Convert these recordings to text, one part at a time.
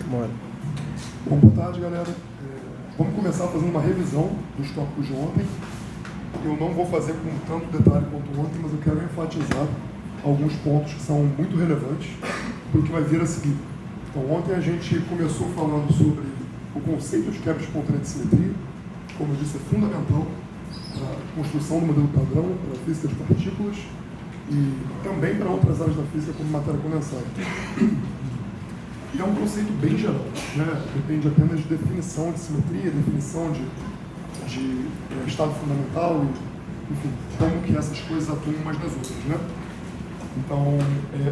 Bora. Bom, boa tarde, galera. Vamos começar fazendo uma revisão dos tópicos de ontem. Eu não vou fazer com tanto detalhe quanto ontem, mas eu quero enfatizar alguns pontos que são muito relevantes para o que vai vir a seguir. Então, ontem a gente começou falando sobre o conceito de quebra espontânea de simetria, que, como eu disse, é fundamental para a construção do modelo padrão, para a física de partículas e também para outras áreas da física, como matéria condensada. E é um conceito bem geral, né? Depende apenas de definição de simetria, definição de estado fundamental, e, enfim, como que essas coisas atuam umas nas outras, né? Então,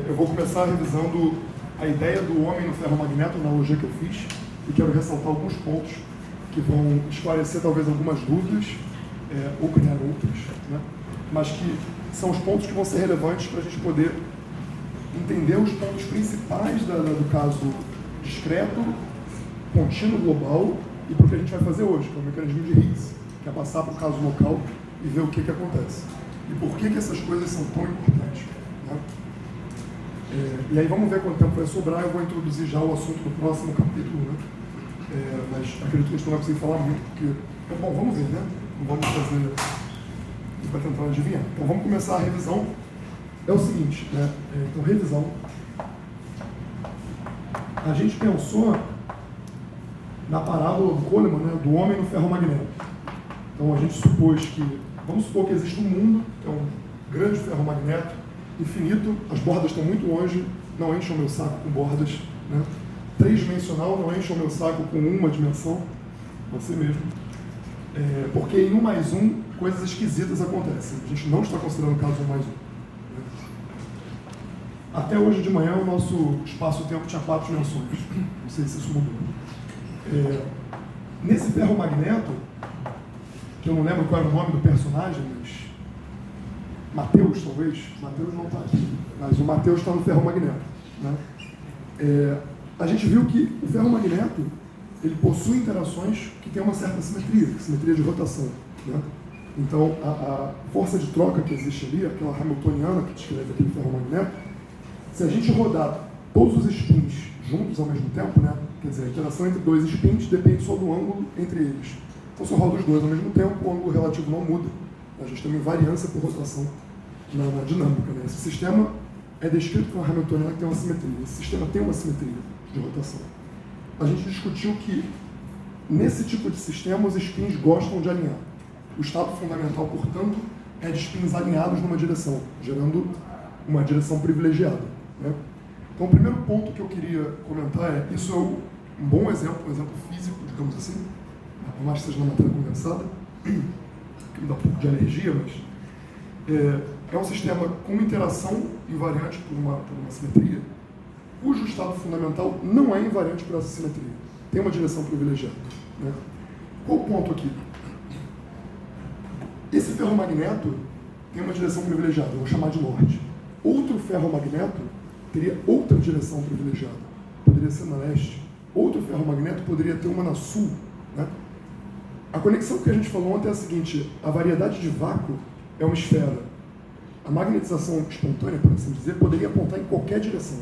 eu vou começar revisando a ideia do homem no ferromagneto, na analogia que eu fiz, e quero ressaltar alguns pontos que vão esclarecer talvez algumas dúvidas, ou criar outras, né? Mas que são os pontos que vão ser relevantes para a gente poder entender os pontos principais do caso discreto, contínuo global e para o que a gente vai fazer hoje, que é o mecanismo de Higgs, que é passar para o caso local e ver o que acontece. E por que essas coisas são tão importantes, né? E aí vamos ver quanto tempo vai sobrar. Eu vou introduzir já o assunto do próximo capítulo, né? Mas acredito que a gente não vai conseguir falar muito, porque... Bom, vamos ver, né? Não vamos fazer... A gente vai tentar adivinhar. Então vamos começar a revisão. É o seguinte, né? Então, revisão. A gente pensou na parábola do Coleman, né? Do homem no ferromagneto. Então, a gente supôs que... Vamos supor que existe um mundo, que é um grande ferromagneto, infinito, as bordas estão muito longe, não enchem o meu saco com bordas, né? Tridimensional, não enchem o meu saco com uma dimensão, você mesmo. Porque em 1 mais 1, coisas esquisitas acontecem. A gente não está considerando o caso 1 mais 1. Até hoje de manhã, o nosso espaço-tempo tinha 4 dimensões. Não sei se isso mudou. Nesse ferromagneto, que eu não lembro qual era o nome do personagem, mas... Mateus, talvez? Mateus não está aqui. Mas o Mateus está no ferromagneto, né? A gente viu que o ferromagneto, ele possui interações que têm uma certa simetria de rotação, né? Então, a força de troca que existe ali, aquela hamiltoniana que descreve aquele ferromagneto, se a gente rodar todos os spins juntos ao mesmo tempo, né? Quer dizer, a interação entre dois spins depende só do ângulo entre eles. Então, se eu rodo os dois ao mesmo tempo, o ângulo relativo não muda. A gente tem uma invariância por rotação na dinâmica, né? Esse sistema é descrito por uma hamiltoniana que tem uma simetria. Esse sistema tem uma simetria de rotação. A gente discutiu que, nesse tipo de sistema, os spins gostam de alinhar. O estado fundamental, portanto, é de spins alinhados numa direção, gerando uma direção privilegiada, né? Então, o primeiro ponto que eu queria comentar isso é um bom exemplo, um exemplo físico, digamos assim, por mais que seja na matéria condensada, que me dá um pouco de energia, mas é um sistema com interação invariante por uma simetria, cujo estado fundamental não é invariante por essa simetria, tem uma direção privilegiada, né? Qual o ponto aqui? Esse ferromagneto tem uma direção privilegiada, eu vou chamar de norte. Outro ferromagneto teria outra direção privilegiada, poderia ser na leste. Outro ferromagneto poderia ter uma na sul, né? A conexão que a gente falou ontem é a seguinte: a variedade de vácuo é uma esfera. A magnetização espontânea, por assim dizer, poderia apontar em qualquer direção.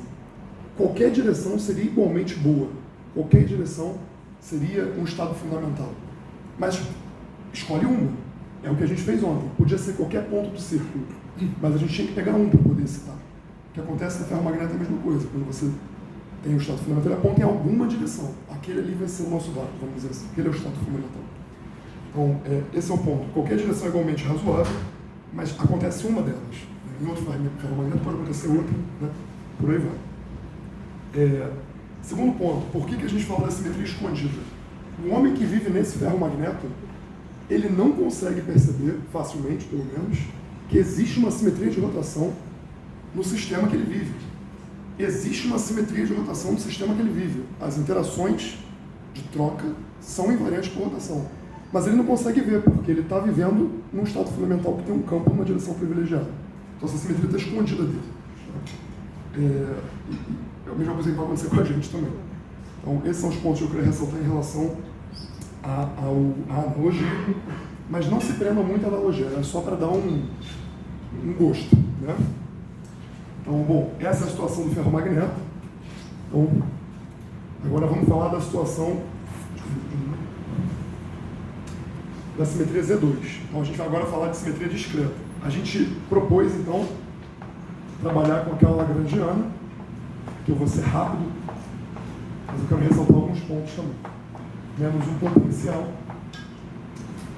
Qualquer direção seria igualmente boa. Qualquer direção seria um estado fundamental. Mas escolhe uma. É o que a gente fez ontem. Podia ser qualquer ponto do círculo, mas a gente tinha que pegar um para poder citar. O que acontece no ferromagneto é a mesma coisa. Quando você tem o estado fundamental, ele aponta em alguma direção. Aquele ali vai ser o nosso vácuo, vamos dizer assim. Aquele é o estado fundamental. Então, esse é o ponto. Qualquer direção é igualmente razoável, mas acontece uma delas. Em outro ferromagneto pode acontecer outra, né? Por aí vai. Segundo ponto, por que a gente fala da simetria escondida? O homem que vive nesse ferromagneto, ele não consegue perceber, facilmente pelo menos, que existe uma simetria de rotação no sistema que ele vive. Existe uma simetria de rotação no sistema que ele vive. As interações de troca são invariantes por rotação. Mas ele não consegue ver, porque ele está vivendo num estado fundamental que tem um campo numa direção privilegiada. Então essa simetria está escondida dele. É a mesma coisa que vai acontecer com a gente também. Então esses são os pontos que eu queria ressaltar em relação à analogia. Mas não se prenda muito à analogia, é só para dar um gosto, né? Então, bom, essa é a situação do ferromagneto. Então, Agora vamos falar da situação da simetria Z2. Então a gente vai agora falar de simetria discreta. A gente propôs, então, trabalhar com aquela lagrangiana, que eu vou ser rápido, mas eu quero ressaltar alguns pontos também. Menos um potencial.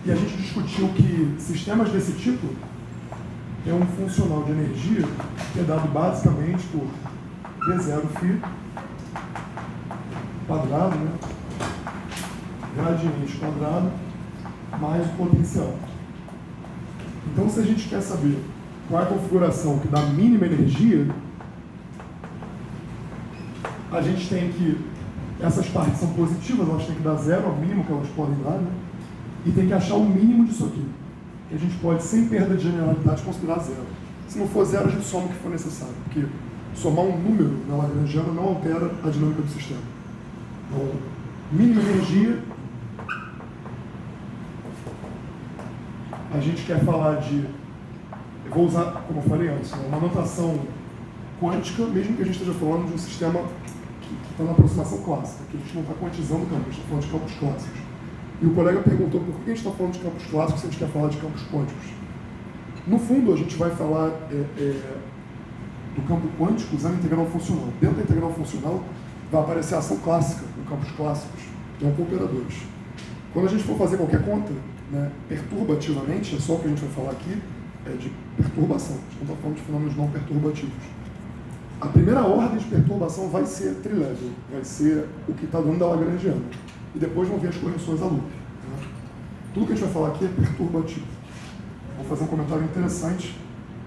E a gente discutiu que sistemas desse tipo têm um funcional de energia que é dado basicamente por V0φ quadrado, né? Gradiente quadrado mais o potencial. Então, se a gente quer saber qual é a configuração que dá mínima energia, a gente tem que, essas partes são positivas, elas têm que dar zero ao mínimo que elas podem dar, né? E tem que achar o mínimo disso aqui, que a gente pode, sem perda de generalidade, considerar zero. Se não for zero, a gente soma o que for necessário, porque somar um número na lagrangiana não altera a dinâmica do sistema. Então, mínima energia, a gente quer falar de, eu vou usar, como eu falei antes, uma notação quântica, mesmo que a gente esteja falando de um sistema que está na aproximação clássica, que a gente não está quantizando campos, a gente está falando de campos clássicos. E o colega perguntou por que a gente está falando de campos clássicos se a gente quer falar de campos quânticos. No fundo, a gente vai falar do campo quântico usando a integral funcional. Dentro da integral funcional vai aparecer a ação clássica em campos clássicos, que é com operadores. Quando a gente for fazer qualquer conta, né, perturbativamente, é só o que a gente vai falar aqui, é de perturbação. A gente não está falando de fenômenos não perturbativos. A primeira ordem de perturbação vai ser trilevel, vai ser o que está dando da lagrangiana. E depois vão vir as correções a loop. Né? Tudo que a gente vai falar aqui é perturbativo. Vou fazer um comentário interessante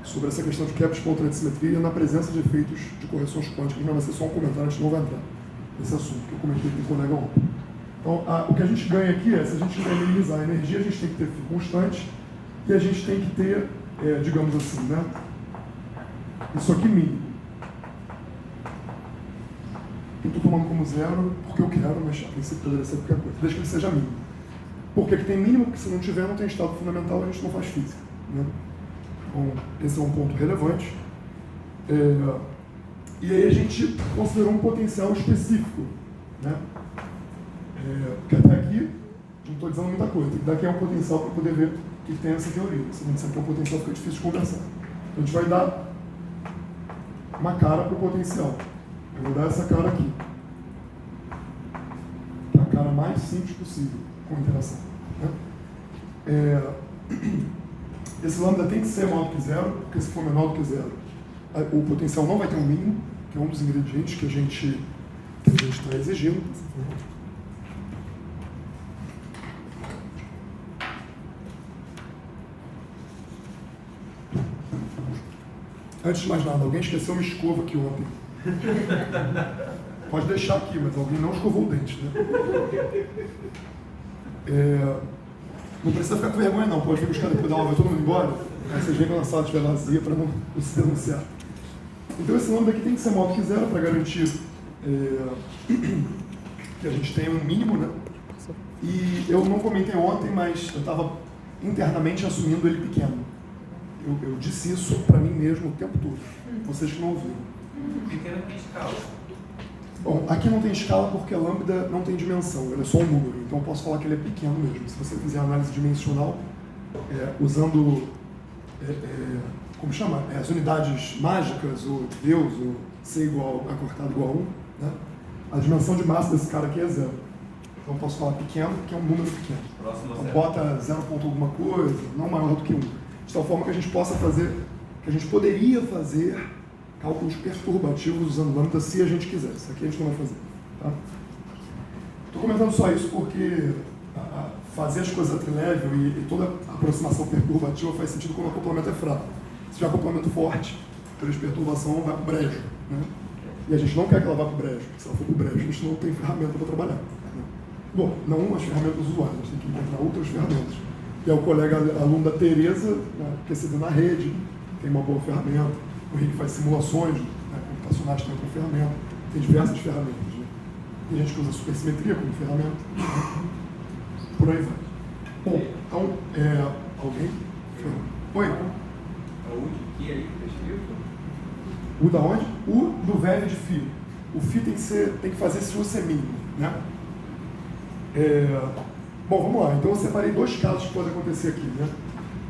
sobre essa questão de quebra espontânea de simetria na presença de efeitos de correções quânticas, mas vai ser só um comentário, a gente não vai entrar nesse assunto que eu comentei com o colega ontem. Então, o que a gente ganha aqui é, se a gente quer minimizar a energia, a gente tem que ter fio constante e a gente tem que ter, digamos assim, né, isso aqui mínimo. Eu estou tomando como zero porque eu quero, mas a princípio poderia ser qualquer coisa, desde que ele seja mínimo. Por que tem mínimo? Porque se não tiver, não tem estado fundamental, a gente não faz física. Né? Então, esse é um ponto relevante. E aí a gente considerou um potencial específico. Né? Porque até aqui, não estou dizendo muita coisa, tem que dar aqui um potencial para poder ver o que tem nessa teoria. Se não disser que é um potencial, fica difícil de conversar. Então, a gente vai dar uma cara para o potencial. Eu vou dar essa cara aqui. Que é a cara mais simples possível com interação. Né? Esse lambda tem que ser maior do que zero, porque se for menor do que zero, o potencial não vai ter um mínimo, que é um dos ingredientes que a gente está exigindo. Antes de mais nada, alguém esqueceu uma escova aqui ontem. Pode deixar aqui, mas alguém não escovou o dente, né? Não precisa ficar com vergonha não, pode vir buscar depois da aula, vai todo mundo embora, aí vocês vêm quando a sala estiver vazia para não se denunciar. Então esse nome daqui tem que ser maior do que zero para garantir que a gente tenha um mínimo, né? E eu não comentei ontem, mas eu estava internamente assumindo ele pequeno. Eu disse isso para mim mesmo o tempo todo, vocês que não ouviram. Pequeno tem escala. Bom, aqui não tem escala porque a lambda não tem dimensão, ele é só um número, então eu posso falar que ele é pequeno mesmo. Se você fizer análise dimensional, usando, como chama? As unidades mágicas, ou Deus, ou C igual a cortado igual a 1, né? A dimensão de massa desse cara aqui é zero. Então eu posso falar pequeno porque é um número pequeno. Então bota 0 ponto alguma coisa, não maior do que 1. De tal forma que a gente possa fazer, que a gente poderia fazer cálculos perturbativos usando lambda se a gente quiser. Isso aqui a gente não vai fazer. Tá? Estou comentando só isso porque fazer as coisas a trilevel e toda a aproximação perturbativa faz sentido quando o acoplamento é fraco. Se tiver acoplamento forte, a perturbação vai para o brejo. Né? E a gente não quer que ela vá para o brejo, porque se ela for para o brejo, a gente não tem ferramenta para trabalhar. Né? Bom, não as ferramentas usuais, a gente tem que encontrar outras ferramentas. E é o colega aluno da Tereza, né, que é cedido na rede, tem uma boa ferramenta. O Henrique faz simulações, né, computacionais, tem outra ferramenta. Tem diversas ferramentas. Né? Tem gente que usa supersimetria como ferramenta. Por aí vai. Bom, então, alguém? Oi? O que aí está escrito? O da onde? O do velho de fio. o φ tem que fazer esse uso ser mínimo, né? Bom, vamos lá. Então eu separei dois casos que podem acontecer aqui, né?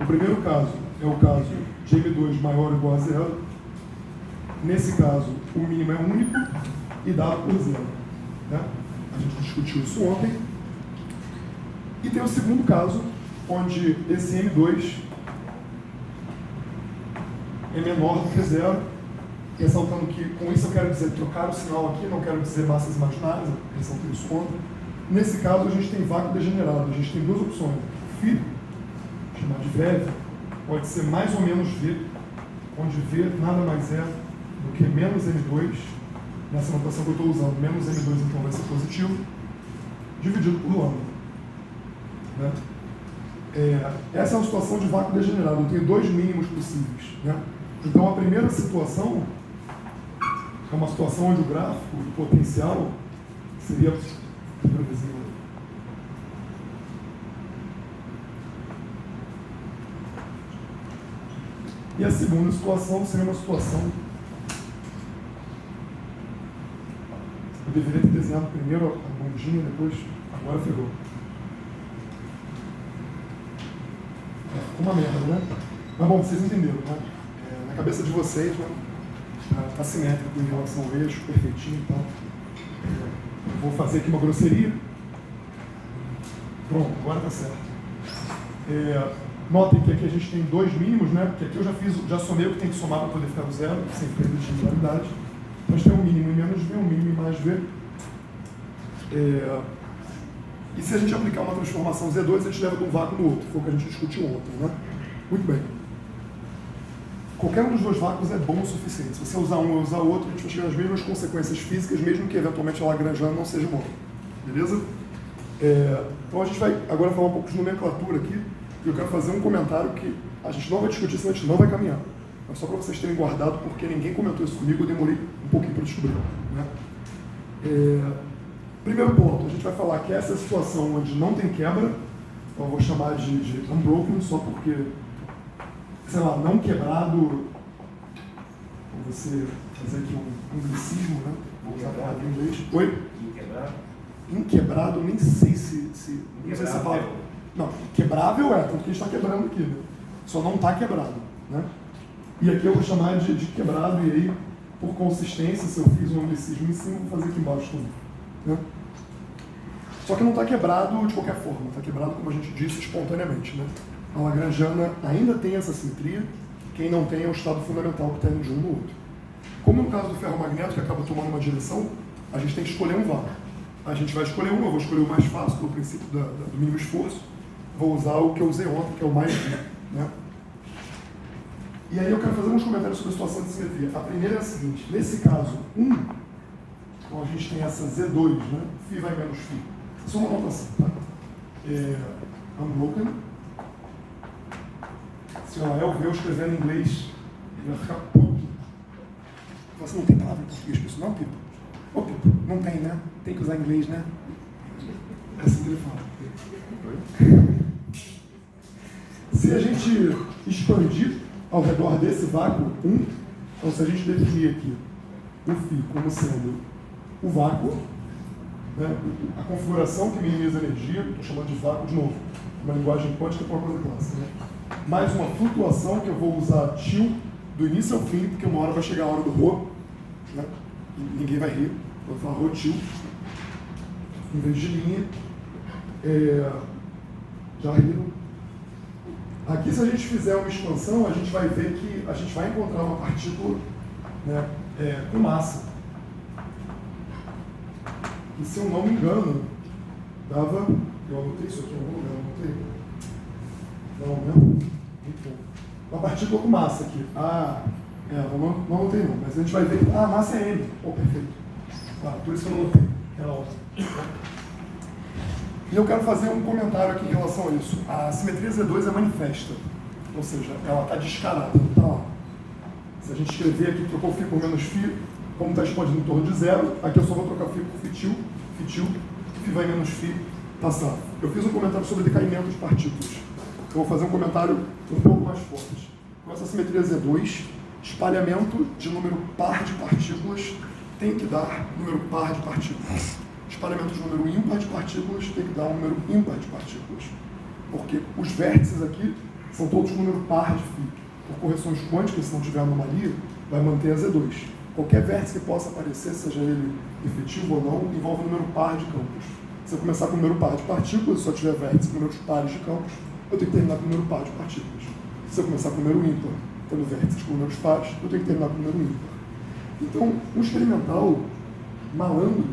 O primeiro caso é o caso de M2 maior ou igual a zero. Nesse caso, o mínimo é único e dado por zero, né? A gente discutiu isso ontem. E tem o segundo caso, onde esse M2 é menor do que zero, ressaltando que com isso eu quero dizer trocar o sinal aqui, não quero dizer massas imaginárias, ressaltando isso ontem. Nesse caso, a gente tem vácuo degenerado, a gente tem duas opções. Φ, chamado de VEV, pode ser mais ou menos V, onde V nada mais é do que menos M2, nessa notação que eu estou usando, menos M2 então vai ser positivo, dividido por lambda. Né? Essa é uma situação de vácuo degenerado, eu tenho dois mínimos possíveis. Né? Então a primeira situação é uma situação onde o gráfico do potencial seria... E a segunda situação seria uma situação... Eu deveria ter desenhado primeiro a bundinha, depois... Agora ferrou. Uma merda, né? Mas bom, vocês entenderam, né? Na cabeça de vocês, né? Tá simétrico em relação ao eixo, perfeitinho e tal. Vou fazer aqui uma grosseria. Pronto, agora tá certo. Notem que aqui a gente tem dois mínimos, né? Porque aqui eu já somei o que tem que somar para poder ficar no zero, sem perda de individualidade. Então a gente tem um mínimo em menos V, um mínimo em mais V. E se a gente aplicar uma transformação Z2, a gente leva de um vácuo no outro, foi o que a gente discutiu ontem, né? Muito bem. Qualquer um dos dois vácuos é bom o suficiente. Se você usar um ou usar o outro, a gente vai chegar às mesmas consequências físicas, mesmo que eventualmente a Lagrangiana não seja bom. Beleza? Então a gente vai agora falar um pouco de nomenclatura aqui, e eu quero fazer um comentário que a gente não vai discutir, senão a gente não vai caminhar. Mas só para vocês terem guardado, porque ninguém comentou isso comigo, eu demorei um pouquinho para descobrir. Né? Primeiro ponto, a gente vai falar que essa é a situação onde não tem quebra, então eu vou chamar de unbroken, só porque, sei lá, não quebrado, vou você fazer aqui um anglicismo, né? Vou usar a palavra em inglês. Oi? Inquebrável? Inquebrado, nem sei se não sei se a palavra... Não, quebrável tanto que a gente está quebrando aqui, né? Só não está quebrado, né? E aqui eu vou chamar de quebrado, e aí, por consistência, se eu fiz um anglicismo em cima, vou fazer aqui embaixo também. Né? Só que não está quebrado de qualquer forma, está quebrado, como a gente disse, espontaneamente. Né? A Lagrangiana ainda tem essa simetria, quem não tem é o estado fundamental que está indo de um no outro. Como no caso do ferromagneto, que acaba tomando uma direção, a gente tem que escolher um vácuo. A gente vai escolher um, eu vou escolher o mais fácil, pelo princípio do mínimo esforço, vou usar o que eu usei ontem, que é o mais V. Né? E aí eu quero fazer uns comentários sobre a situação de simetria. A primeira é a seguinte, nesse caso 1, então a gente tem essa Z2, né? Φ vai menos Φ. Isso é uma notação, tá? Unbroken. Se o Rael ver eu escrevendo em inglês, ele vai ficar puto. Você não tem palavra em português para isso não, Pipo? Ô, Pipo, não tem, né? Tem que usar inglês, né? É assim que ele fala. Se a gente expandir ao redor desse vácuo 1, então se a gente definir aqui o φ como sendo o vácuo, né, a configuração que minimiza a energia, estou chamando de vácuo de novo, uma linguagem quântica para uma coisa clássica, né? Mais uma flutuação que eu vou usar til do início ao fim, porque uma hora vai chegar a hora do ρ, né? E ninguém vai rir, vou falar ρ til, em vez de linha. Já riram? Aqui, se a gente fizer uma expansão, a gente vai ver que a gente vai encontrar uma partícula, né, com massa. E se eu não me engano, dava... Eu anotei isso aqui em algum lugar, não anotei? Não, né? Então, uma partícula com massa aqui. Não anotei não, mas a gente vai ver que a massa é M. Perfeito. Por isso que eu não anotei. Era outra. E eu quero fazer um comentário aqui em relação a isso. A simetria Z2 é manifesta, ou seja, ela está descarada, não está lá. Se a gente escrever aqui, trocou φ por menos φ, como está expandindo em torno de zero, aqui eu só vou trocar φ por φ vai menos φ, tá certo. Eu fiz um comentário sobre decaimento de partículas. Eu vou fazer um comentário um pouco mais forte. Com essa simetria Z2, espalhamento de número par de partículas tem que dar número par de partículas. Espalhamento de número ímpar de partículas tem que dar um número ímpar de partículas. Porque os vértices aqui são todos número par de φ. Por correções quânticas, se não tiver anomalia, vai manter a Z2. Qualquer vértice que possa aparecer, seja ele efetivo ou não, envolve um número par de campos. Se eu começar com um número par de partículas, se eu tiver vértice com números pares de campos, eu tenho que terminar com um número par de partículas. Se eu começar com um número ímpar, tendo vértices com números pares, eu tenho que terminar com um número ímpar. Então, o experimental malandro,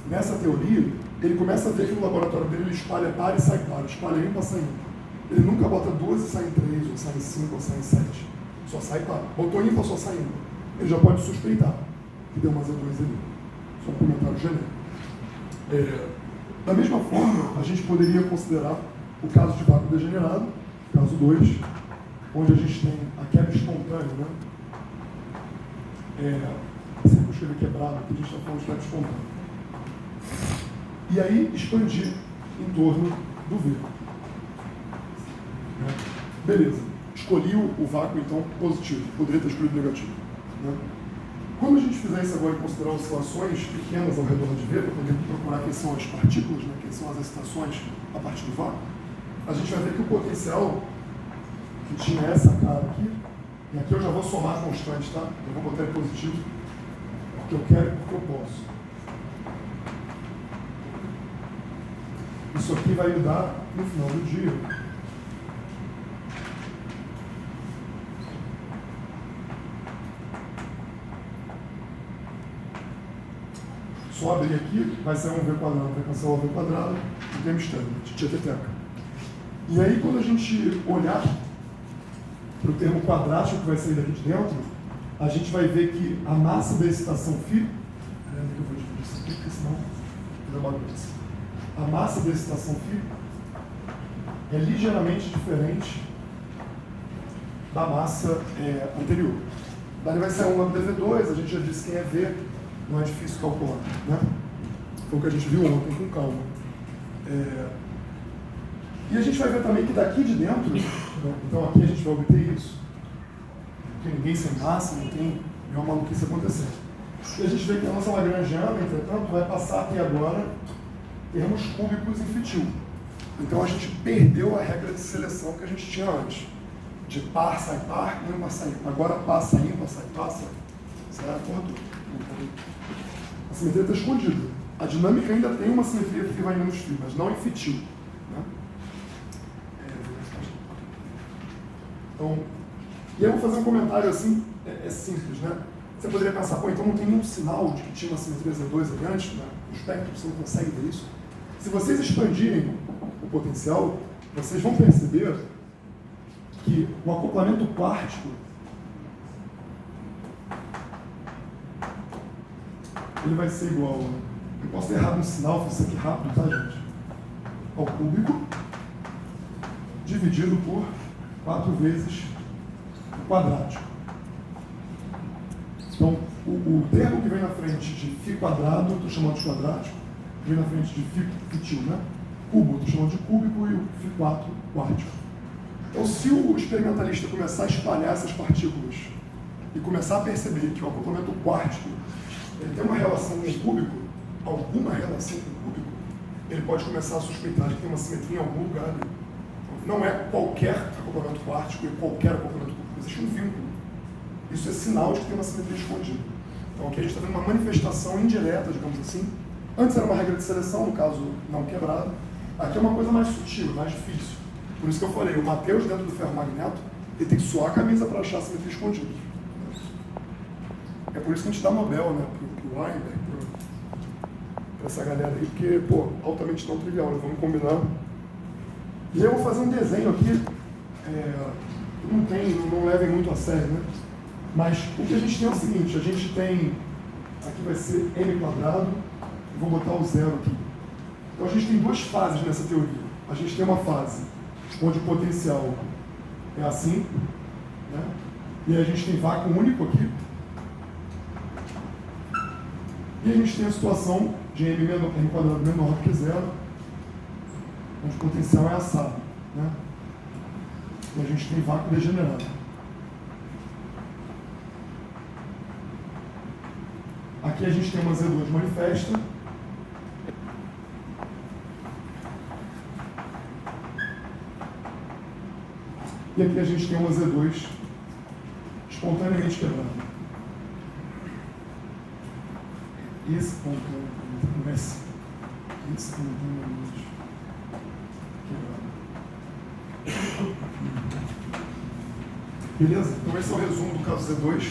nessa teoria, ele começa a ver que no laboratório dele ele espalha par e sai par, espalha ímpar, sai ímpar. Ele nunca bota 2 e sai em 3, ou sai em 5, ou sai em 7. Só sai par. Botou ímpar, só sai ímpar. Ele já pode suspeitar que deu uma Z2 ali. Só um comentário genérico. Da mesma forma, a gente poderia considerar o caso de vácuo degenerado, caso 2, onde a gente tem a quebra espontânea, né? Sempre eu escrevi quebrado, porque a gente está falando de quebra espontânea. E aí, expandir em torno do V. Beleza. Escolhi o vácuo, então, positivo. Poderia ter escolhido negativo. Né? Quando a gente fizer isso agora e considerar oscilações pequenas ao redor de V, para poder procurar quem são as partículas, né, quem são as excitações a partir do vácuo, a gente vai ver que o potencial que tinha essa cara aqui, e aqui eu já vou somar constante, tá? Eu vou botar ele positivo, porque eu quero e porque eu posso. Isso aqui vai me dar, no final do dia, só abrir aqui, vai ser um V quadrado, vai cancelar o V quadrado, e tem mistério, tieteteca. E aí, quando a gente olhar para o termo quadrático que vai sair daqui de dentro, a gente vai ver que a massa da excitação φ, que eu vou dividir isso aqui, porque senão vira bagunça. A massa da excitação φ é ligeiramente diferente da massa anterior. Daí vai sair um lambda V2, a gente já disse quem é V, não é difícil calcular, né? Foi o que a gente viu ontem, com calma. E a gente vai ver também que daqui de dentro, né? Então aqui a gente vai obter isso, não tem ninguém sem massa, não tem nenhuma maluquice acontecendo. E a gente vê que a nossa lagrangiana, entretanto, vai passar aqui agora termos cúbicos em fitil. Então a gente perdeu a regra de seleção que a gente tinha antes. De par sai par, ímpar sai ímpar. Agora passa ímpar, sai par, sai. Certo? A simetria está escondida. A dinâmica ainda tem uma simetria que vai indo nos fios, mas não em fitil. Né? Então, e aí eu vou fazer um comentário assim, simples, né? Você poderia pensar, pô, então não tem nenhum sinal de que tinha uma simetria Z2 ali antes, né? No espectro você não consegue ver isso. Se vocês expandirem o potencial, vocês vão perceber que o acoplamento quártico ele vai ser igual, eu posso ter errado no sinal, fiz isso aqui rápido, tá, gente? Ao cúbico dividido por 4 vezes o quadrático. Então, o termo que vem na frente de φ quadrado, estou chamando de quadrático, vem na frente de φ fitil, né? Cubo, estou chamando de cúbico, e o φ4 quártico. Então, se o experimentalista começar a espalhar essas partículas e começar a perceber que o acoplamento quártico ele tem uma relação com o cúbico, alguma relação com o cúbico, ele pode começar a suspeitar de que tem uma simetria em algum lugar ali. Não é qualquer acoplamento quártico e qualquer acoplamento cúbico, existe um vínculo. Isso é sinal de que tem uma simetria escondida. Então aqui a gente está vendo uma manifestação indireta, digamos assim. Antes era uma regra de seleção, no caso não quebrada. Aqui é uma coisa mais sutil, mais difícil. Por isso que eu falei, o Mateus dentro do ferromagneto, ele tem que suar a camisa para achar a simetria escondida. É por isso que a gente dá Nobel, né, pro Weinberg, para essa galera aí, porque, pô, altamente não trivial, né? Vamos combinar. E eu vou fazer um desenho aqui, não levem muito a sério, né? Mas o que a gente tem é o seguinte, a gente tem, aqui vai ser m quadrado, vou botar o zero aqui. Então a gente tem duas fases nessa teoria. A gente tem uma fase onde o potencial é assim, né? E a gente tem vácuo único aqui. E a gente tem a situação de m quadrado menor que zero, onde o potencial é assado, né? E a gente tem vácuo degenerado. Aqui a gente tem uma Z2 manifesta. E aqui a gente tem uma Z2 espontaneamente quebrada. Espontaneamente quebrada. Beleza? Então esse é o resumo do caso Z2. Vou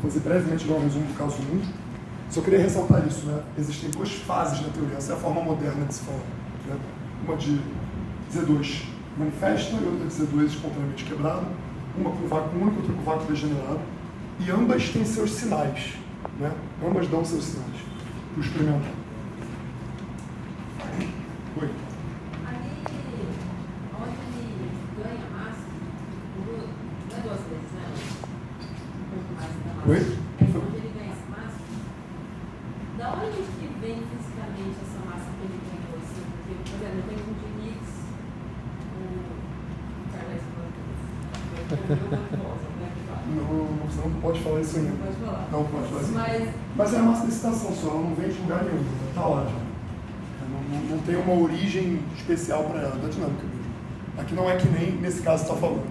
fazer brevemente igual o resumo do caso 1. Só queria ressaltar isso, né? Existem duas fases na teoria, essa é a forma moderna de se falar. Né? Uma de Z2 manifesta e outra de Z2 espontaneamente quebrado, uma com vácuo único, outra com vácuo degenerado, e ambas têm seus sinais, né? Ambas dão seus sinais para o experimental. Oi? Ali, onde ele ganha massa, não é 2 vezes, né? Um pouco mais da massa. Oi? É onde ele ganha essa massa. Da onde que vem fisicamente essa massa que ele ganhou? Assim? Porque, por exemplo, eu tenho um de Nix, o Charles Não pode falar isso ainda. Não pode falar. Não pode falar isso. Mas é a massa de excitação só, ela não vem de lugar nenhum, está lá já. Não tem uma origem especial para ela, da dinâmica mesmo. Aqui não é que nem nesse caso está falando.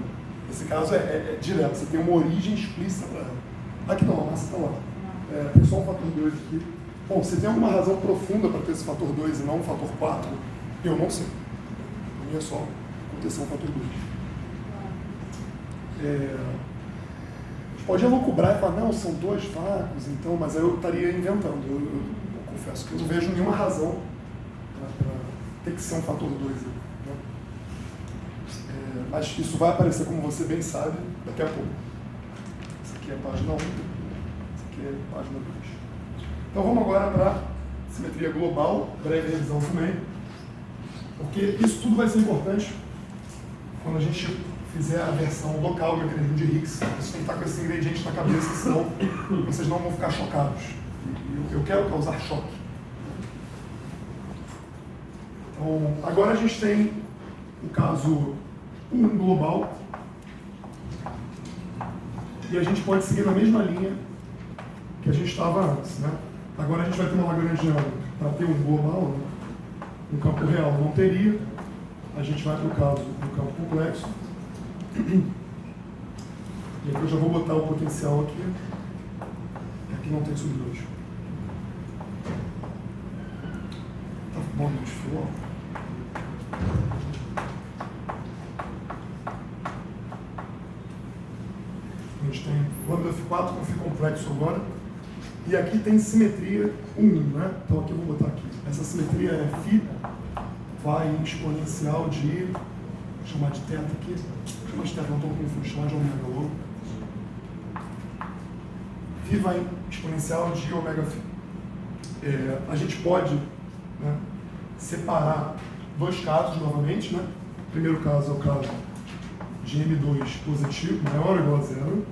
Nesse caso é direto, você tem uma origem explícita para ela. Aqui não, a massa está lá. Tem só um fator 2 aqui. Bom, se tem alguma razão profunda para ter esse fator 2 e não um fator 4, eu não sei. Para mim é só acontecer um fator 2. A gente pode elucubrar e falar, não, são 2 vácuos, então, mas aí eu estaria inventando. Eu confesso que eu não vejo nenhuma razão para ter que ser um fator 2. Né? Mas isso vai aparecer, como você bem sabe, daqui a pouco. Essa aqui é a página 1, essa aqui é a página 2. Então vamos agora para a simetria global, breve revisão também, porque isso tudo vai ser importante quando a gente fizer a versão local do mecanismo de Higgs. Vocês têm que estar com esse ingrediente na cabeça, senão vocês não vão ficar chocados. Eu quero causar choque. Então, agora a gente tem o caso 1 global, e a gente pode seguir na mesma linha que a gente estava antes, né? Agora a gente vai ter uma Lagrangiana para ter um global, né? Um campo real não teria. A gente vai para o caso do campo complexo. E aqui eu já vou botar o potencial aqui. Aqui não tem sub 2. Tá bom, gente, ficou. A gente tem lambda F4 com Φ complexo agora. E aqui tem simetria 1, né? Então aqui eu vou botar aqui. Essa simetria é Φ vai em exponencial de... Vou chamar de θ aqui. Vou chamar de θ, não estou confuso, chamar de ômega logo. Φ vai em exponencial de ômega Φ. A gente pode, né, separar 2 casos novamente, né? O primeiro caso é o caso de M2 positivo, maior ou igual a 0.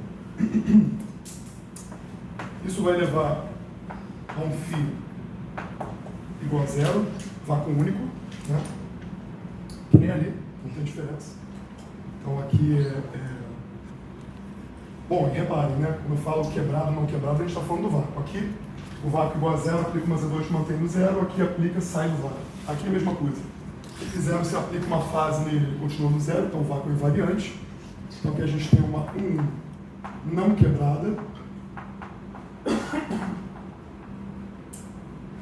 Isso vai levar a um φ igual a 0, vácuo único, né? Que nem ali, não tem diferença. Então aqui Bom, e reparem, né? Quando eu falo quebrado, não quebrado, a gente está falando do vácuo. Aqui, o vácuo igual a 0, aplica uma Z2 mantém no 0, aqui aplica, sai do vácuo. Aqui é a mesma coisa. Se fizer, você aplica uma fase nele, ele continua no 0, então o vácuo é invariante. Então aqui a gente tem uma não quebrada.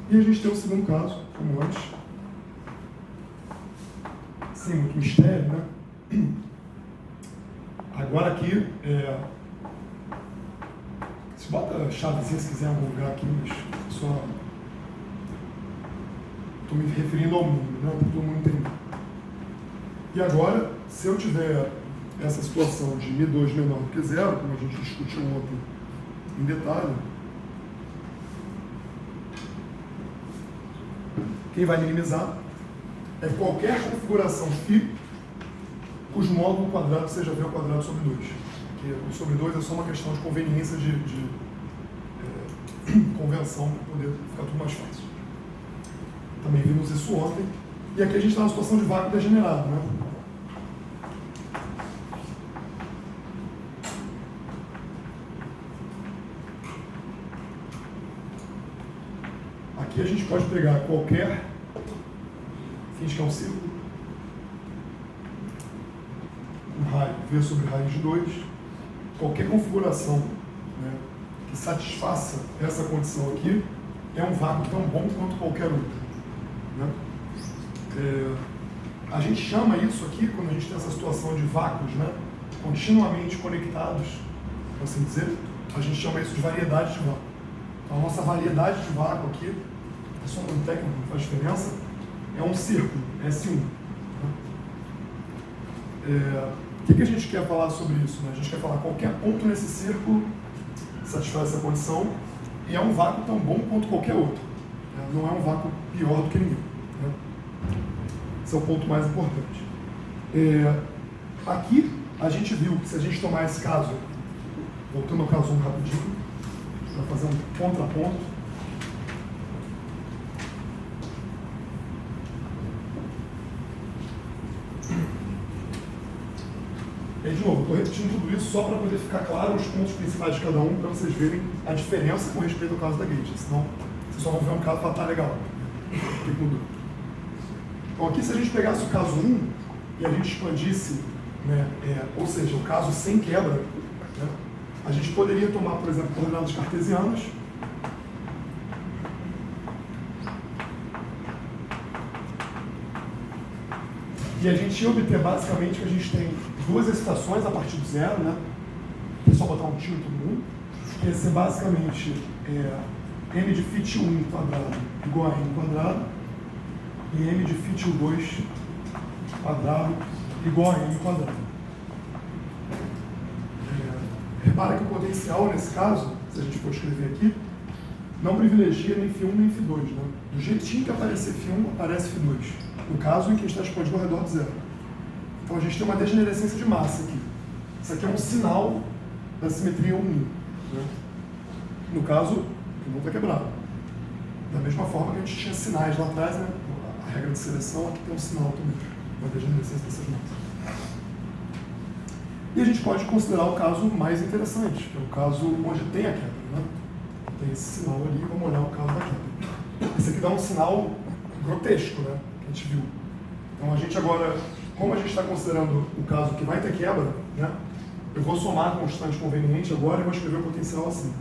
E a gente tem o segundo caso, como antes. Sem muito mistério, né? Agora aqui, se bota a chavezinha se quiser em algum lugar aqui, mas só... Estou me referindo ao mundo, né? Para todo mundo entender. E agora, se eu tiver essa situação de M2 menor do que 0, como a gente discutiu ontem em detalhe, quem vai minimizar é qualquer configuração φ cujo módulo quadrado seja V ao quadrado sobre 2. Porque o sobre 2 é só uma questão de conveniência de convenção para poder ficar tudo mais fácil. Também vimos isso ontem. E aqui a gente está na situação de vácuo degenerado, né? aqui a gente pode pegar qualquer, finge que é um círculo, um raio V sobre raiz de 2, qualquer configuração, né, que satisfaça essa condição aqui é um vácuo tão bom quanto qualquer outro. Né? A gente chama isso aqui, quando a gente tem essa situação de vácuos, né, continuamente conectados, por assim dizer, a gente chama isso de variedade de vácuo. Então, a nossa variedade de vácuo aqui, é só um técnico, não faz diferença, é um círculo, S1. Né? O que a gente quer falar sobre isso? Né? A gente quer falar qualquer ponto nesse círculo satisfaz essa condição e é um vácuo tão bom quanto qualquer outro. Né? Não é um vácuo pior do que ninguém. Né? Esse é o ponto mais importante. Aqui a gente viu que se a gente tomar esse caso, voltando ao caso 1 rapidinho, para fazer um contraponto, de novo, estou repetindo tudo isso só para poder ficar claro os pontos principais de cada um, para vocês verem a diferença com respeito ao caso da Gate, senão vocês só vão ver um caso e falar, tá legal, o que mudou? Então aqui, se a gente pegasse o caso 1 e a gente expandisse, né, ou seja, o caso sem quebra, né, a gente poderia tomar, por exemplo, coordenadas cartesianas, e a gente ia obter basicamente que a gente tem duas excitações a partir de zero, né? É só botar um tio em todo mundo. Que ia ser basicamente m de φ1 quadrado igual a m quadrado e m de φ2 quadrado igual a m quadrado. Repara que o potencial nesse caso, se a gente for escrever aqui, não privilegia nem φ1 nem φ2. Né? Do jeitinho que aparecer φ1, aparece φ2. No caso em que a gente está expandindo ao redor de zero. Então a gente tem uma degenerescência de massa aqui. Isso aqui é um sinal da simetria 1. Né? No caso, o mundo está quebrado. Da mesma forma que a gente tinha sinais lá atrás, né? A regra de seleção aqui tem um sinal também, uma degenerescência dessas massas. E a gente pode considerar o caso mais interessante, que é o caso onde tem a quebra. Né? Tem esse sinal ali, vamos olhar o caso da quebra. Esse aqui dá um sinal grotesco, né? Que a gente viu. Então a gente agora, como a gente está considerando o caso que vai ter quebra, né? Eu vou somar a constante conveniente agora e vou escrever o potencial assim.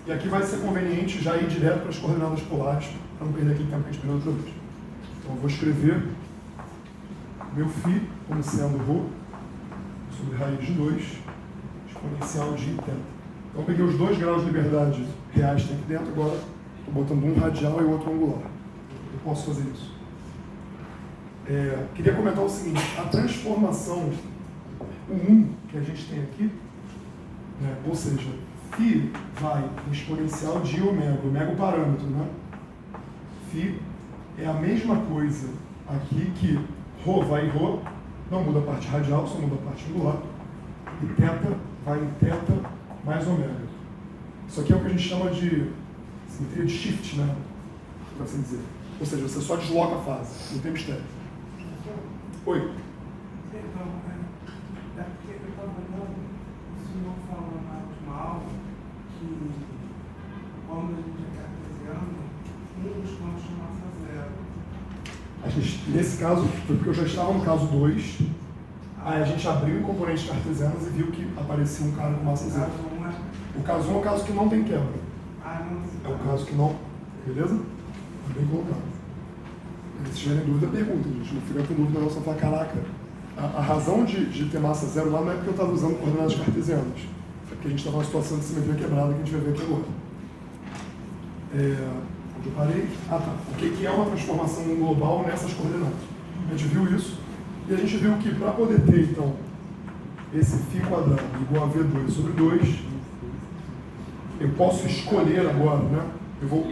E aqui vai ser conveniente já ir direto para as coordenadas polares, para não perder aquele tempo que a gente perdeu outra vez. Então eu vou escrever meu φ como sendo ρ sobre raiz de 2 exponencial de θ. Então eu peguei os 2 graus de liberdade reais que tem aqui dentro, agora estou botando um radial e o outro angular. Eu posso fazer isso. Queria comentar o seguinte, a transformação, o 1 que a gente tem aqui, né, ou seja, φ vai no exponencial de ômega, ômega é o parâmetro, né? Φ é a mesma coisa aqui que ρ vai em ρ, não muda a parte radial, só muda a parte angular, e θ vai em θ mais ômega. Isso aqui é o que a gente chama de simetria de shift, né? Por assim dizer. Ou seja, você só desloca a fase, no tempo estéreo. Oi? Então, é porque eu estava vendo o senhor falando na última aula que quando a gente é cartesiano, um dos pontos de massa zero. Nesse caso, foi porque eu já estava no caso 2, aí a gente abriu em componentes cartesianos e viu que aparecia um cara com massa zero. O caso 1 é o caso que não tem quebra. É o caso que não... Beleza? Bem colocado. Se tiverem dúvida, pergunta, gente. Não fica com dúvida, não, só falar, caraca, a razão de ter massa zero lá não é porque eu estava usando coordenadas cartesianas. É porque a gente estava numa situação de simetria quebrada que a gente vai ver aqui agora. Onde eu parei? Ah, tá. O que é uma transformação global nessas coordenadas? A gente viu isso e a gente viu que para poder ter, então, esse φ quadrado igual a V2 sobre 2, eu posso escolher agora, né? Eu vou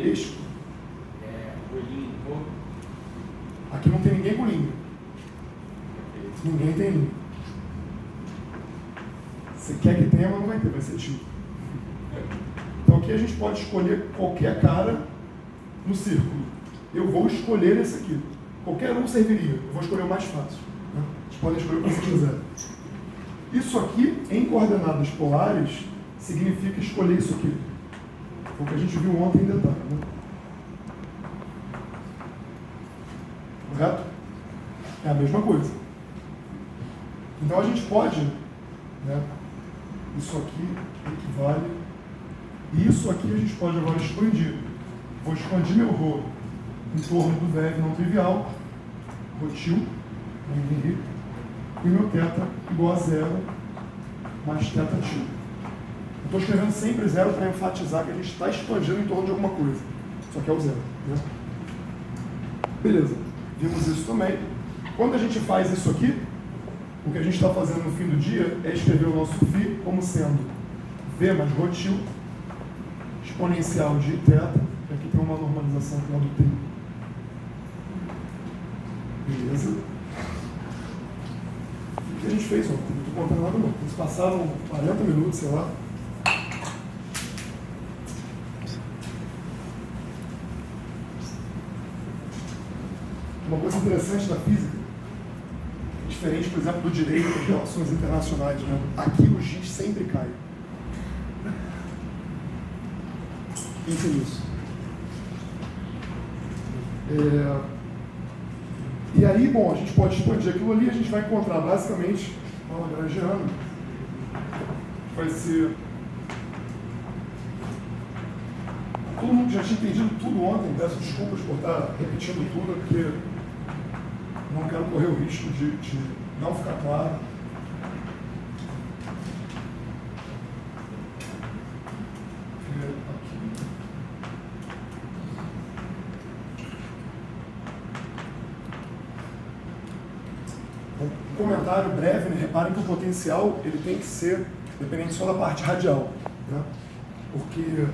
aqui não tem ninguém com linha. Ninguém tem linha. Você quer que tenha, mas não vai ter, vai ser tio. Então aqui a gente pode escolher qualquer cara no círculo. Eu vou escolher esse aqui. Qualquer um serviria. Eu vou escolher o mais fácil. Né? Vocês podem escolher o que vocês quiserem. Isso aqui, em coordenadas polares, significa escolher isso aqui. Foi o que a gente viu ontem em detalhe. Né? Correto? É a mesma coisa. Então a gente pode, né, isso aqui equivale, e isso aqui a gente pode agora expandir. Vou expandir meu rho em torno do VEV não trivial, ρ, e meu θ igual a zero mais θ tio. Eu estou escrevendo sempre zero para enfatizar que a gente está expandindo em torno de alguma coisa. Só que é o zero. Né? Beleza. Vimos isso também. Quando a gente faz isso aqui, o que a gente está fazendo no fim do dia é escrever o nosso φ como sendo V mais ρ exponencial de θ. Aqui tem uma normalização do lado do T. Beleza. O que a gente fez ontem? Não estou contando nada não. Eles passaram 40 minutos, sei lá. Uma coisa interessante da física, diferente, por exemplo, do direito das relações internacionais, né? Aqui o giz sempre cai. Pense nisso. E aí, bom, a gente pode expandir aquilo ali, a gente vai encontrar basicamente uma lagrangiana. Vai ser... Todo mundo já tinha entendido tudo ontem, peço desculpas por estar repetindo tudo, porque não quero correr o risco de não ficar claro. Um comentário breve, né? Reparem que o potencial ele tem que ser dependente só da parte radial, né? Porque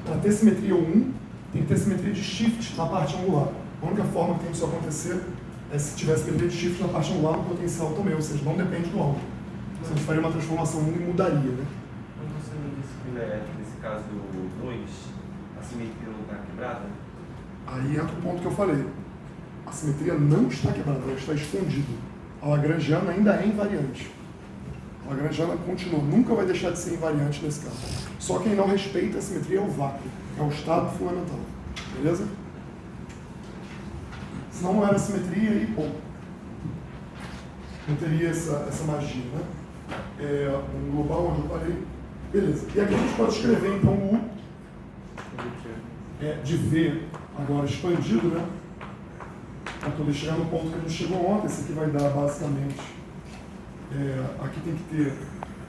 para ter simetria 1, tem que ter simetria de shift na parte angular. A única forma que tem isso acontecer é se tivesse simetria de shift na parte angular no potencial também, ou seja, não depende do ângulo. Você faria uma transformação 1 e mudaria, né? Quando você não disse que nesse caso 2, a simetria não está quebrada? Aí entra o ponto que eu falei. A simetria não está quebrada, ela está escondida. A lagrangiana ainda é invariante. A lagrangiana continua, nunca vai deixar de ser invariante nesse caso. Só quem não respeita a simetria é o vácuo, é o estado fundamental. Beleza? Senão não era simetria e pô. Não teria essa magia, né? Um global onde eu parei. Beleza. E aqui a gente pode escrever então o U de V agora expandido, né? Para poder chegar no ponto que a gente chegou ontem. Esse aqui vai dar basicamente. Aqui tem que ter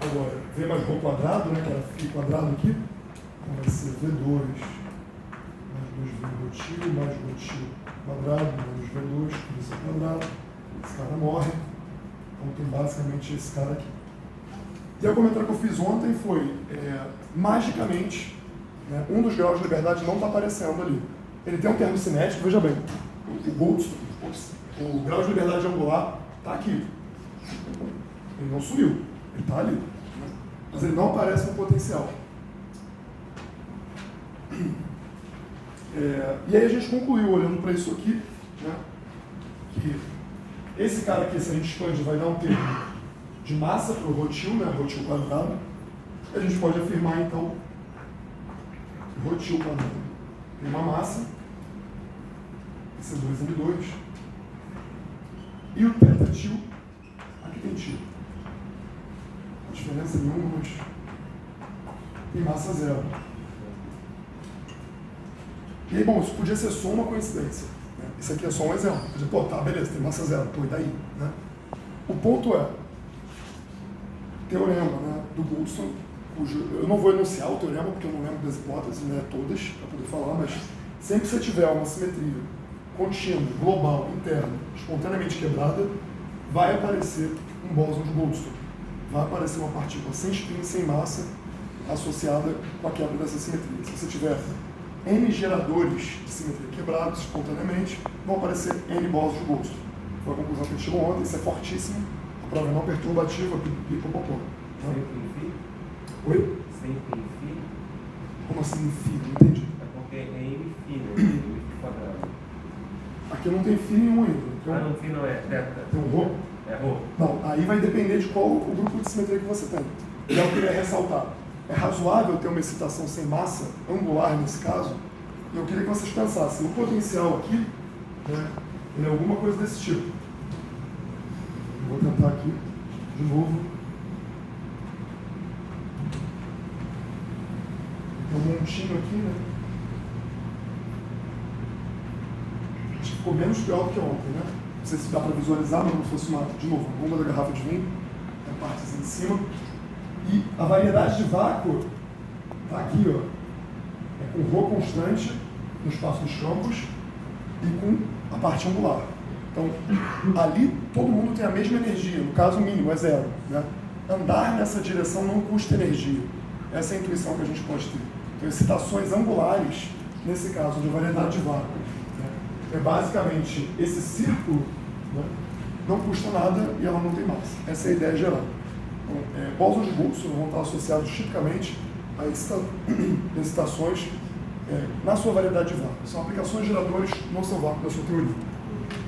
agora V mais ρ quadrado, né? Que era φ quadrado aqui. Então vai ser V2 mais 2V ρ mais ρ quadrado menos V2, tudo isso é quadrado. Esse cara morre. Então tem basicamente esse cara aqui. E o comentário que eu fiz ontem foi, magicamente, né, um dos graus de liberdade não está aparecendo ali. Ele tem um termo cinético, veja bem, o grau de liberdade angular está aqui. Ele não sumiu, ele está ali. Mas ele não aparece no potencial. E aí a gente concluiu, olhando para isso aqui, né, que esse cara aqui, se a gente expande, vai dar um termo de massa para o ρ, né, ρ quadrado. A gente pode afirmar, então, que ρ quadrado tem uma massa, esse é 2m2, e o θ tio, aqui tem tio. A diferença nenhuma, mas tem massa zero. E aí, bom, isso podia ser só uma coincidência. Né? Isso aqui é só um exemplo. Podia, pô, tá, beleza, tem massa zero, pô, e daí? Né? O ponto é, teorema, né, do Goldstone, cujo eu não vou enunciar o teorema porque eu não lembro das hipóteses, né, todas, para poder falar, mas sempre que você tiver uma simetria contínua, global, interna, espontaneamente quebrada, vai aparecer um bóson de Goldstone. Vai aparecer uma partícula sem spin, sem massa, associada com a quebra dessa simetria. Se você tiver N geradores de simetria quebrados espontaneamente, vão aparecer N bósons de Goldstone. Foi a conclusão que a gente chegou ontem, isso é fortíssimo. A prova não perturbativa, pipopopó. Sempre em φ? Oi? Sempre em φ? Como assim em φ? Não entendi. É porque é em φ, né? Em φ quadrado. Aqui não tem φ nenhum ainda. Então, no fim não é teta, tem um ρ? é rho. Não, aí vai depender de qual o grupo de simetria que você tem. E é o que eu queria ressaltar. É razoável ter uma excitação sem massa, angular nesse caso, e eu queria que vocês pensassem, o potencial aqui, né, ele é alguma coisa desse tipo. Vou tentar aqui, de novo. Tem um montinho aqui, né? Acho que ficou menos pior do que ontem, né? Não sei se dá para visualizar, mas como se fosse de novo, a bomba da garrafa de vinho, a parte assim de cima. E a variedade de vácuo está aqui, ó. É com ρ constante no espaço dos campos e com a parte angular. Então, ali todo mundo tem a mesma energia, no caso o mínimo é zero, né? Andar nessa direção não custa energia. Essa é a intuição que a gente pode ter. Então, excitações angulares, nesse caso, de variedade de vácuo, né? É basicamente esse círculo, né, não custa nada e ela não tem massa. Essa é a ideia geral. Então, bósons de Boolston vão estar associados tipicamente a excitações na sua variedade de vácuo. São aplicações geradores no seu vácuo, da sua teoria.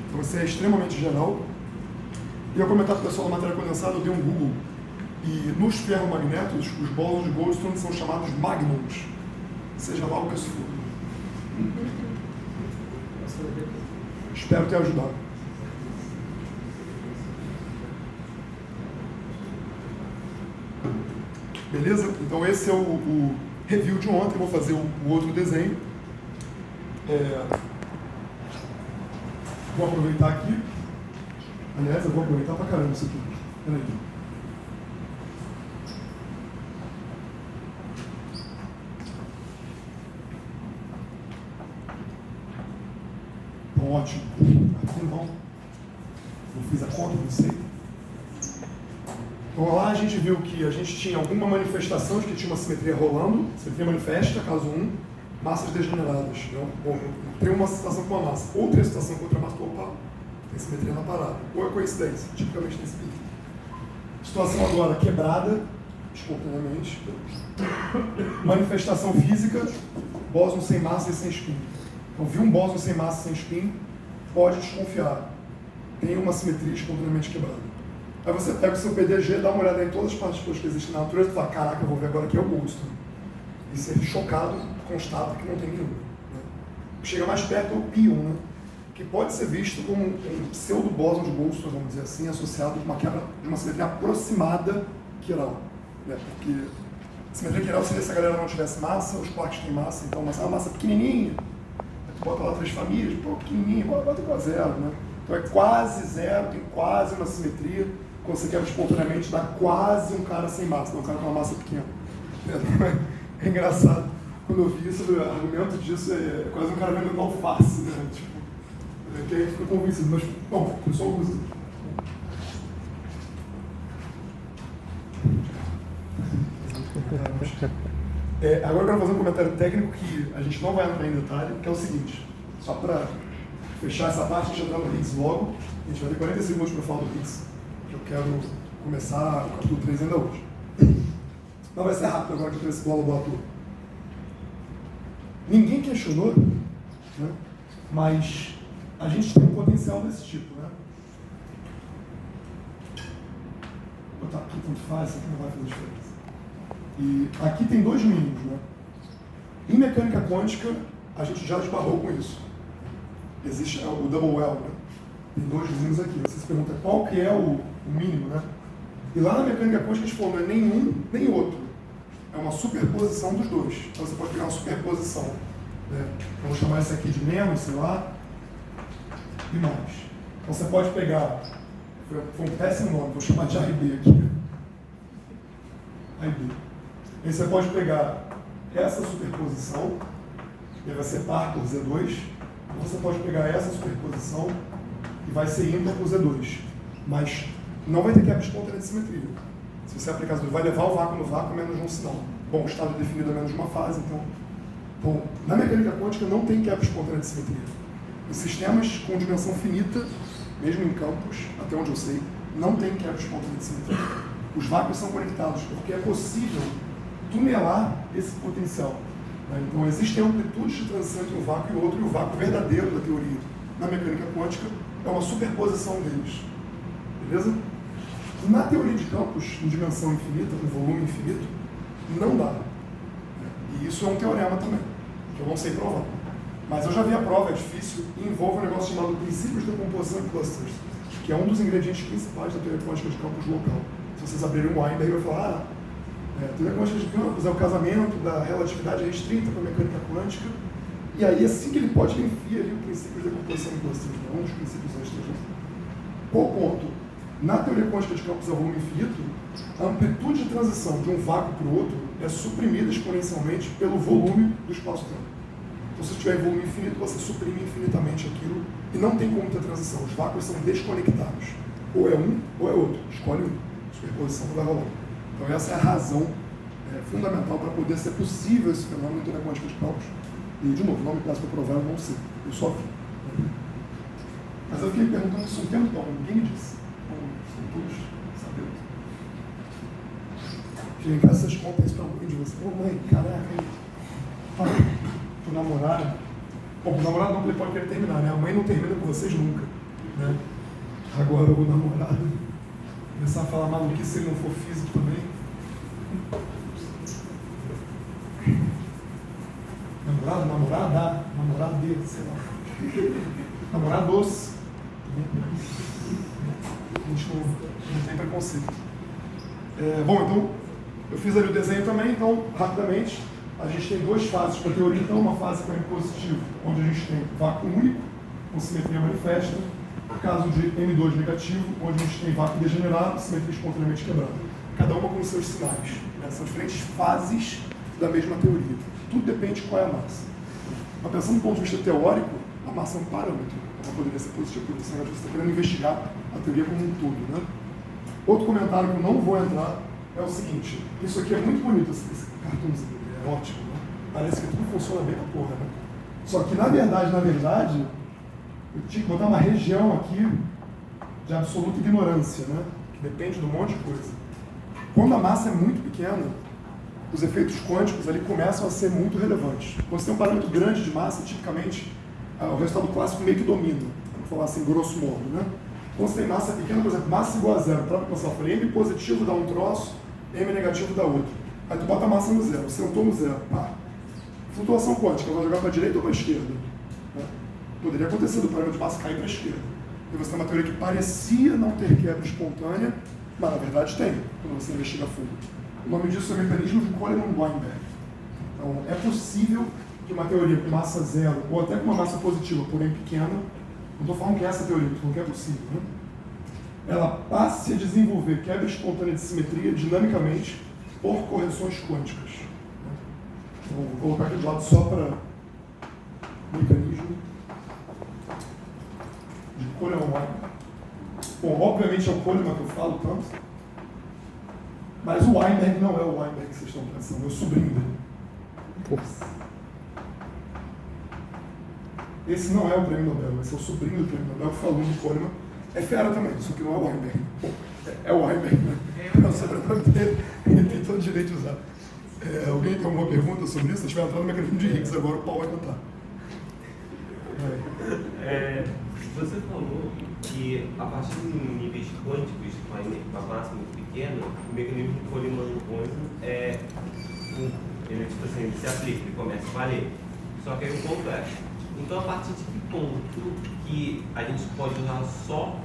Então, você é extremamente geral. E eu comentar com o pessoal da matéria condensada, eu dei um Google. E nos ferromagnetos, os bósons de Goldstone são chamados magnons. Seja lá o que isso for. Espero ter ajudado. Beleza? Então esse é o review de ontem. Vou fazer o outro desenho. Vou aproveitar aqui. Aliás, eu vou aproveitar pra caramba isso aqui. Peraí. Ótimo. Aqui não. Eu fiz a conta, não sei. Então lá a gente viu que a gente tinha alguma manifestação de que tinha uma simetria rolando, simetria manifesta, caso 1, massas degeneradas. Né? Bom, tem uma situação com uma massa, outra situação com outra massa, opa, tem simetria na parada. Ou é coincidência, tipicamente tem simetria. Situação agora quebrada, espontaneamente. Manifestação física, bóson sem massa e sem spin. Então, viu um bóson sem massa e sem spin, pode desconfiar. Tem uma simetria espontaneamente quebrada. Aí você pega o seu PDG, dá uma olhada em todas as partículas que existem na natureza e fala, caraca, eu vou ver agora que é o Goldstone. E ser chocado, constata que não tem nenhum. Né? Chega mais perto é o pion, né? Que pode ser visto como um pseudo-bóson de Goldstone, vamos dizer assim, associado com uma quebra de uma simetria aproximada quiral. Né? Porque simetria quiral seria se a galera não tivesse massa, os quarks têm massa, então uma massa pequenininha. Tu bota lá 3 famílias, pô, pequenininho, bota igual a zero, né? Então é quase zero, tem quase uma simetria. Quando você quebra espontaneamente, dá quase um cara sem massa, não um cara com uma massa pequena. É engraçado. Quando eu vi isso, o argumento disso é quase um cara vendendo alface, né? Tipo, que aí fica convencido, mas, bom, o pessoal usa. Agora eu quero fazer um comentário técnico que a gente não vai entrar em detalhe, que é o seguinte, só para fechar essa parte, a gente entrar no Higgs logo, a gente vai ter 40 segundos para falar do Higgs, que eu quero começar o capítulo 3 ainda hoje. Não vai ser rápido agora que eu tenho esse bolo do ator. Ninguém questionou, né? Mas a gente tem um potencial desse tipo, né? Vou botar aqui tanto faz, isso aqui não vai fazer diferença. E aqui tem 2 mínimos, né? Em mecânica quântica, a gente já esbarrou com isso. Existe o double L, né? Tem 2 mínimos aqui. Você se pergunta qual que é o mínimo, né? E lá na mecânica quântica a gente falou, não é nenhum nem outro. É uma superposição dos dois. Então você pode pegar uma superposição, né? Vamos chamar isso aqui de menos, sei lá, e mais. Então você pode pegar, foi um péssimo nome, vou chamar de A e B aqui. A e B. Aí você pode pegar essa superposição, e vai ser par por Z2, ou você pode pegar essa superposição e vai ser ímpar por Z2. Mas não vai ter quebra espontânea de simetria. Se você aplicar Z2, vai levar o vácuo no vácuo menos um sinal. Bom, o estado definido é menos uma fase, então... Bom, na mecânica quântica não tem quebra espontânea de simetria. Em sistemas com dimensão finita, mesmo em campos, até onde eu sei, não tem quebra espontânea de simetria. Os vácuos são conectados, porque é possível tunelar esse potencial. Né? Então, existem amplitudes de transição entre um vácuo e outro, e o vácuo verdadeiro da teoria, na mecânica quântica é uma superposição deles. Beleza? Na teoria de campos em dimensão infinita, com volume infinito, não dá. E isso é um teorema também, que eu não sei provar. Mas eu já vi a prova, é difícil, e envolve um negócio chamado princípios de decomposição em clusters, que é um dos ingredientes principais da teoria quântica de campos local. Se vocês abrirem um Weinberg, vai falar, a teoria quântica de campos é o casamento da relatividade restrita com a mecânica quântica, e aí assim que ele pode, ele enfia ali o princípio de decomposição em clusters, né? Um dos princípios extras. Qual o ponto? Na teoria quântica de campos a volume infinito, a amplitude de transição de um vácuo para o outro é suprimida exponencialmente pelo volume do espaço-tempo. Então, se tiver volume infinito, você suprime infinitamente aquilo e não tem como ter transição. Os vácuos são desconectados. Ou é um ou é outro. Escolhe um. Superposição não vai rolar. Então, essa é a razão fundamental para poder ser possível esse fenômeno em teoria quântica de campos. E, de novo, não me peço para provar, eu não sei. Eu só vi. Mas eu fiquei perguntando isso um tempo, então, ninguém me disse. São todos sabendo. Gente, essas contas para mãe de você. Ô mãe, caraca, pro namorado. Bom, pro namorado não, ele pode querer terminar, né? A mãe não termina com vocês nunca. Né? Agora o namorado começar a falar maluquice se ele não for físico também. Namorado dele, sei lá. Namorados. A gente não tem preconceito. Bom, então, eu fiz ali o desenho também, então, rapidamente, a gente tem duas fases para a teoria, então, uma fase com M positivo, onde a gente tem vácuo único, com simetria manifesta, no caso de M2 negativo, onde a gente tem vácuo degenerado, simetria espontaneamente quebrada. Cada uma com seus sinais. Né? São diferentes fases da mesma teoria. Tudo depende de qual é a massa. Mas pensando do ponto de vista teórico, a massa é um parâmetro. Ela poderia ser positiva, poderia ser negativa. Você está querendo investigar a teoria como um todo. Né? Outro comentário que eu não vou entrar é o seguinte. Isso aqui é muito bonito, esse cartãozinho. É ótimo. Né? Parece que tudo funciona bem na porra. Né? Só que, na verdade, eu tinha que botar uma região aqui de absoluta ignorância, né? Que depende de um monte de coisa. Quando a massa é muito pequena, os efeitos quânticos ali começam a ser muito relevantes. Quando você tem um parâmetro grande de massa, tipicamente, o resultado clássico meio que domina, vamos falar assim, grosso modo, né? Quando você tem massa pequena, por exemplo, massa igual a zero, para pensar, eu falei, M positivo dá um troço, M negativo dá outro. Aí tu bota a massa no zero, sentou no zero, pá. Flutuação quântica, vai jogar para a direita ou para a esquerda? Né? Poderia acontecer do parâmetro de massa cair para a esquerda. E você tem uma teoria que parecia não ter quebra espontânea, mas na verdade tem, quando você investiga a fundo. O nome disso é o mecanismo de Coleman-Weinberg. Então, é possível que uma teoria com massa zero, ou até com uma massa positiva, porém pequena, não estou falando que é essa teoria, estou falando que é possível, né? Ela passe a desenvolver quebra espontânea de simetria dinamicamente por correções quânticas. Então, vou colocar aqui do lado só para mecanismo de Coleman-Weinberg. Bom, obviamente é o Coleman que eu falo tanto, mas o Weinberg não é o Weinberg que vocês estão pensando, é o sobrinho dele. Esse não é o prêmio Nobel, esse é o sobrinho do prêmio Nobel que foi aluno do Coleman. É fera também, só que não é o Weinberg. É o Weinberg, né? É o sobrenome dele, ele tem todo o direito de usar. Alguém tem alguma pergunta sobre isso? Se tiver entrado no mecanismo de Higgs, agora o Paulo vai contar. Você falou que a partir de níveis quânticos, com a massa muito pequena, o mecanismo de Coleman-Weinberg ele, tipo assim, ele se aplica, ele começa a valer. Só que aí o ponto é, então a partir de que ponto que a gente pode usar só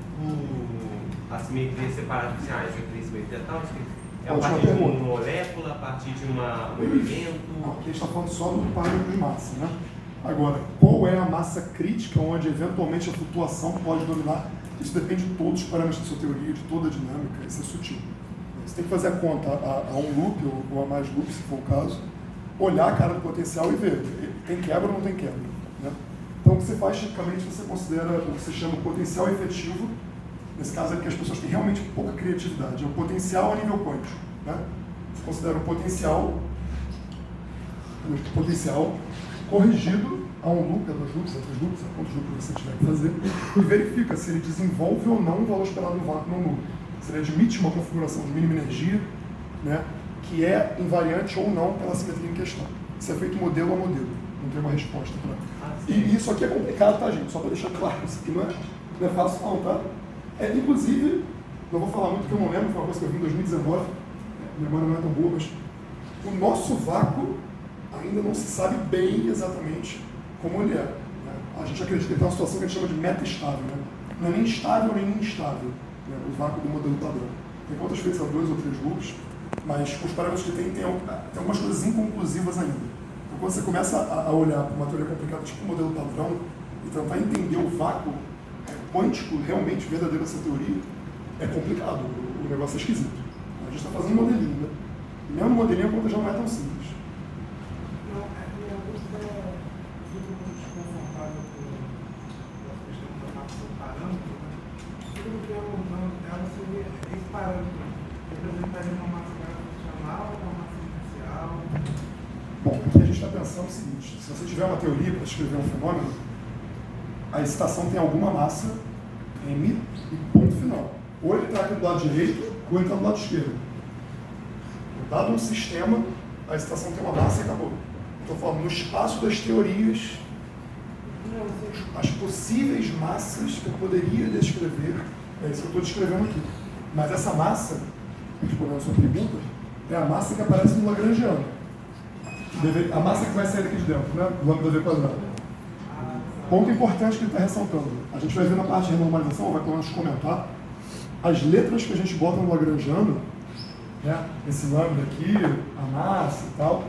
a simetria separada, assim, isso aqui é simetria tal, isso aqui é a partir de uma molécula, a partir de um elemento? Não, aqui a gente está falando só do parâmetro de massa, né? Agora, qual é a massa crítica onde eventualmente a flutuação pode dominar? Isso depende de todos os parâmetros da sua teoria, de toda a dinâmica, isso é sutil. Você tem que fazer a conta a um loop ou a mais loops, se for o caso, olhar a cara do potencial e ver, tem quebra ou não tem quebra. Né? Então, o que você faz, tipicamente, você considera o que você chama de potencial efetivo. Nesse caso é porque as pessoas têm realmente pouca criatividade. É o potencial a nível quântico. Né? Você considera o potencial corrigido a um loop, a dois loops, a três loops, a quantos loops você tiver que fazer, e verifica se ele desenvolve ou não o valor esperado no vácuo no loop. Se ele admite uma configuração de mínima energia, né, que é invariante ou não pela simetria em questão. Isso é feito modelo a modelo. Não tem uma resposta para. sim. E isso aqui é complicado, tá, gente? Só para deixar claro, isso aqui não é fácil não, tá? Inclusive, não vou falar muito porque eu não lembro, foi uma coisa que eu vi em 2019, minha memória não é tão boa, mas o nosso vácuo ainda não se sabe bem exatamente como ele é. Né? A gente acredita que tem uma situação que a gente chama de meta-estável, né? Não é nem estável nem instável, né? O vácuo do modelo padrão. Tem contas feitas a 2 ou 3 loops, mas os parâmetros que tem algumas coisas inconclusivas ainda. Então, quando você começa a olhar para uma teoria complicada, tipo o modelo padrão, e tentar entender o vácuo quântico realmente verdadeiro dessa teoria, é complicado, o negócio é esquisito. A gente está fazendo um modelinho, né? E mesmo modelinho a conta já não é tão simples. Não, minha dúvida é, fico muito desconfortável com a questão da massa do parâmetro, né? Tudo que eu não dela seria esse parâmetro. Representaria uma massa gravitacional ou uma massa inercial? Bom, aqui a gente está pensando o seguinte, se você tiver uma teoria para descrever um fenômeno, a excitação tem alguma massa, m, e ponto final. Ou ele está aqui do lado direito, ou ele está do lado esquerdo. Dado um sistema, a excitação tem uma massa e acabou. Estou falando no espaço das teorias, as possíveis massas que eu poderia descrever, é isso que eu estou descrevendo aqui. Mas essa massa, respondendo a sua pergunta, é a massa que aparece no Lagrangiano. A massa que vai sair daqui de dentro, né? Do lambda V quadrado. Ponto importante que ele está ressaltando. A gente vai ver na parte de renormalização, vai pelo menos comentar, as letras que a gente bota no Lagrangiano, né? Esse lambda aqui, a massa e tal,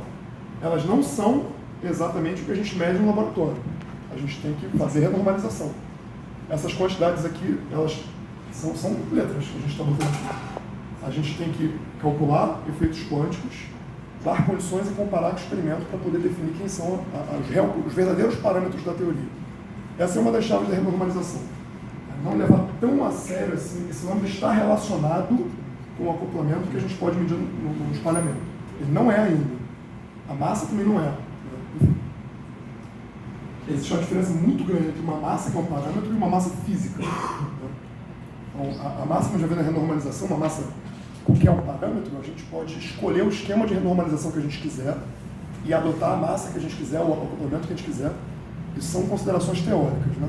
elas não são exatamente o que a gente mede no laboratório. A gente tem que fazer renormalização. Essas quantidades aqui, elas são letras que a gente está botando aqui. A gente tem que calcular efeitos quânticos, dar condições e comparar com o experimento para poder definir quem são os verdadeiros parâmetros da teoria. Essa é uma das chaves da renormalização. Não levar tão a sério assim, esse lambda está relacionado com o acoplamento que a gente pode medir no espalhamento. Ele não é ainda. A massa também não é. Enfim. Existe uma diferença muito grande entre uma massa, que é um parâmetro, e uma massa física. Então, a massa que a gente vai ver na renormalização, uma massa que é um parâmetro, a gente pode escolher o esquema de renormalização que a gente quiser e adotar a massa que a gente quiser, o acoplamento que a gente quiser. Isso são considerações teóricas, né?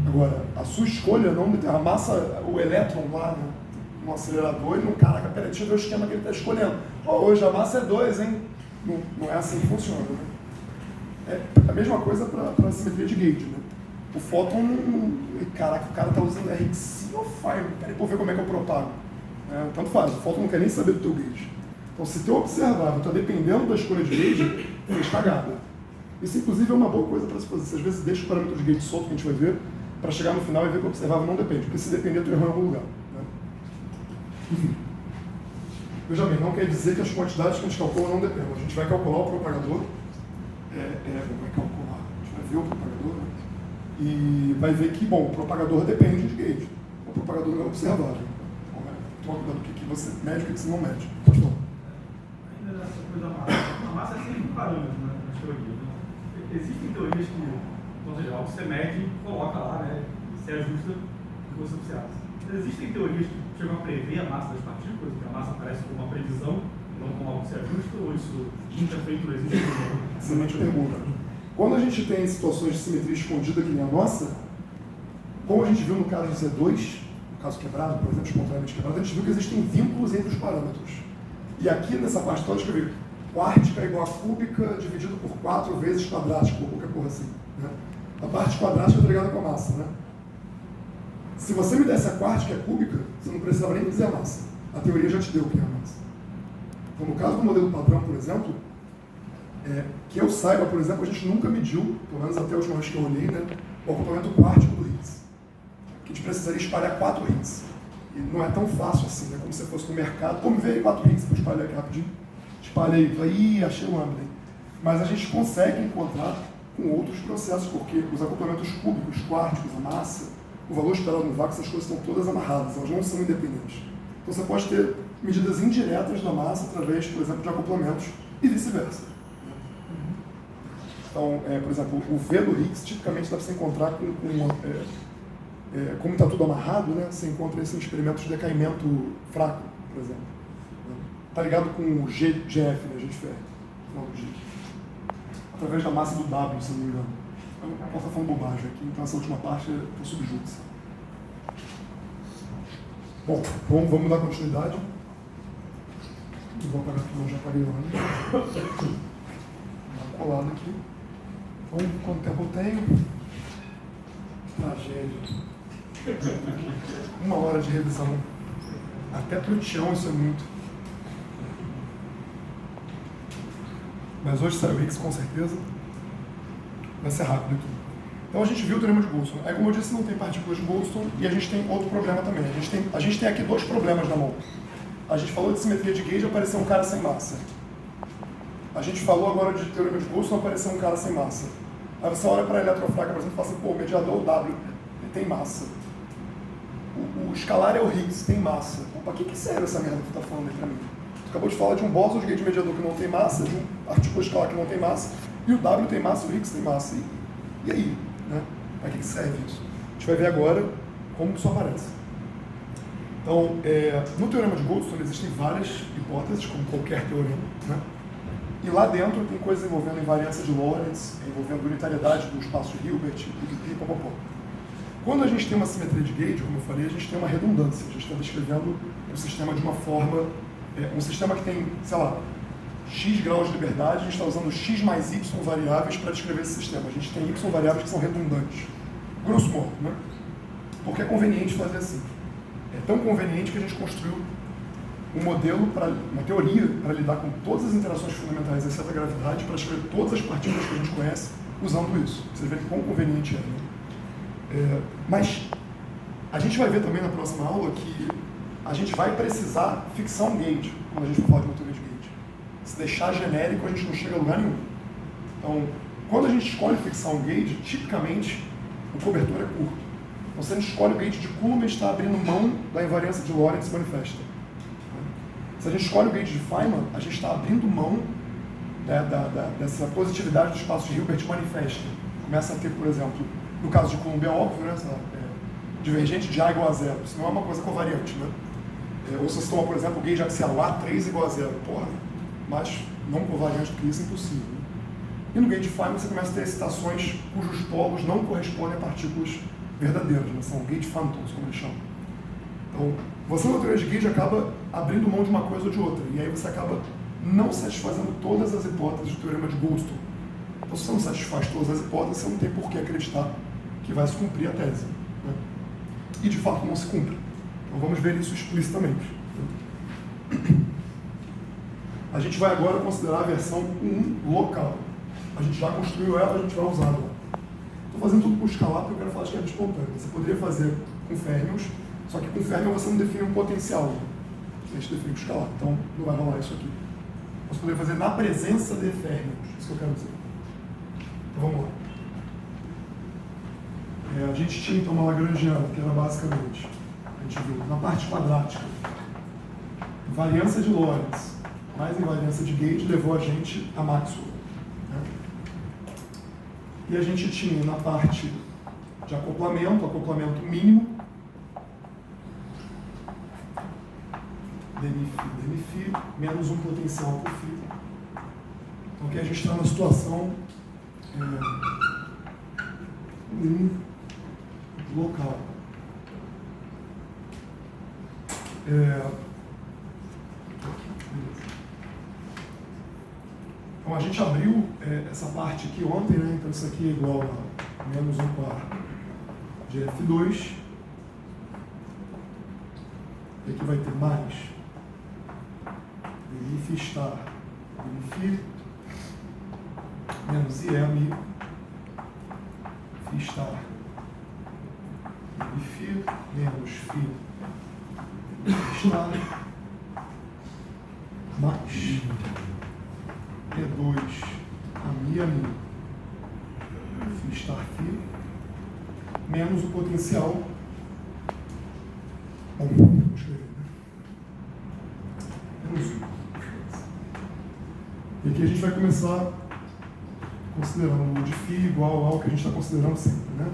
Agora, a sua escolha não determina. A massa, o elétron lá no acelerador, ele não, caraca, peraí, deixa eu ver o esquema que ele está escolhendo. Hoje a massa é 2, hein? Não é assim que funciona, né? É a mesma coisa para a simetria de gauge, né? O fóton, caraca, o cara está usando RX ou Fire, peraí, vou ver como é que eu propago. Tanto faz, o fóton não quer nem saber do teu gauge. Então, se teu observável está dependendo da escolha de gauge, fez cagada. Isso, inclusive, é uma boa coisa para se fazer. Você, às vezes, deixa o parâmetro de gauge solto, que a gente vai ver, para chegar no final e ver que o observável não depende, porque se depender, tu errou em algum lugar. Né? Enfim. Veja bem, não quer dizer que as quantidades que a gente calcula não dependem. A gente vai calcular o propagador, vai calcular, a gente vai ver o propagador, né? E vai ver que, bom, o propagador depende de gauge. O propagador não é observável. Toma cuidado do que você mede e o que você não mede. Pode falar. Ainda nessa coisa da massa, a massa é sempre um parâmetro, né, nas teorias. Né? Existem teorias que, ou seja, algo que você mede e coloca lá, né, e se ajusta o que você observa. Existem teorias que chegam a prever a massa das partículas, que a massa aparece como uma previsão, não como algo que se ajusta, ou isso nunca é feito, não existe? Excelente pergunta. Quando a gente tem situações de simetria escondida que nem a nossa, como a gente viu no caso do Z2, no caso quebrado, por exemplo, espontaneamente quebrado, a gente viu que existem vínculos entre os parâmetros. E aqui nessa parte toda eu escrevi quártica é igual a cúbica dividido por 4 vezes quadrática, ou qualquer porra assim. Né? A parte quadrática é ligada com a massa. Né? Se você me desse a quarta, que é cúbica, você não precisava nem dizer a massa. A teoria já te deu o que é a massa. Então, no caso do modelo padrão, por exemplo, que eu saiba, por exemplo, a gente nunca mediu, pelo menos até a última vez que eu olhei, né, o acoplamento quártico do Higgs. Que a gente precisaria espalhar 4 Higgs. E não é tão fácil assim, né, como se fosse no mercado. Como veio 4 Higgs, para espalhar aqui rapidinho. Espalhei, falei, achei o lambda. Mas a gente consegue encontrar com outros processos, porque os acoplamentos cúbicos, quárticos, a massa, o valor esperado no vácuo, essas coisas estão todas amarradas, elas não são independentes. Então você pode ter medidas indiretas da massa através, por exemplo, de acoplamentos e vice-versa. Então, por exemplo, o V do Higgs tipicamente dá para você encontrar como está tudo amarrado, né? Você encontra esse experimento de decaimento fraco, por exemplo. Está ligado com o GF, né? G de ferro, final do G. através da massa do W, se não me engano. Eu posso estar falando bobagem aqui, então essa última parte é por subjúdice. Bom, vamos dar continuidade. Eu vou apagar aqui, não já apaguei lá. Dá uma colada aqui. Então, quanto tempo eu tenho? Tragédia. 1 hora de revisão. Até pro Tião isso é muito. Mas hoje saiu o Higgs com certeza. Vai ser rápido aqui. Então a gente viu o teorema de Goldstone. Aí, como eu disse, não tem partículas de Goldstone e a gente tem outro problema também. A gente tem aqui 2 problemas na mão. A gente falou de simetria de Gauge, apareceu um cara sem massa. A gente falou agora de teorema de Goldstone, apareceu um cara sem massa. Aí você olha para a eletrofraca, por exemplo, e fala assim, pô, o mediador W, ele tem massa. O escalar é o Higgs, tem massa. Para que serve essa merda que você está falando aí para mim? Você acabou de falar de um Boston de gauge mediador que não tem massa, de um partícula escalar que não tem massa, e o W tem massa, o Higgs tem massa. E aí? Né? Para que serve isso? A gente vai ver agora como que isso aparece. Então, no teorema de Goldstone existem várias hipóteses, como qualquer teorema, né? E lá dentro tem coisas envolvendo invariância de Lorentz, envolvendo unitariedade do espaço de Hilbert, pipipi, popopó. Quando a gente tem uma simetria de Gauge, como eu falei, a gente tem uma redundância. A gente está descrevendo um sistema de uma forma, um sistema que tem, sei lá, x graus de liberdade, a gente está usando x mais y variáveis para descrever esse sistema. A gente tem y variáveis que são redundantes. Grosso modo, né? Porque é conveniente fazer assim. É tão conveniente que a gente construiu um modelo, uma teoria para lidar com todas as interações fundamentais, exceto a gravidade, para escrever todas as partículas que a gente conhece usando isso. Vocês veem quão conveniente é, né? Mas a gente vai ver também na próxima aula que a gente vai precisar fixar um gauge quando a gente for falar de uma teoria de gauge. Se deixar genérico, a gente não chega a lugar nenhum. Então, quando a gente escolhe fixar um gauge, tipicamente o cobertor é curto. Então, se a gente escolhe o gauge de Coulomb, a gente está abrindo mão da invariância de Lorentz manifesta. Se a gente escolhe o gauge de Feynman, a gente está abrindo mão dessa positividade do espaço de Hilbert manifesta. Começa a ter, por exemplo, no caso de Coulomb é óbvio, né, divergente de A igual a 0. Isso não é uma coisa covariante, né? Ou se você toma, por exemplo, o gauge axial A3 igual a 0. Porra, mas não covariante do que isso é impossível. Né? E no gauge de Feynman você começa a ter excitações cujos polos não correspondem a partículas verdadeiras, né? São gauge phantoms, como eles chamam. Então, você na teoria de gauge acaba abrindo mão de uma coisa ou de outra, e aí você acaba não satisfazendo todas as hipóteses do teorema de Goldstone. Então, se você não satisfaz todas as hipóteses, você não tem por que acreditar que vai se cumprir a tese. Né? E, de fato, não se cumpre. Então, vamos ver isso explicitamente. A gente vai agora considerar a versão 1 local. A gente já construiu ela, a gente vai usá-la. Estou fazendo tudo com escalar porque eu quero falar de esquema espontâneo. Você poderia fazer com fermions, só que com fermion você não define um potencial. A gente define o escalar, então não vai rolar isso aqui. Você poderia fazer na presença de fermions, isso que eu quero dizer. Então vamos lá. A gente tinha então uma lagrangiana, que era basicamente, a gente viu, na parte quadrática, invariância de Lorentz mais invariância de Gauge levou a gente a Maxwell. Né? E a gente tinha na parte de acoplamento mínimo, dmi-φ, menos um potencial por φ. Então aqui a gente está na situação local. Então a gente abriu essa parte aqui ontem, né? Então isso aqui é igual a menos 1/4 de F2. E aqui vai ter mais dmi-φ star dmi-φ menos IM φ star dmi-φ menos φ star mais P2 ami φ star φ menos o potencial. Bom, vou escrever, né? Menos 1. E aqui a gente vai começar considerando o de φ igual ao que a gente está considerando sempre, né?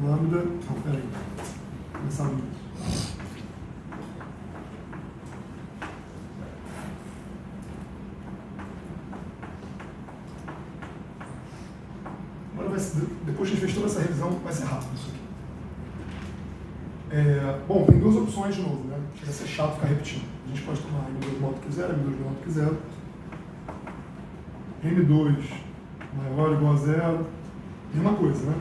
Lambda. Não, peraí. Vou começar a isso. depois que a gente fez toda essa revisão, vai ser rápido isso aqui. Bom, tem duas opções de novo, né? Chega a ser chato ficar repetindo. A gente pode tomar M2 maior do que zero, M2 menor do que zero. M2 maior ou igual a zero. Mesma coisa, né?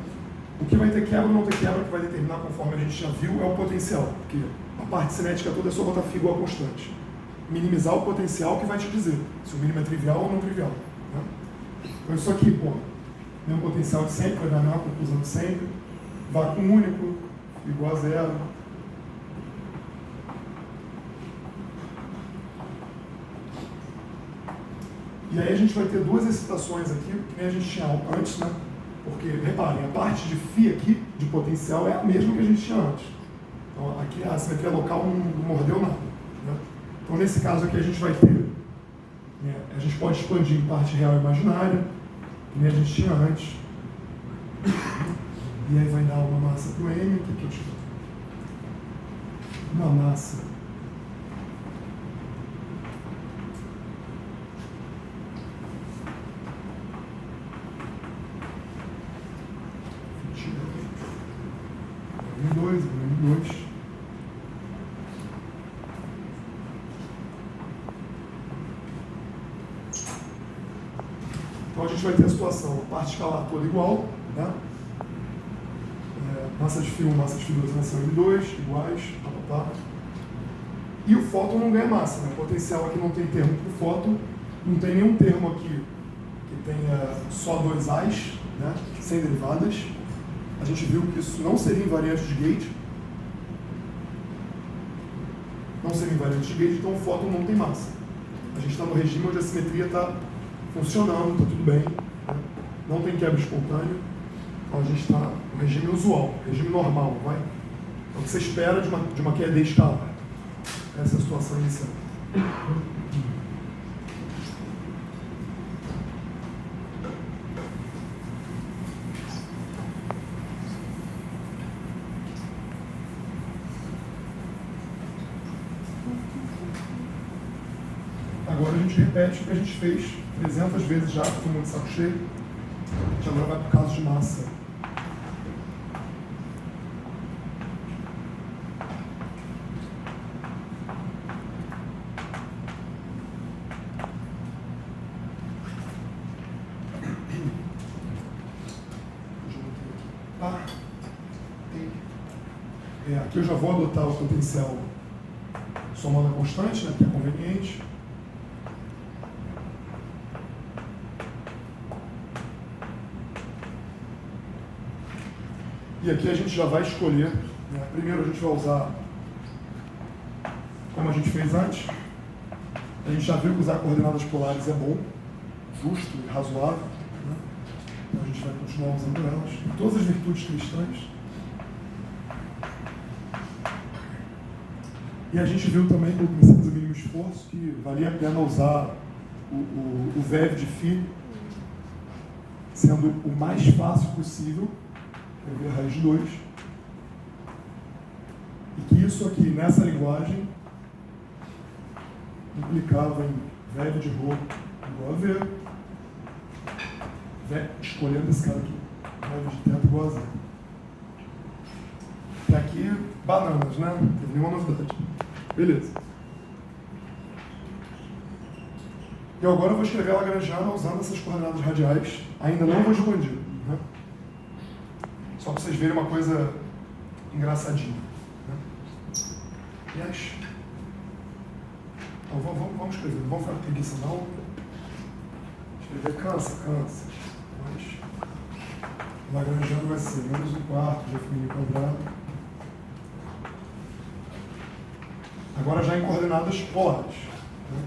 O que vai ter quebra ou não ter quebra, que vai determinar, conforme a gente já viu, é o potencial. Porque a parte cinética toda é só botar φ igual a constante. Minimizar o potencial que vai te dizer se o mínimo é trivial ou não trivial. Né? Então isso aqui, pô, mesmo potencial de sempre, vai dar a mesma conclusão de sempre. Vácuo único, igual a zero. E aí a gente vai ter duas excitações aqui, que nem a gente tinha antes, né? Porque, reparem, a parte de φ aqui, de potencial, é a mesma que a gente tinha antes. Então aqui a simetria local não mordeu nada. Né? Então nesse caso aqui a gente vai ter, né, a gente pode expandir em parte real e imaginária, que nem a gente tinha antes. E aí vai dar uma massa para o M, o que eu te uma massa M2. Então a gente vai ter a situação, a parte escalar toda igual, né? Massa de φ1, massa de φ2 são M2, iguais, E o fóton não ganha massa, né? O potencial aqui não tem termo para o fóton, não tem nenhum termo aqui que tenha só dois A's, né? Sem derivadas. A gente viu que isso não seria invariante de gauge. Não seria invariante de gauge, então o fóton não tem massa. A gente está no regime onde a simetria está funcionando, está tudo bem, né? Não tem quebra espontânea. Então a gente está no regime usual, regime normal, vai? É o que você espera de uma QED escalar. Essa é a situação inicial. Agora a gente repete o que a gente fez 300 vezes já, todo mundo de saco cheio. A gente agora vai para o caso de massa. Aqui eu já vou adotar o potencial somando a constante, né, que é conveniente. E aqui a gente já vai escolher, né, primeiro a gente vai usar como a gente fez antes. A gente já viu que usar coordenadas polares é bom, justo e razoável. Né? Então a gente vai continuar usando elas. Em todas as virtudes cristãs. E a gente viu também, pelo princípio do mínimo esforço, que valia a pena usar o VEV de φ sendo o mais fácil possível, que é a raiz de 2. E que isso aqui, nessa linguagem, implicava em VEV de ρ igual a V, escolhendo esse cara aqui, VEV de θ igual a 0. E aqui, bananas, né? Não teve nenhuma novidade. Beleza. E agora eu vou escrever a Lagrangiana usando essas coordenadas radiais. Ainda não vou expandir. Né? Só para vocês verem uma coisa engraçadinha. Né? Yes. Então, vamos escrever. Não vamos ficar com preguiça, não. Escrever cansa. Mas Lagrangiano vai ser menos 1/4 de F' quadrado. Agora já em coordenadas polares. Né?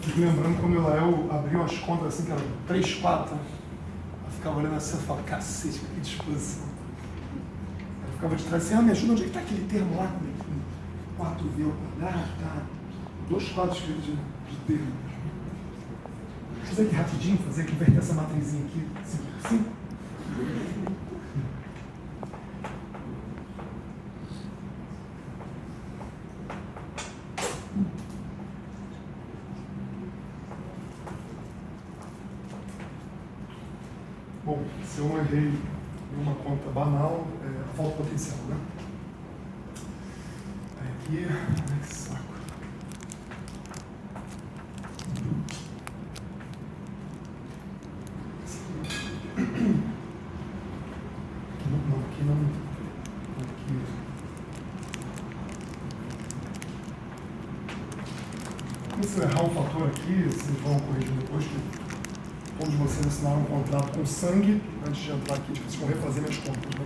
Fico lembrando quando o Lael abriu as contas assim, que eram 3, 4. Eu ficava olhando assim e falava, cacete, que disposição. Eu ficava de trás assim, me ajuda, onde é que está aquele termo lá? 4V ao quadrado, tá? 2 quadros escritos de termo. Vou fazer aqui rapidinho, converter essa matrizinha aqui, 5 por 5. Bom, se eu errei em uma conta banal, a falta potencial, né? Aqui, ai que saco. Aqui não. Aqui. Se eu errar um fator aqui, vocês vão corrigir depois que todos vocês assinaram um contrato com sangue antes de entrar aqui, vocês vão refazer minhas contas, né?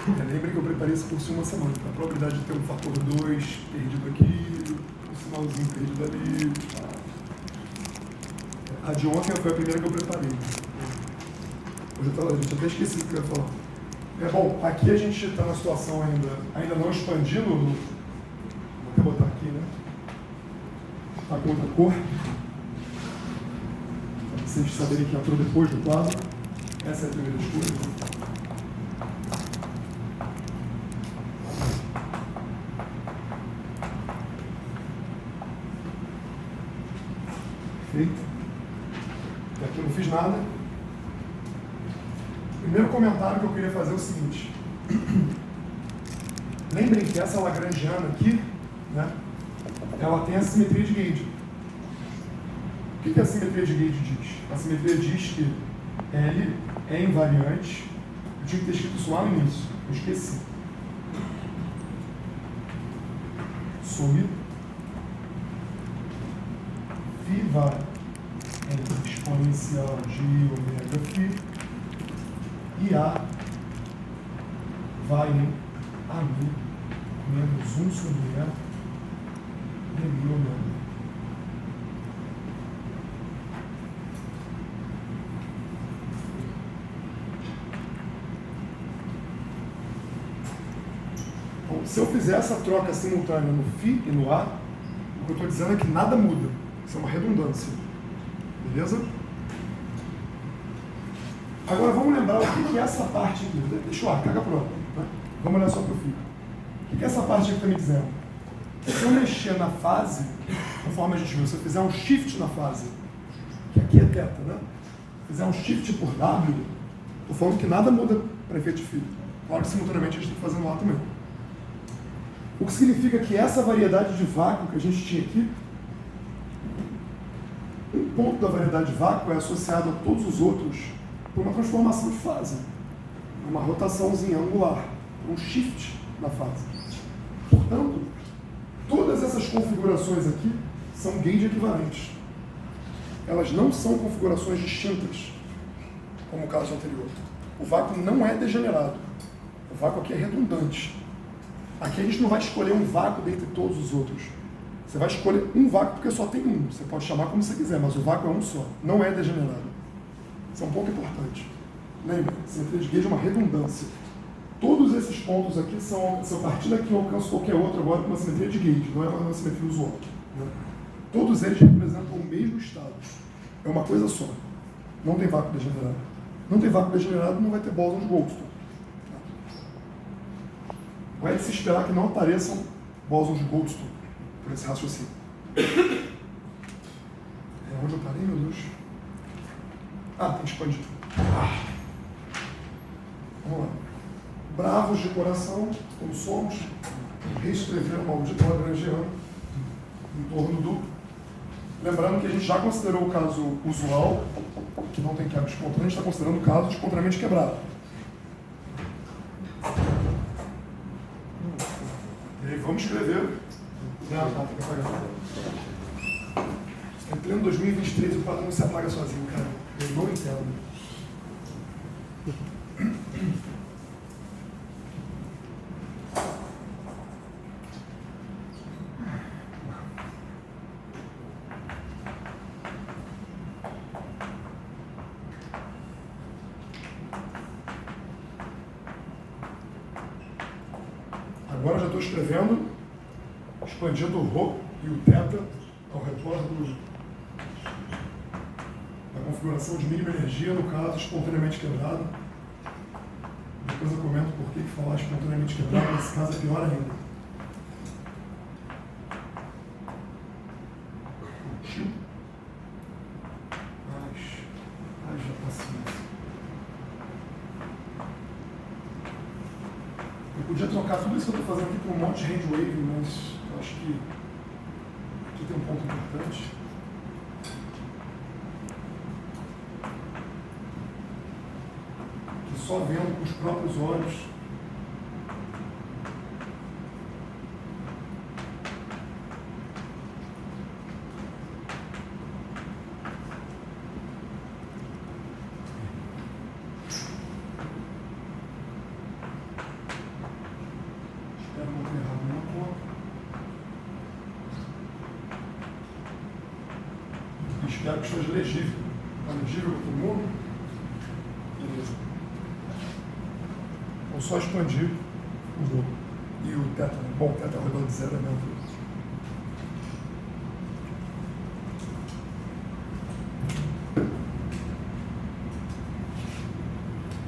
Lembrem que eu preparei esse curso em uma semana. A probabilidade de ter um fator 2 perdido aqui, um sinalzinho perdido ali. A de ontem foi a primeira que eu preparei. A gente até esqueci o que eu ia falar. Bom, aqui a gente está na situação ainda não expandindo. Vou até botar aqui, né? Está com outra cor. Para vocês saberem que entrou depois do prazo. Essa é a primeira escolha. Perfeito. E aqui eu não fiz nada. O primeiro comentário que eu queria fazer é o seguinte. Lembrem que essa lagrangiana aqui, né, ela tem a simetria de Gauge. O que a simetria de Gauge diz? A simetria diz que L é invariante. Eu tinha que ter escrito isso lá no início, eu esqueci. Some φ vai em exponencial de ômega φ e A vai em AMI menos 1 sobre E de mi ômega. Bom, se eu fizer essa troca simultânea no φ e no A, o que eu estou dizendo é que nada muda. Isso é uma redundância. Beleza? Agora vamos lembrar o que é essa parte aqui. Deixa eu caga pronto. Tá? Vamos olhar só para o fio. O que é essa parte aqui que está me dizendo? Se eu mexer na fase, conforme a gente viu, se eu fizer um shift na fase, que aqui é θ, né? Se fizer um shift por W, estou falando que nada muda para efeito de fio. Claro que simultaneamente a gente tem que fazer no A também. O que significa que essa variedade de vácuo que a gente tinha aqui, um ponto da variedade de vácuo é associado a todos os outros por uma transformação de fase, uma rotaçãozinha angular, um shift na fase. Portanto, todas essas configurações aqui são gauge equivalentes. Elas não são configurações distintas, como o caso anterior. O vácuo não é degenerado. O vácuo aqui é redundante. Aqui a gente não vai escolher um vácuo dentre todos os outros. Você vai escolher um vácuo porque só tem um. Você pode chamar como você quiser, mas o vácuo é um só. Não é degenerado. Isso é um ponto importante. Lembra, simetria de Gauge é uma redundância. Todos esses pontos aqui são, se eu partir daqui eu alcanço qualquer outro agora com uma simetria de Gauge, não é uma simetria usual. Né? Todos eles representam o mesmo estado. É uma coisa só. Não tem vácuo degenerado. Não tem vácuo degenerado, não vai ter bóson de Goldstone. Vai se esperar que não apareçam bósons de Goldstone por esse raciocínio. Onde eu parei, meu Deus? Tem que expandir. Vamos lá. Bravos de coração, como somos, reescrever o maldito lagrangiano em torno do... Lembrando que a gente já considerou o caso usual, que não tem quebra espontânea, a gente está considerando o caso espontaneamente quebrado. E aí vamos escrever. Em pleno 2023 o quadro não se apaga sozinho, cara. Eu não entendo. agora eu já estou escrevendo, expandindo o Rho e o θ ao redor da configuração de mínima energia, no caso, espontaneamente quebrado. Depois eu comento por que falar espontaneamente quebrado, nesse caso é pior ainda. Já paciência. Eu podia trocar tudo isso que eu estou fazendo aqui por um monte de handwave, mas eu acho que aqui tem um ponto importante. Que só vendo com os próprios olhos espero que esteja legível. Está legível para todo mundo? Beleza. Vou só expandir o Rho e o θ. Bom, θ ao redor de zero é mesmo.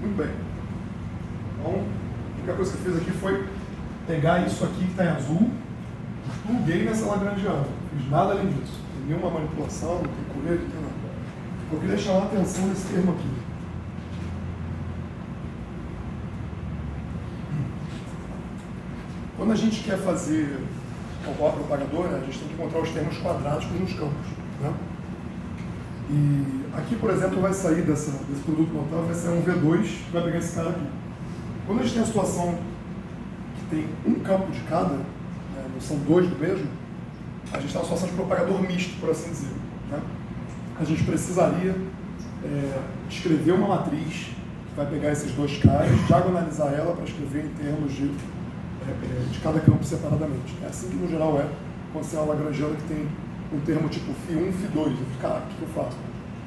Muito bem. Então, a única coisa que eu fiz aqui foi pegar isso aqui que está em azul e pluguei nessa lagrangiana. Não fiz nada além disso. Nenhuma manipulação, não tem colete, não tem nada. Eu queria chamar a atenção nesse termo aqui. Quando a gente quer fazer calcular propagador, a gente tem que encontrar os termos quadráticos nos campos. Né? E aqui, por exemplo, vai sair desse produto notável, vai sair um V2, que vai pegar esse cara aqui. Quando a gente tem a situação que tem um campo de cada, né, não são dois do mesmo, a gente está numa situação de propagador misto, por assim dizer. Né? A gente precisaria escrever uma matriz que vai pegar esses dois caras, diagonalizar ela para escrever em termos de cada campo separadamente. É assim que, no geral, quando você é uma lagrangiana que tem um termo tipo φ1, φ2. Cara, o que eu faço?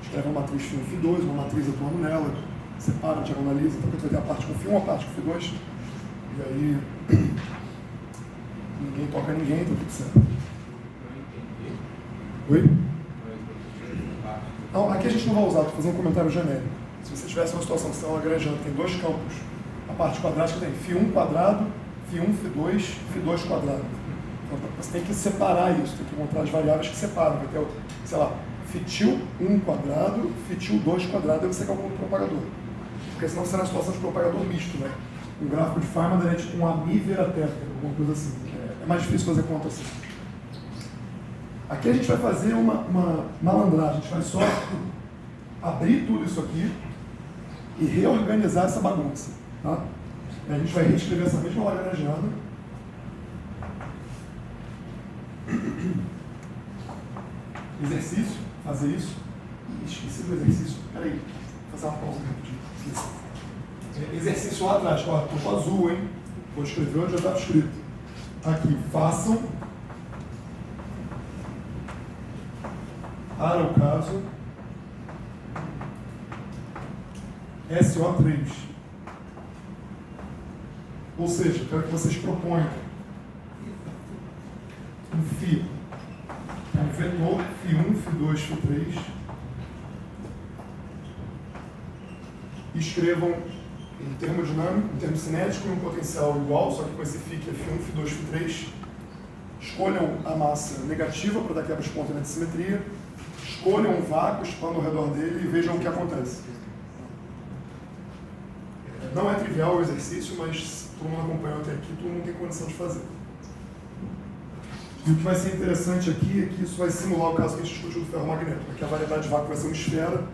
Escreve uma matriz φ1, φ2, uma matriz atuando nela, separa, diagonaliza, então você vai ter a parte com φ1, a parte com φ2, e aí ninguém toca ninguém, tá tudo certo. Oi? Não, aqui a gente não vai usar, estou fazendo um comentário genérico. Se você tivesse uma situação que você é uma lagrangiana, tem dois campos, a parte quadrática tem φ1 quadrado, φ1, φ2, φ2 quadrado. Então, você tem que separar isso, tem que encontrar as variáveis que separam. Vai ter, sei lá, φtil 1 quadrado, φtil 2 quadrado, aí você calcula o propagador. Porque senão você é na situação de propagador misto, né? Um gráfico de Feynman é tipo um ami vera θ, alguma coisa assim. É mais difícil fazer conta assim. Aqui a gente vai fazer uma malandragem, a gente vai só abrir tudo isso aqui e reorganizar essa bagunça. Tá? E a gente vai reescrever essa mesma lagrangiana. Exercício, fazer isso. Esqueci do exercício. Peraí, vou fazer uma pausa rapidinho. Exercício lá atrás, ó, tô com azul, hein? Vou escrever onde já estava escrito. Aqui, façam. Para o caso SO3. Ou seja, eu quero que vocês proponham um φ, um vetor φ1, φ2, φ3, e escrevam um termo dinâmico, um termo cinético e um potencial igual, só que com esse φ que é φ1, φ2, φ3. Escolham a massa negativa para dar quebra espontânea de simetria. Escolham um vácuo, expandam ao redor dele e vejam o que acontece. Não é trivial o exercício, mas todo mundo acompanhou até aqui, todo mundo tem condição de fazer. E o que vai ser interessante aqui é que isso vai simular o caso que a gente discutiu do ferromagnético, porque a variedade de vácuo vai ser uma esfera,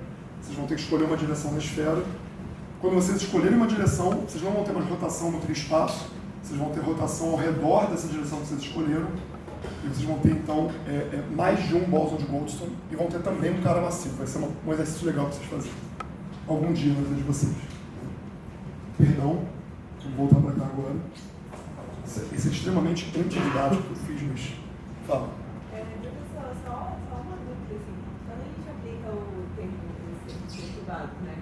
vocês vão ter que escolher uma direção na esfera. Quando vocês escolherem uma direção, vocês não vão ter mais rotação no triespaço, vocês vão ter rotação ao redor dessa direção que vocês escolheram. E vocês vão ter, então, mais de um bóson de Goldstone e vão ter também um cara massivo. Vai ser um exercício legal para vocês fazerem. Algum dia na vida de vocês. Perdão, vou voltar para cá agora. Isso é extremamente antididático que eu fiz, mas... Fala. Professor, só uma dúvida, assim. Quando a gente aplica o termo circulado, né,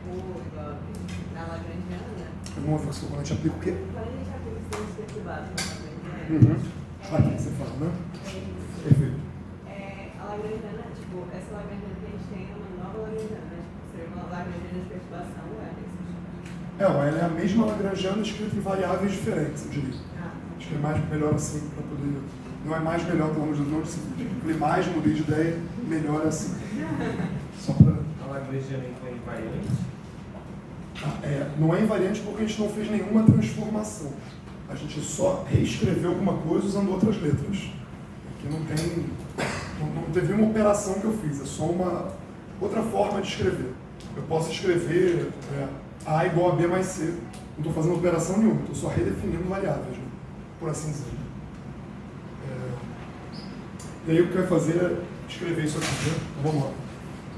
na lagrangiana... Eu não ouvi o que você falou, a gente aplica o quê? Quando a gente aplica o termo circulado na lagrangiana, Aqui você fala, né? É isso. Perfeito. A Lagrangiana, tipo, essa Lagrangiana que a gente tem é uma nova Lagrangiana, né? Tipo, seria uma Lagrangiana de perturbação, Ela é a mesma Lagrangiana escrita em variáveis diferentes, eu diria. Acho que é mais melhor assim para poder. Não é mais melhor, pelo amor de Deus, não de mais, mudei de ideia, melhor é assim. Só para. A Lagrangiana então é invariante? Não é invariante porque a gente não fez nenhuma transformação. A gente só reescreveu alguma coisa usando outras letras. Aqui não tem. Não teve uma operação que eu fiz, é só uma outra forma de escrever. Eu posso escrever A igual a B mais C. Não estou fazendo operação nenhuma, estou só redefinindo variáveis, né? Por assim dizer. E aí o que eu quero fazer é escrever isso aqui, né? Então vamos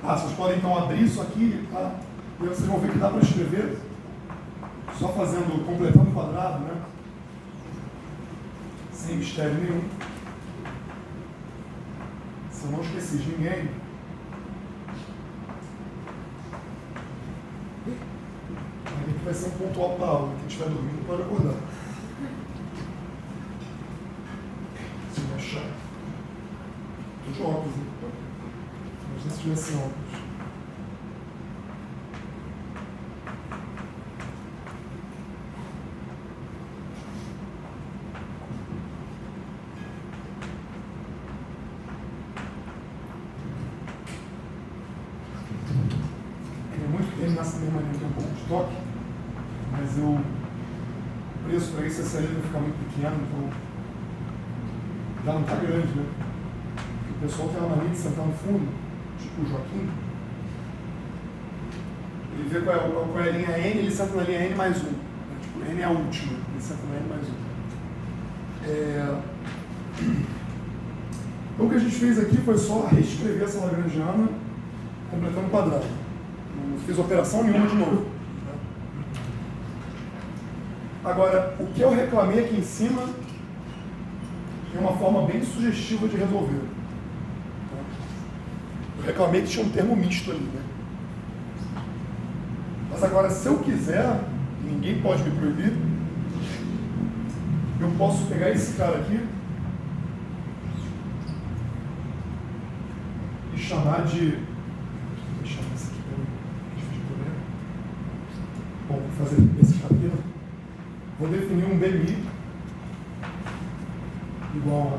lá. Vocês podem então abrir isso aqui, tá? E aí vocês vão ver que dá para escrever só fazendo, completando o quadrado, né? Sem mistério nenhum. Se eu não esqueci de ninguém. Aqui vai ser um ponto alto da aula. Quem estiver dormindo pode acordar. Se me achar. Estou de óculos, né? Imagina se tivesse óculos. Nessa mesma linha tem um pouco de estoque, mas o preço para isso, essa linha vai ficar muito pequeno, então já não está grande, né? O pessoal tem uma mania de sentar no fundo, tipo o Joaquim, ele vê qual é a linha N, ele senta na linha N mais 1. Né? Tipo, N é a última, ele senta na N mais 1. Então o que a gente fez aqui foi só reescrever essa Lagrangiana completando o quadrado. Não fiz operação nenhuma de novo. Agora, o que eu reclamei aqui em cima é uma forma bem sugestiva de resolver. Eu reclamei que tinha um termo misto ali, né? Mas agora, se eu quiser, ninguém pode me proibir, eu posso pegar esse cara aqui e chamar de... Bom, vou fazer esse capítulo. Vou definir um BMI igual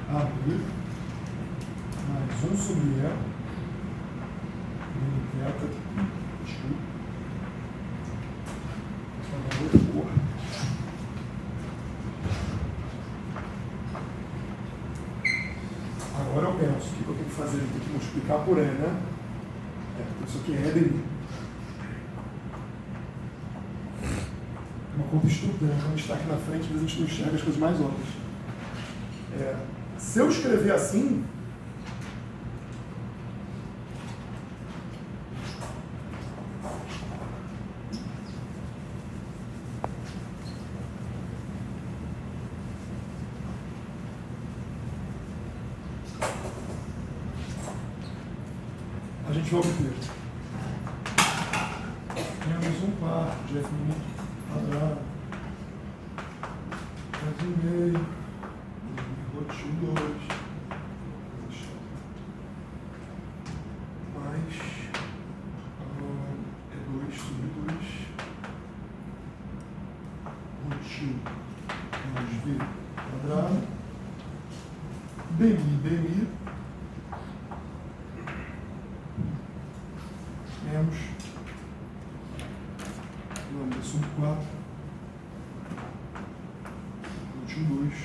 a abrir mais 1 sobre E mini teta outra cor. Agora eu penso, o que eu tenho que fazer? Eu tenho que multiplicar por E, né? Isso aqui é DI. Uma conta estúpida, né? Quando a gente está aqui na frente, às vezes a gente não enxerga as coisas mais óbvias. Se eu escrever assim, a gente vai obter menos 1/4 de F min quadrado mais 1/2 rotinho 2 mais E2 sobre 2 rotinho mais V quadrado BMI menos sub 4 rotinho 2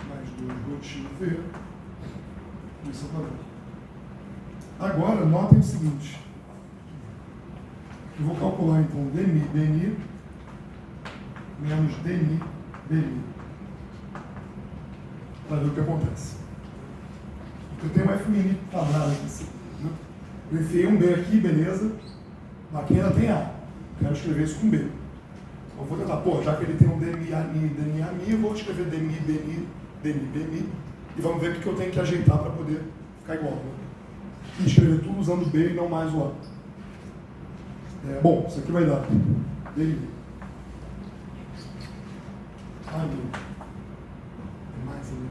mais 2 rotinho V isso é o padrão. Agora notem o seguinte, eu vou calcular então DMI menos DMI para ver o que acontece. Eu tenho um F min quadrado aqui assim, né? Eu enfiei um B aqui, beleza, mas aqui ainda tem A. Quero escrever isso com B. Eu vou tentar, já que ele tem um DMI, eu vou escrever DMI, BMI, e vamos ver o que eu tenho que ajeitar para poder ficar igual. Né? E escrever tudo usando B e não mais o A. Bom, isso aqui vai dar DMI ali. Mais ali.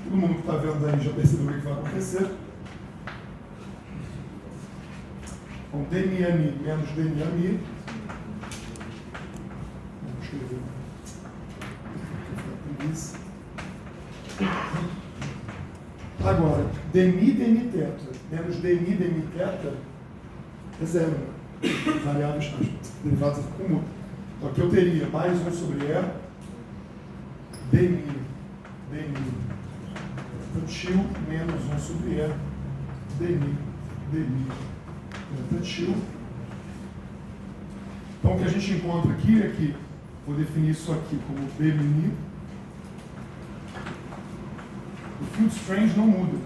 Todo mundo que está vendo aí já percebeu o que vai acontecer. Então, DMI menos DMI. Vamos escrever. Isso. Agora, DMI teta menos DMI teta é zero. Variáveis, as derivadas ficam mudas. Então, aqui eu teria mais 1 sobre E, DMI tio menos 1 sobre E, DMI tio. Então, o que a gente encontra aqui é que, vou definir isso aqui como DMI. O field strange não muda.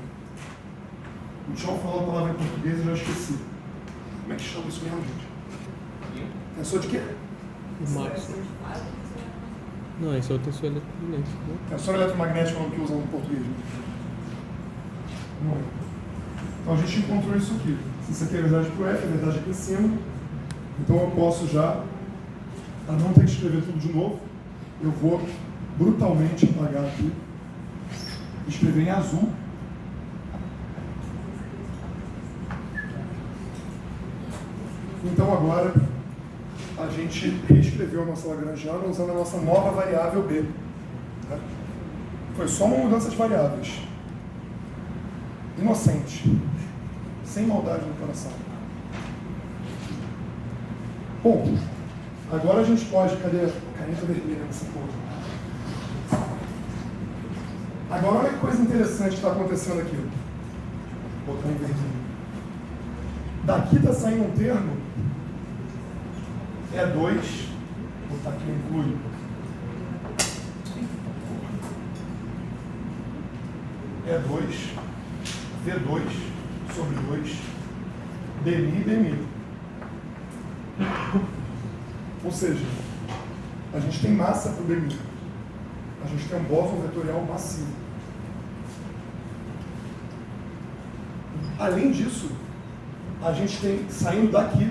O Tchau falou a palavra em português e eu já esqueci. Como é que chama isso mesmo, gente? Tensor de quê? Max. Não, esse é o tensor eletromagnético. Né? Tensor eletromagnético é o que usam no português. Né? Não é. Então a gente encontrou isso aqui. Se isso aqui é verdade para o F, é verdade aqui em cima. Então eu posso já, para não ter que escrever tudo de novo, eu vou brutalmente apagar aqui, escrever em azul. Então agora a gente reescreveu a nossa Lagrangiana usando a nossa nova variável B. Né? Foi só uma mudança de variáveis. Inocente. Sem maldade no coração. Bom, agora a gente pode... Cadê a caneta vermelha nessa porra? Agora olha que coisa interessante que está acontecendo aqui. Vou botar em vermelho. Daqui está saindo um termo E2, vou botar aqui inclui. E2, V2 sobre 2, DMI. Ou seja, a gente tem massa para o DMI. A gente tem um bóson vetorial massivo. Além disso, a gente tem, saindo daqui,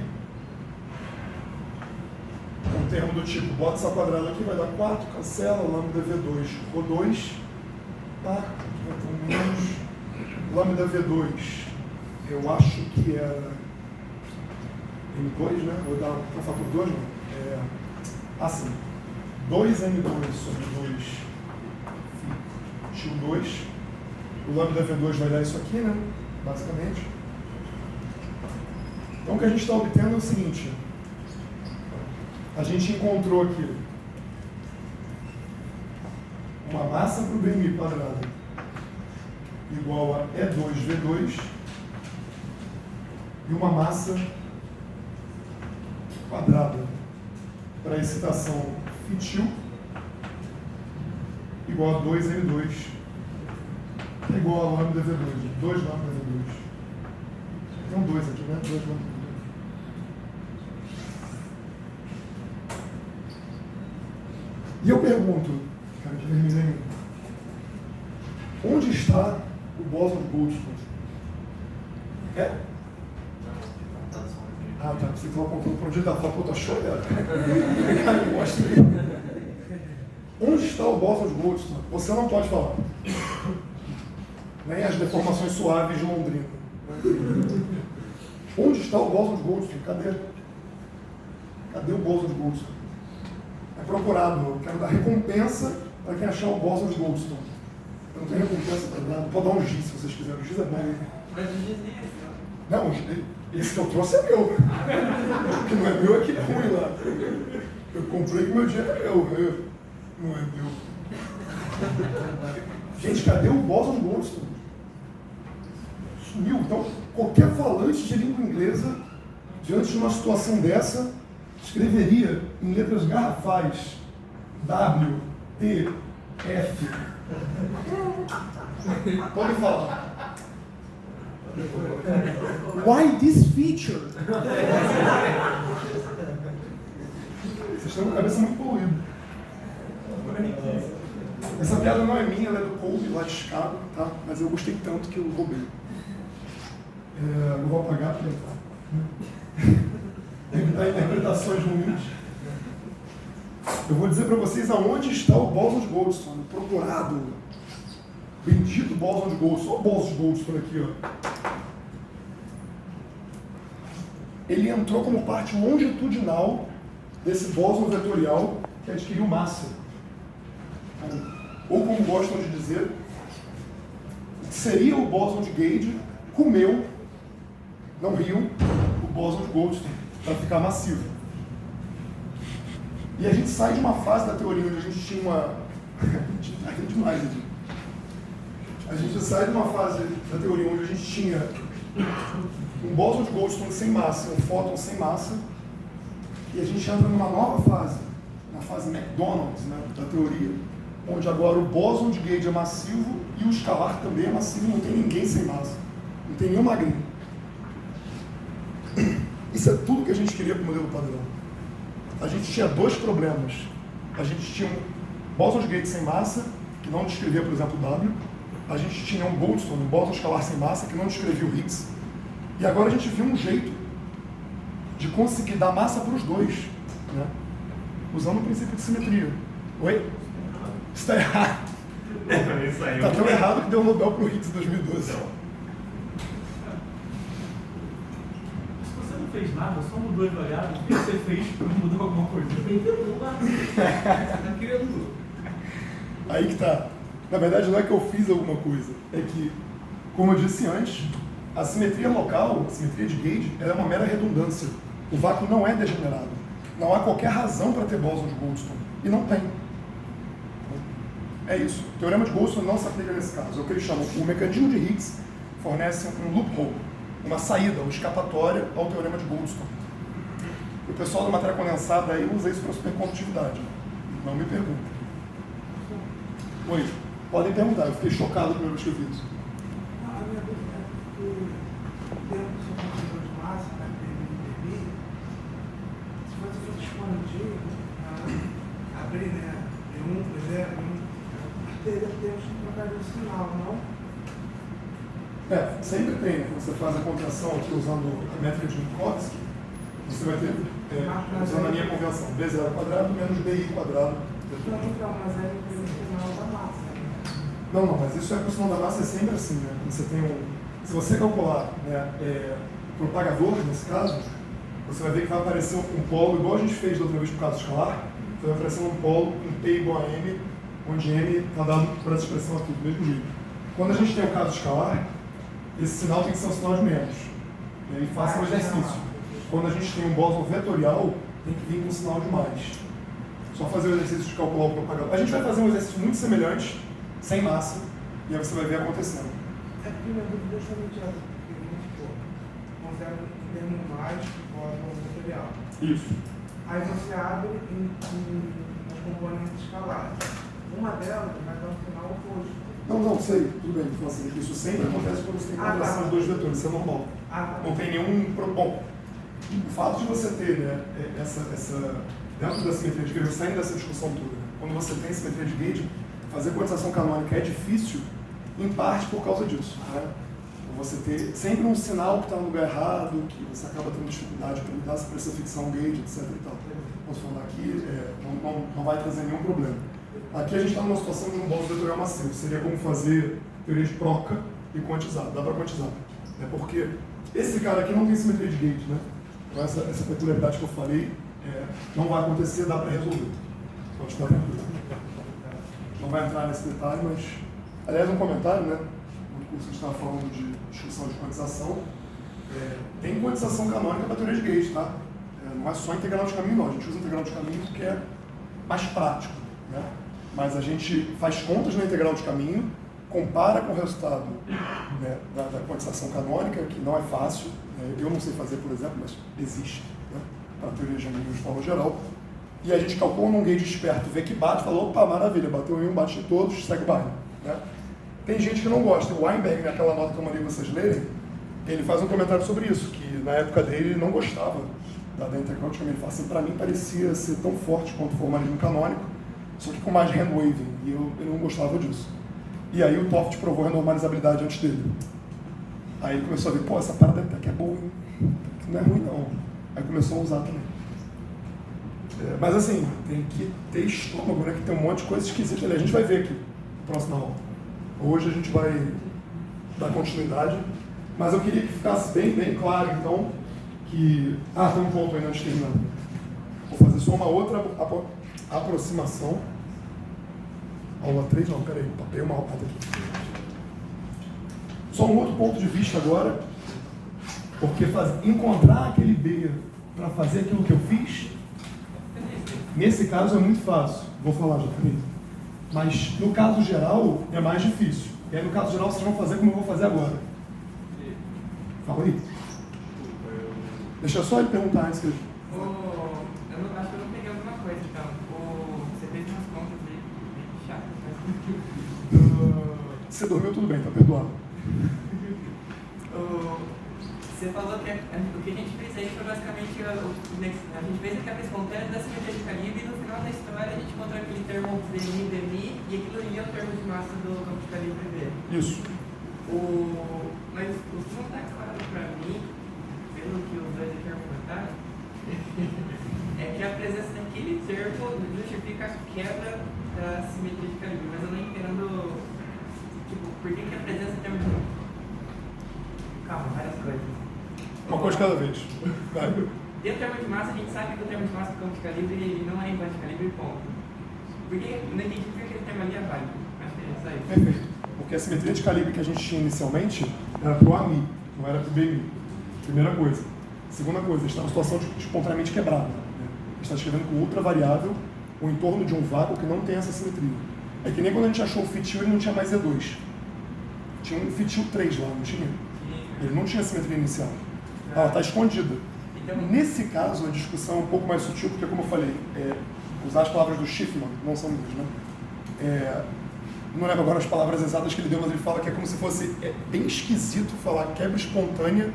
um termo do tipo, bota essa quadrada aqui, vai dar 4, cancela, lambda V2, O2, tá? Menos, lambda V2, eu acho que era M2, né? Vou dar um fator 2, né? Assim, 2M2 sobre 2, tio 2, o lambda V2 vai dar isso aqui, né? Basicamente. Então o que a gente está obtendo é o seguinte, a gente encontrou aqui uma massa para o BMI quadrado igual a E2V2 e uma massa quadrada para a excitação fitil igual a 2M2, que é igual a lambda V2, 2 lambda V2. Tem um 2 aqui, né? 2 lambda V2. E eu pergunto, cara, que vermelho é onde está o bóson de Goldstone? Ah, tá. Você estava apontando para onde ele estava. Pô, tá show, cara. Mostra aí. Onde está o bóson de Goldstone? Você não pode falar. Nem as deformações suaves de Londrina. Onde está o bóson de Goldstone? Cadê? Cadê o bóson de Goldstone? É procurado. Eu quero dar recompensa para quem achar o bóson de Goldstone. Eu não tenho recompensa para dar. Pode dar um giz se vocês quiserem. O giz é bom, hein? Mas o giz nem é não, esse que eu trouxe é meu. O que não é meu é que é ruim lá. Eu comprei que meu dinheiro é meu. Não é meu. Gente, cadê o bóson de Goldstone? Sumiu. Então, qualquer falante de língua inglesa, diante de uma situação dessa, escreveria em letras garrafais W, T, F. Pode falar. Why this feature? Vocês estão com a cabeça muito poluída. Essa piada não é minha, ela é do Kobe, lá de Chicago, tá? Mas eu gostei tanto que eu roubei. Não vou apagar para evitar interpretações ruins. Eu vou dizer para vocês aonde está o Boson de Goldstone, procurado. Bendito Boson de Goldstone. Olha o Boson de Goldstone aqui, ó. Ele entrou como parte longitudinal desse bóson vetorial que adquiriu massa. Ou como gostam de dizer, seria o bóson de Gage, comeu, não riu, o bóson de Goldstone, para ficar massivo. E a gente sai de uma fase da teoria onde a gente tinha uma... demais, gente. A gente sai de uma fase da teoria onde a gente tinha um bóson de Goldstone sem massa, um fóton sem massa, e a gente entra numa nova fase, na fase McDonald's, né, da teoria, onde agora o bóson de Gage é massivo e o escalar também é massivo, não tem ninguém sem massa, não tem nenhum magrinho. Isso é tudo que a gente queria para o modelo padrão. A gente tinha dois problemas. A gente tinha um bóson de Gage sem massa, que não descrevia, por exemplo, o W. A gente tinha um Goldstone, um bóson escalar sem massa, que não descrevia o Higgs. E agora a gente viu um jeito de conseguir dar massa para os dois, né? Usando o princípio de simetria. Oi? Isso está errado. Está tão errado que deu o Nobel para o Higgs em 2012. Se você não fez nada, só mudou de variável, o que você fez para mudar alguma coisa? Aí que tá. Na verdade, não é que eu fiz alguma coisa, é que, como eu disse antes, a simetria local, a simetria de Gage, ela é uma mera redundância. O vácuo não é degenerado. Não há qualquer razão para ter bóson de Goldstone. E não tem. É isso. O teorema de Goldstone não se aplica nesse caso. É o que eles chamam. O mecanismo de Higgs fornece um loophole, uma saída, uma escapatória ao teorema de Goldstone. O pessoal da matéria condensada aí usa isso para supercondutividade. Não me perguntem. Oi. Podem perguntar, eu fiquei chocado com o que eu vi isso. A minha dúvida é porque dentro do seu conteúdo de massa, né, PMI, se você for expandir, abrir, né, P1, P0, teria que trocar de sinal, não? Sempre tem, né? Quando você faz a contração aqui usando a métrica de Minkowski, você vai ter, usando a minha convenção, B0² menos BI². Então, mas é o sinal da massa. Não, mas isso é para o sinal da massa, é sempre assim, né? Quando você tem se você calcular, né, propagador, nesse caso, você vai ver que vai aparecer um polo, igual a gente fez da outra vez por caso escalar, vai aparecer um polo, um P igual a M, onde M está dado por essa expressão aqui, do mesmo jeito. Quando a gente tem o caso escalar, esse sinal tem que ser um sinal de menos. E aí faça o exercício. Quando a gente tem um bóson vetorial, tem que vir com um sinal de mais. Só fazer o exercício de calcular o propagador. A gente vai fazer um exercício muito semelhante, sem massa, e aí você vai ver acontecendo. É porque minha dúvida é justamente essa, porque a gente considera um termo mais que pode ser material. Isso. Aí você abre em componentes escalares. Uma delas vai dar um sinal oposto. Não, sei, tudo bem. Então, assim, isso sempre acontece quando você tem contração de dois vetores, isso é normal. Não tem nenhum... Bom, o fato de você ter, né, essa dentro da simetria de Gage, saindo dessa discussão toda, né, quando você tem simetria de Gage, fazer quantização canônica é difícil, em parte por causa disso. Né? Você ter sempre um sinal que está no lugar errado, que você acaba tendo dificuldade para lidar com essa ficção Gage, etc. E tal. Vamos falar aqui, não vai trazer nenhum problema. Aqui a gente está numa situação de um bóson vetorial massivo. Seria como fazer teoria de Proca e quantizar. Dá para quantizar. É porque esse cara aqui não tem simetria de Gage, né? Então essa peculiaridade que eu falei não vai acontecer, dá para resolver. Pode ficar tranquilo. Não vai entrar nesse detalhe, mas... Aliás, um comentário, né? No curso que a gente estava falando de discussão de quantização, tem quantização canônica para teoria de Gage, tá? Não é só integral de caminho, não. A gente usa integral de caminho porque é mais prático, né? Mas a gente faz contas na integral de caminho, compara com o resultado, né, da quantização canônica, que não é fácil. Eu não sei fazer, por exemplo, mas existe, né, para a teoria de caminho de forma geral. E a gente calcula num Gage esperto, vê que bate, fala, opa, maravilha, bateu em um, bate em todos, segue o baile. Né? Tem gente que não gosta. O Weinberg, naquela nota que eu mandei vocês lerem, ele faz um comentário sobre isso, que na época dele ele não gostava da integral de caminho. Ele fala assim, para mim parecia ser tão forte quanto o formalismo canônico, só que com mais hand waving, e eu não gostava disso. E aí o Toft provou a normalizabilidade antes dele. Aí ele começou a ver, pô, essa parada até que é boa, hein? Não é ruim não. Aí começou a usar também. Mas assim, tem que ter estômago, né? Que tem um monte de coisa esquisita ali. A gente vai ver aqui na próxima aula. Hoje a gente vai dar continuidade. Mas eu queria que ficasse bem claro, então, que... Ah, tem um ponto ainda antes de terminar. Vou fazer só uma outra aproximação. Aula 3, não, peraí, papei uma aula aqui. Só um outro ponto de vista agora, porque encontrar aquele B para fazer aquilo que eu fiz, nesse caso é muito fácil, vou falar já também. Mas no caso geral é mais difícil. E aí no caso geral vocês vão fazer como eu vou fazer agora. Fala aí. Deixa só ele perguntar antes que eu não, acho que eu não peguei alguma coisa, então. Você fez umas contas aí, bem chatas, mas... Você dormiu tudo bem, tá perdoado. Você falou que o que a gente fez aí foi basicamente a gente fez a quebra espontânea da simetria de calibre e no final da história a gente encontrou aquele termo VMI, DMI e aquilo ali é o termo de massa do campo de calibre B. Isso. Mas o que não está claro para mim, pelo que os dois aqui argumentaram, é que a presença daquele termo justifica a quebra da simetria de calibre, mas eu não entendo tipo, por que a presença do termo de... Calma, várias coisas. Uma coisa de cada vez. Vai. Tem o termo de massa, a gente sabe que o termo de massa do campo de calibre não é igual de calibre, ponto. Porque eu não entendi porque aquele termo ali é válido. Acho que é só isso. Perfeito. Porque a simetria de calibre que a gente tinha inicialmente era para o AMI, não era para o BMI. Primeira coisa. Segunda coisa, a gente está numa situação espontaneamente quebrada. Né? A gente está escrevendo com outra variável, o entorno de um vácuo que não tem essa simetria. É que nem quando a gente achou o fitil, ele não tinha mais E2. Tinha um fitil 3 lá, não tinha? Ele não tinha simetria inicial. Ela está escondida. Então, nesse caso, a discussão é um pouco mais sutil, porque, como eu falei, usar as palavras do Schiffman, não são minhas, né? Não lembro agora as palavras exatas que ele deu, mas ele fala que é como se fosse bem esquisito falar quebra espontânea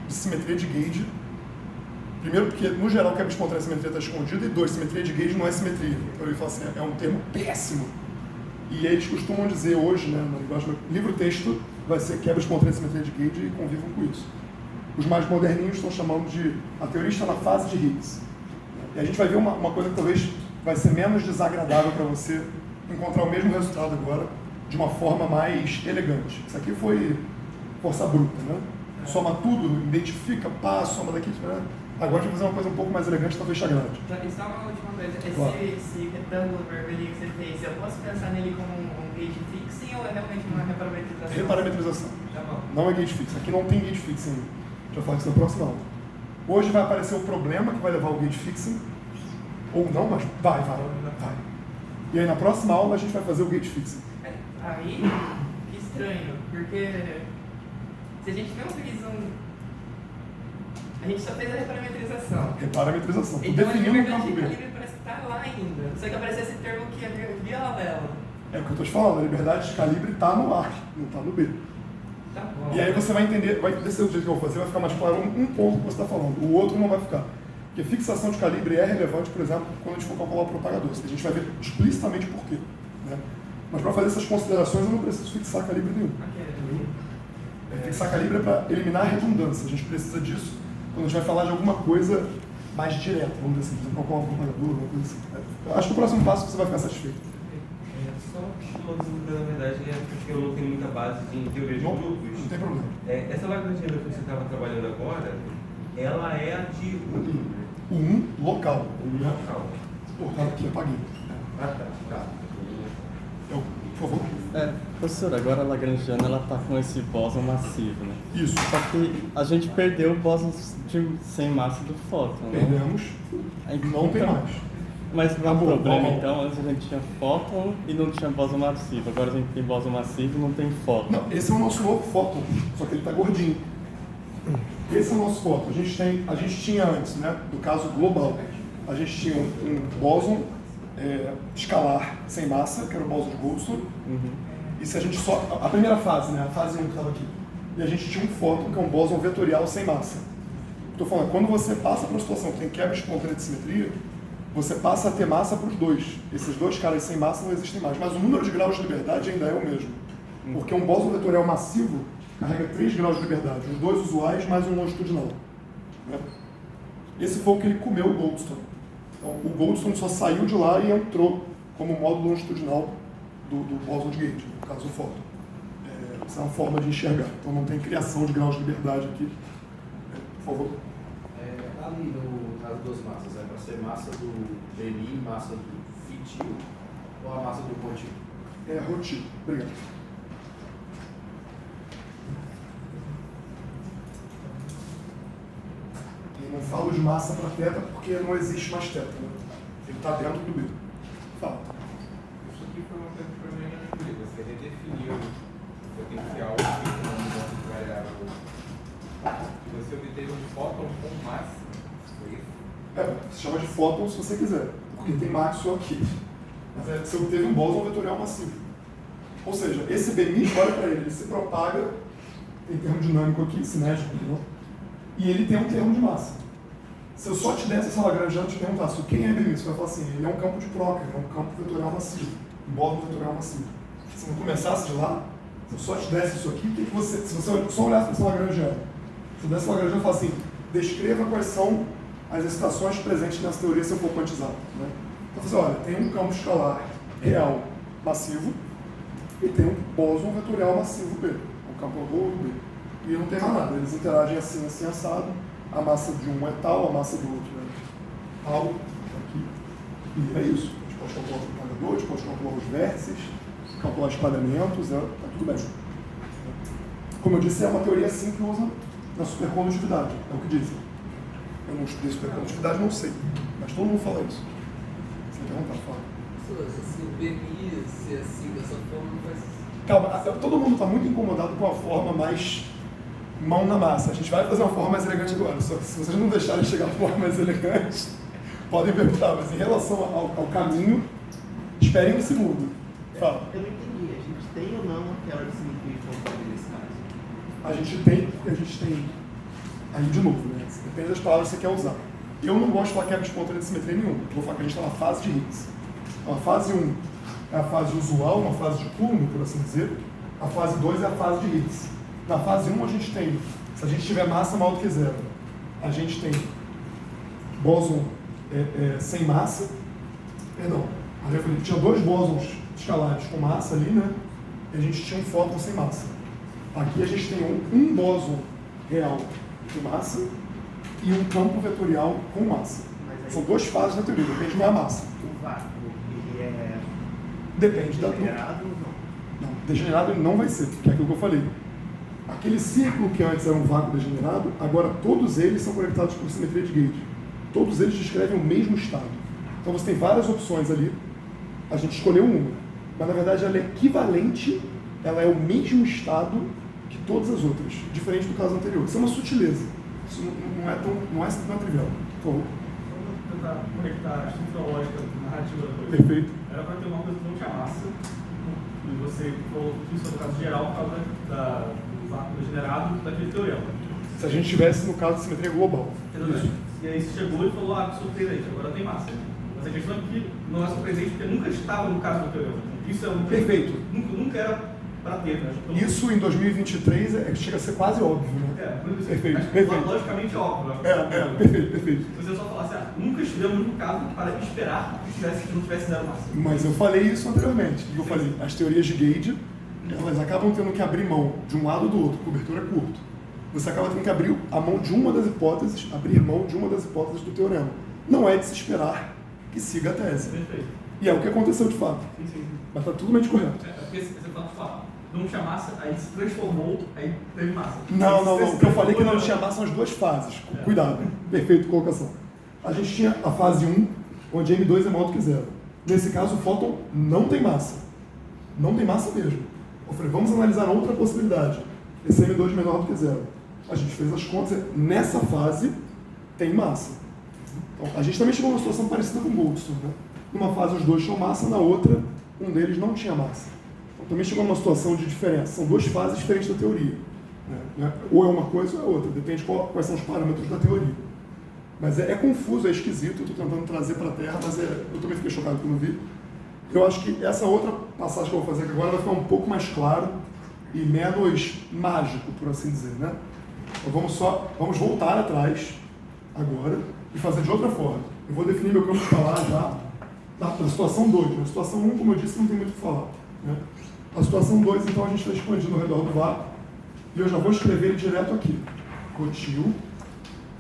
de simetria de gauge. Primeiro, porque, no geral, quebra espontânea de simetria está escondida, e dois, simetria de gauge não é simetria. Então ele fala assim, é um termo péssimo. E eles costumam dizer hoje, né, no linguagem, livro-texto vai ser quebra espontânea de simetria de gauge e convivam com isso. Os mais moderninhos estão chamando de a teoria está na fase de Higgs. E a gente vai ver uma coisa que talvez vai ser menos desagradável para você encontrar o mesmo resultado agora de uma forma mais elegante. Isso aqui foi força bruta, né? Soma tudo, identifica, pá, soma daqui, né? Agora a gente vai fazer uma coisa um pouco mais elegante, talvez sagrada. E só uma última coisa, Claro. esse retângulo vermelhinho que você fez, eu posso pensar nele como um gauge fixing ou é realmente uma reparametrização? Reparametrização. Tá bom. Não é gauge fixing. Aqui não tem gauge fixing ainda. A gente vai falar disso na próxima aula. Hoje vai aparecer o problema que vai levar ao gauge fixing. Ou não, mas vai. E aí na próxima aula a gente vai fazer o gauge fixing. Aí, que estranho, porque se a gente não fez a gente só fez a reparametrização. Reparametrização. Tô Então, definindo na o verdade, campo o B. calibre parece que tá lá ainda. Só que apareceu esse termo que é paralelo. É o que eu estou te falando, a liberdade de calibre está no A, não está no B. Tá bom. E aí você vai entender, vai descer do jeito que eu vou fazer, vai ficar mais claro um ponto que você está falando, o outro não vai ficar. Porque fixação de calibre é relevante, por exemplo, quando a gente for calcular o propagador. A gente vai ver explicitamente por quê. Né? Mas para fazer essas considerações eu não preciso fixar calibre nenhum. Fixar calibre é para eliminar a redundância. A gente precisa disso quando a gente vai falar de alguma coisa mais direta, vamos dizer assim, por exemplo, calcular um propagador, alguma coisa assim. Acho que o próximo passo você vai ficar satisfeito. Só uma dúvida, na verdade, é porque eu não tenho muita base em teoria de Não grupos. tem problema. Essa lagrangiana que você estava trabalhando agora, ela é a de O local. local. Pô, tá aqui, apaguei. Tá. Por favor. Professor, agora a Lagrangiana ela tá com esse bóson massivo, né? Isso. Só que a gente perdeu o bóson sem massa do fóton, né? Perdemos. Não tem mais. Mas não é um Acabou, problema, normal. então, antes a gente tinha fóton e não tinha bóson massivo. Agora a gente tem bóson massivo e não tem fóton. Não, esse é o nosso novo fóton, só que ele está gordinho. Esse é o nosso fóton. A gente tinha antes, né, no caso global, a gente tinha um bóson escalar sem massa, que era o bóson de Goldstone. E se a gente só... A primeira fase, né, a fase 1 que estava aqui. E a gente tinha um fóton, que é um bóson vetorial sem massa. Estou falando, quando você passa para uma situação que tem quebra espontânea de simetria, você passa a ter massa para os dois. Esses dois caras sem massa não existem mais, mas o número de graus de liberdade ainda é o mesmo. Porque um bóson vetorial massivo carrega 3 graus de liberdade, os dois usuais mais um longitudinal. Né? Esse foi o que ele comeu o Goldstone. Então, o Goldstone só saiu de lá e entrou como módulo longitudinal do bóson de Gauge, no caso o fóton. Essa é uma forma de enxergar. Então não tem criação de graus de liberdade aqui. Por favor. Ali no caso das massas, é para ser massa do BNI, massa do fitil ou a massa do rotil? É rotil. Obrigado. E não falo de massa para teta porque não existe mais teta, né? Ele está dentro do B. Fala. Isso aqui foi uma coisa que para mim não explica. Você redefiniu o potencial de uma mudança de variável. Você obteve um fóton com massa. Foi isso? Se chama de fóton se você quiser, porque tem maxwell aqui. Mas você obteve um bóson vetorial massivo. Ou seja, esse BMI, olha para ele se propaga, tem termo dinâmico aqui, cinético, não? E ele tem um termo de massa. Se eu só te desse essa Lagrangiana e te perguntasse quem é BMI, você vai falar assim, ele é um campo de Crocker, é um campo vetorial massivo, um bóson vetorial massivo. Se não começasse de lá, se eu só te desse isso aqui, o que você, se você só olhasse para essa Lagrangiana, se eu desse uma Lagrangiana e falasse assim, descreva quais são as excitações presentes nessa teoria se eu for quantizar. Né? Então você olha, tem um campo escalar real massivo e tem um bóson vetorial massivo B, um campo do B. E não tem mais nada, eles interagem assim, assim, assado, a massa de um é tal, a massa do outro é tal, aqui. E é isso. A gente pode calcular o propagador, a gente pode calcular os vértices, calcular espalhamentos, tá tudo bem. Como eu disse, é uma teoria assim que usa na supercondutividade, é o que dizem. Eu não estudei supercondutividade, não sei, mas todo mundo fala isso. Você perguntar, fala. Se o BMI ser assim, dessa forma, não faz. Calma, todo mundo está muito incomodado com a forma mais mão na massa. A gente vai fazer uma forma mais elegante agora, só que se vocês não deixarem chegar a forma mais elegante, podem perguntar, mas em relação ao caminho, esperem um segundo. Fala. Eu não entendi, a gente tem ou não aquela dissimetria de controle nesse caso? A gente tem, porque a gente tem, aí de novo, né? Depende das palavras que você quer usar. Eu não gosto de falar quebra de controle de simetria nenhuma, eu vou falar que a gente está na fase de Higgs. Então, a fase 1 é a fase usual, uma fase de Coulomb, por assim dizer. A fase 2 é a fase de Higgs. Na fase 1 a gente tem, se a gente tiver massa maior do que zero, a gente tem bóson sem massa, perdão, a gente tinha 2 bósons escalares com massa ali, né? E a gente tinha um fóton sem massa. Aqui a gente tem um bóson real com massa e um campo vetorial com massa. São 2 fases da teoria, depende da massa. O vácuo, ele é Depende da degenerado ou não? Não, degenerado ele não vai ser, que é aquilo que eu falei. Aquele círculo que antes era um vácuo degenerado, agora todos eles são conectados por simetria de Gauge. Todos eles descrevem o mesmo estado. Então você tem várias opções ali, a gente escolheu uma, mas na verdade ela é equivalente, ela é o mesmo estado que todas as outras, diferente do caso anterior. Isso é uma sutileza, isso não é trivial. Por favor. Vamos tentar conectar a estrutura lógica narrativa da coisa. Perfeito. Era para ter uma coisa que não tinha massa, e você falou que isso é no caso geral por causa do vácuo degenerado daquele teorema. Se a gente estivesse no caso de simetria global. Exatamente. E aí você chegou e falou, que surpreendente, agora tem massa. Mas a questão é que não é surpreendente porque nunca estava no caso do teorema. Isso é um Perfeito. Nunca era para ter, né? Então, Isso em 2023 chega a ser quase óbvio, né? por isso, Perfeito, mas, perfeito. logicamente óbvio. Perfeito. Se você só falasse, nunca estivemos no caso para esperar que não tivesse zero massa. Mas eu falei isso anteriormente. Eu falei, as teorias de Gauge, elas acabam tendo que abrir mão de um lado ou do outro, cobertura é curto. Você acaba tendo que abrir a mão de uma das hipóteses, abrir mão de uma das hipóteses do teorema. Não é de se esperar que siga a tese. Perfeito. E é o que aconteceu de fato. Sim. Mas está totalmente correto. Porque você fala, não tinha massa, aí se transformou, aí teve massa. Não. O que eu falei que não tinha massa são as 2 fases. Cuidado. Perfeito, colocação. A gente tinha a fase 1, onde M2 é maior do que zero. Nesse caso, o fóton não tem massa. Não tem massa mesmo. Eu falei, vamos analisar outra possibilidade. Esse M2 menor do que zero. A gente fez as contas, nessa fase tem massa. Então, a gente também chegou numa situação parecida com o Goldstone. Né? Numa fase os 2 tinham massa, na outra um deles não tinha massa. Então também chegou numa situação de diferença. São 2 fases diferentes da teoria. Né? Ou é uma coisa ou é outra, depende quais são os parâmetros da teoria. Mas é confuso, é esquisito, eu estou tentando trazer para a Terra, mas eu também fiquei chocado quando vi. Eu acho que essa outra passagem que eu vou fazer aqui agora vai ficar um pouco mais claro e menos mágico, por assim dizer, né? Então vamos voltar atrás agora e fazer de outra forma. Eu vou definir meu campo de falar já na situação 2. Na situação 1, como eu disse, não tem muito o que falar, né? A situação 2, então, a gente está expandindo ao redor do vácuo e eu já vou escrever ele direto aqui. Cotil,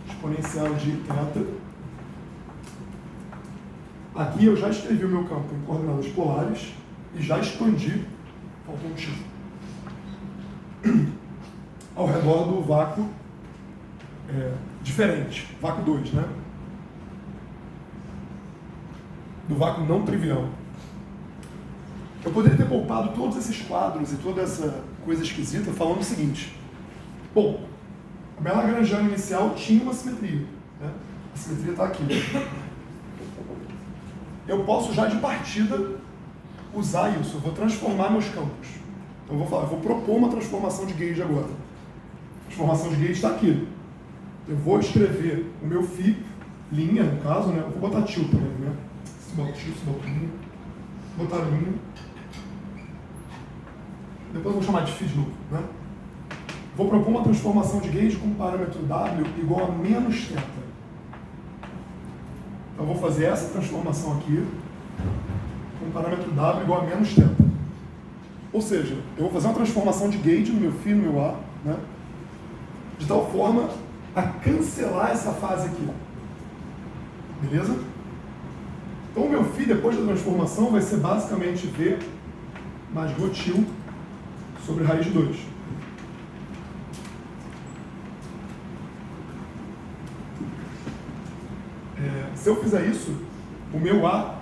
exponencial de θ. Aqui eu já escrevi o meu campo em coordenadas polares e já expandi, faltou um X, ao redor do vácuo diferente, vácuo 2, né? Do vácuo não trivial. Eu poderia ter poupado todos esses quadros e toda essa coisa esquisita falando o seguinte. Bom, a minha Lagrangiana inicial tinha uma simetria, né? A simetria está aqui. Eu posso já de partida usar isso, eu vou transformar meus campos. Então eu vou propor uma transformação de gauge agora. A transformação de gauge está aqui. Eu vou escrever o meu φ, linha no caso, né? Eu vou botar til também, né? Se botar til, se botar linha. Botar linha. Depois eu vou chamar de φ de novo, né? Vou propor uma transformação de gauge com parâmetro W igual a menos θ. Então eu vou fazer essa transformação aqui com parâmetro W igual a menos θ. Ou seja, eu vou fazer uma transformação de gauge no meu φ e no meu A, né? De tal forma a cancelar essa fase aqui. Beleza? Então o meu φ depois da transformação vai ser basicamente V mais ρ sobre raiz de 2. Se eu fizer isso, o meu A'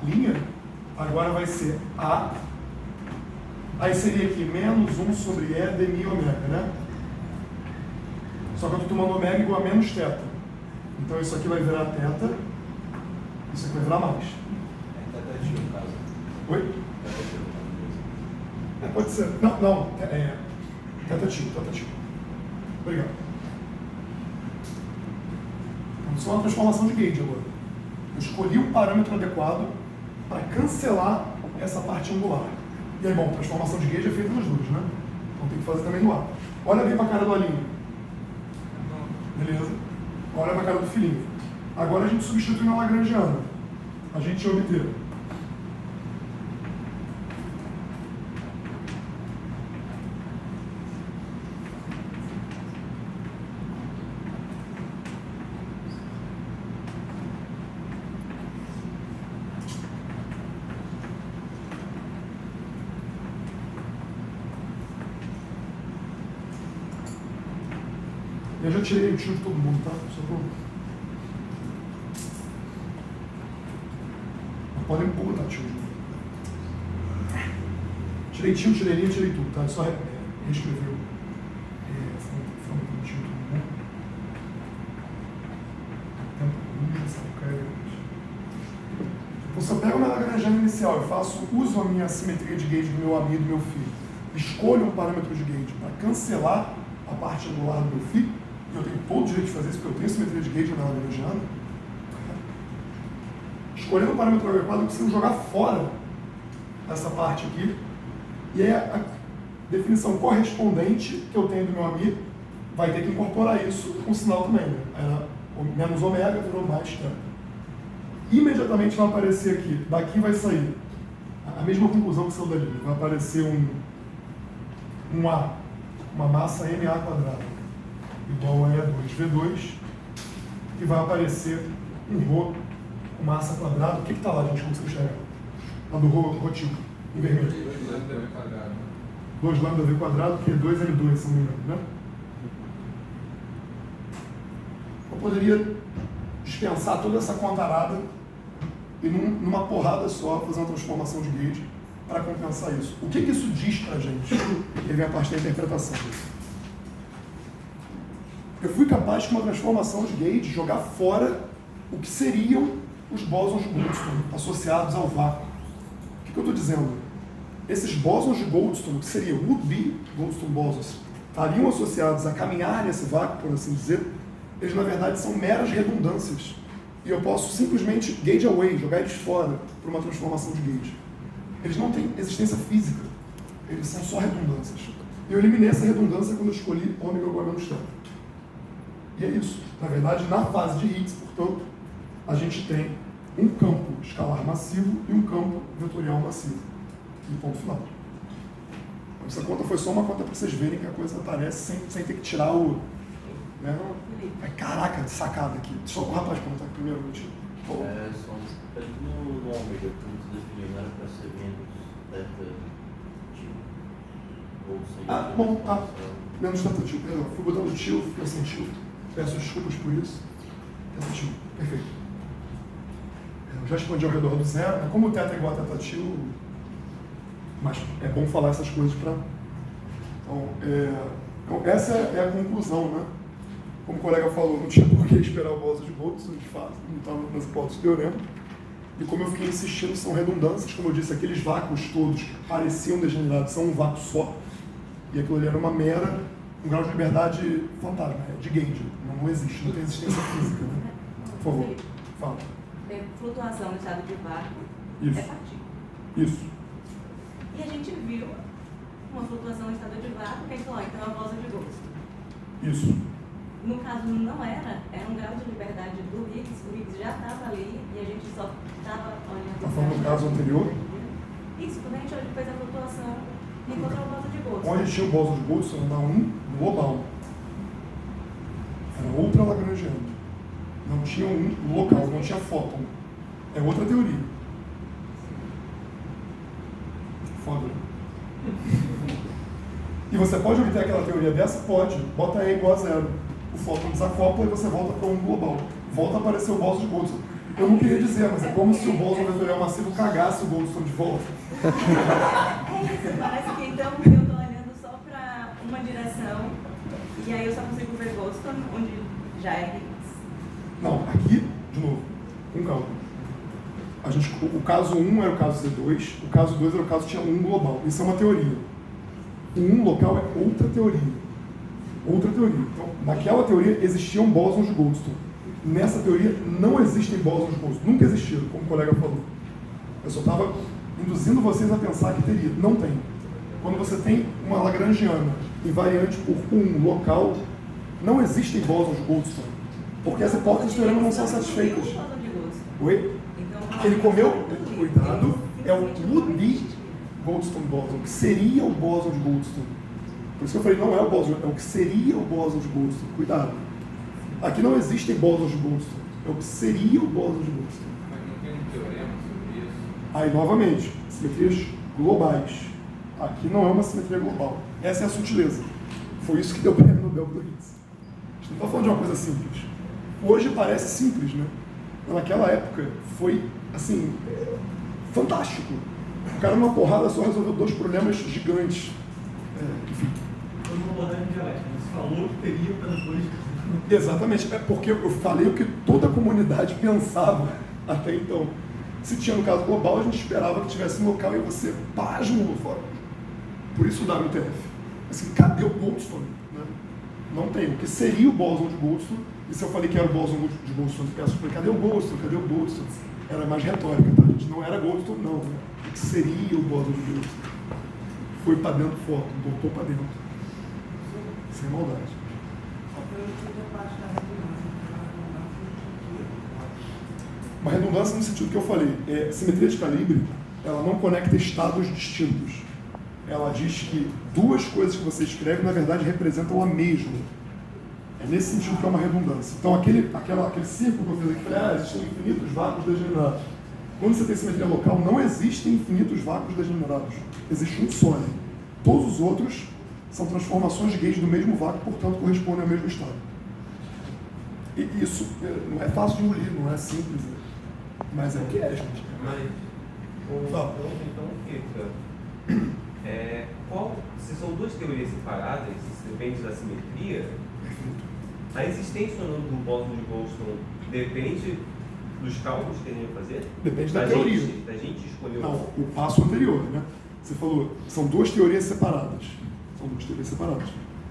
agora vai ser A. Aí seria aqui menos 1 sobre E de mi ômega, né? Só que eu estou tomando ômega igual a menos θ. Então isso aqui vai virar θ, isso aqui vai virar mais. É θ no caso. Oi? Pode ser. Não. θ til. Obrigado. Então, isso é uma transformação de gauge agora. Eu escolhi um parâmetro adequado para cancelar essa parte angular. E aí, bom, transformação de gauge é feita nas duas, né? Então tem que fazer também no A. Olha bem para a cara do Alinho. Beleza? Olha para a cara do filhinho. Agora a gente substitui na Lagrangiana. A gente ia obter eu já tirei o tio de todo mundo, tá? Só pra... Podem botar tio. Tirei tio, tirei linha, tirei tudo, tá? Só reescreveu. Forma do tio, todo mundo. Então, se eu pego a minha Lagrangiana inicial e uso a minha simetria de gauge do meu A' e do meu φ, escolho um parâmetro de gauge para cancelar a parte angular do meu φ, eu tenho todo o direito de fazer isso, porque eu tenho simetria de gauge na Lagrangiana. Escolhendo o parâmetro adequado, eu preciso jogar fora essa parte aqui. E aí a definição correspondente que eu tenho do meu amigo vai ter que incorporar isso com sinal também, né? Era menos ômega virou mais θ. Imediatamente vai aparecer aqui, daqui vai sair a mesma conclusão que saiu dali. Vai aparecer um A, uma massa MA quadrada igual a E2V2, e vai aparecer um ρ com massa quadrada. O que está lá, gente? Como você enxerga? Lá do ρ em vermelho. 2λv quadrado. 2λv quadrado, que é 2L2, se não me engano, né? Eu poderia dispensar toda essa contarada e numa porrada só fazer uma transformação de gauge para compensar isso. O que isso diz para a gente? E vem a parte da interpretação. Eu fui capaz, com uma transformação de gauge, jogar fora o que seriam os bósons de Goldstone associados ao vácuo. O que eu estou dizendo? Esses bósons de Goldstone, que seriam would-be Goldstone bosons, estariam associados a caminhar nesse vácuo, por assim dizer, eles na verdade são meras redundâncias e eu posso simplesmente gauge away, jogar eles fora para uma transformação de gauge. Eles não têm existência física, eles são só redundâncias. Eu eliminei essa redundância quando eu escolhi ômega igual a menos θ. E é isso. Na verdade, na fase de Higgs, portanto, a gente tem um campo escalar massivo e um campo vetorial massivo. E ponto final. Essa conta foi só uma conta para vocês verem que a coisa aparece sem ter que tirar o... Né? Ai, caraca, de sacada aqui. Só o rapaz perguntar aqui primeiro. Só no ômega, como tu definiu, não era para ser menos θ ou sem menos θ tio, perdão. Fui botando tio, fiquei sem tio. Peço desculpas por isso. Θ tio, perfeito. Eu já expandi ao redor do zero, né? Como o θ é igual a θ tio, mas é bom falar essas coisas para... Então, essa é a conclusão, né? Como o colega falou, não tinha por que esperar o bóson de Goldstone, de fato, não estava nas hipóteses do teorema. E como eu fiquei insistindo, são redundâncias, como eu disse, aqueles vácuos todos que pareciam degenerados são um vácuo só. E aquilo ali era um grau de liberdade fantasma, de gauge. Não existe, não tem existência física. Né? Por favor, fala. Flutuação no estado de vácuo Isso. é partícula. Isso. E a gente viu uma flutuação no estado de vácuo, que a gente falou, então é a bóson de Goldstone. Isso. No caso, não era um grau de liberdade do Higgs, o Higgs já estava ali e a gente só estava olhando... Está falando do caso anterior? Isso, quando a gente fez a flutuação, encontrou a bóson de Goldstone. Onde tinha o bóson de Goldstone, era um global. Era outra lagrangiana. Não tinha um local, não tinha fóton. É outra teoria. Foda, né? E você pode obter aquela teoria dessa? Pode. Bota E igual a zero. O fóton desacopla e você volta para um global. Volta a aparecer o bóson de Goldstone. Eu não queria dizer, mas é como se o bóson vetorial massivo cagasse o Goldstone de volta. É isso, parece que então eu estou olhando só para uma direção e aí eu só consigo ver Goldstone onde já é Higgs. Não, aqui, de novo, com calma. O caso 1 era o caso C2, o caso 2 era o caso que tinha um global. Isso é uma teoria. O 1 local é outra teoria. Outra teoria. Então, naquela teoria existiam bósons de Goldstone. Nessa teoria não existem bósons de Goldstone. Nunca existiram, como o colega falou. Eu só estava induzindo vocês a pensar que teria. Não tem. Quando você tem uma lagrangiana invariante por um local, não existem bósons de Goldstone. Porque as hipóteses do teorema não são satisfeitas. Oi? Ele comeu, cuidado, é o would-be Goldstone boson, que seria o boson de Goldstone. Por isso que eu falei, não é o boson, é o que seria o boson de Goldstone. Cuidado. Aqui não existem bosons de Goldstone, é o que seria o boson de Goldstone. Mas não tem um teorema sobre isso? Aí, novamente, simetrias globais. Aqui não é uma simetria global. Essa é a sutileza. Foi isso que deu o prêmio Nobel do Higgs. A gente não está falando de uma coisa simples. Hoje parece simples, né? Mas naquela época foi, assim, fantástico. O cara, numa porrada, só resolveu 2 problemas gigantes. Enfim. Foi uma abordagem dialética. Você falou que teria para depois... Exatamente. É porque eu falei o que toda a comunidade pensava até então. Se tinha no caso global, a gente esperava que tivesse um local e você pasmo fora. Por isso o WTF. Assim, cadê o Goldstone? Né? Não tem. O que seria o bóson de Goldstone? E se eu falei que era o bóson de Goldstone, eu peço, cadê o Goldstone? Cadê o Goldstone? Era mais retórica, tá, gente? Não era Goldstone, não. Né? O que seria o bóson de Goldstone? Foi para dentro foto, botou para dentro. Sem maldade. Uma redundância no sentido que eu falei. Simetria de calibre, ela não conecta estados distintos. Ela diz que 2 coisas que você escreve, na verdade, representam a mesma. É nesse sentido que é uma redundância. Então, aquele círculo que eu fiz aqui, existem infinitos vácuos degenerados. Quando você tem simetria local, não existem infinitos vácuos degenerados. Existe um só. Né? Todos os outros são transformações de gauge do mesmo vácuo, portanto, correspondem ao mesmo estado. E isso não é fácil de engolir, não é simples. Né? Mas é o que é, gente. Mas então fica... se são 2 teorias separadas, isso depende da simetria, a existência ou não do bóson de Goldstone depende dos cálculos que iriam fazer? Depende da teoria. Da gente escolher não, o passo anterior, né? Você falou, são 2 teorias separadas. São 2 teorias separadas.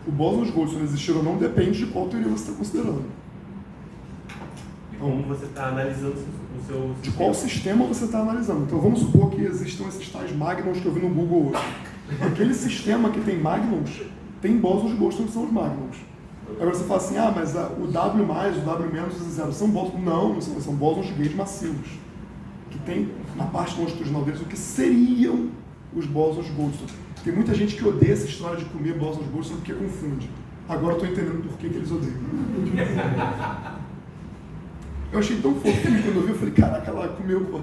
O bóson de Goldstone existir ou não depende de qual teoria você está considerando. como você está analisando o seu De qual sistema você está analisando. Então vamos supor que existam esses tais magnons que eu vi no Google hoje. Aquele sistema que tem magnons tem bósons de Goldstone que são os magnons. Agora você fala assim, mas o W+, o W- e o zero são bósons. Não são bósons de gauge massivos. Que tem na parte longitudinal deles o que seriam os bósons de Goldstone. Tem muita gente que odeia essa história de comer bósons de Goldstone porque confunde. Agora eu estou entendendo por que eles odeiam. Eu achei tão fofinho quando eu vi, eu falei, caraca, ela comeu, pô.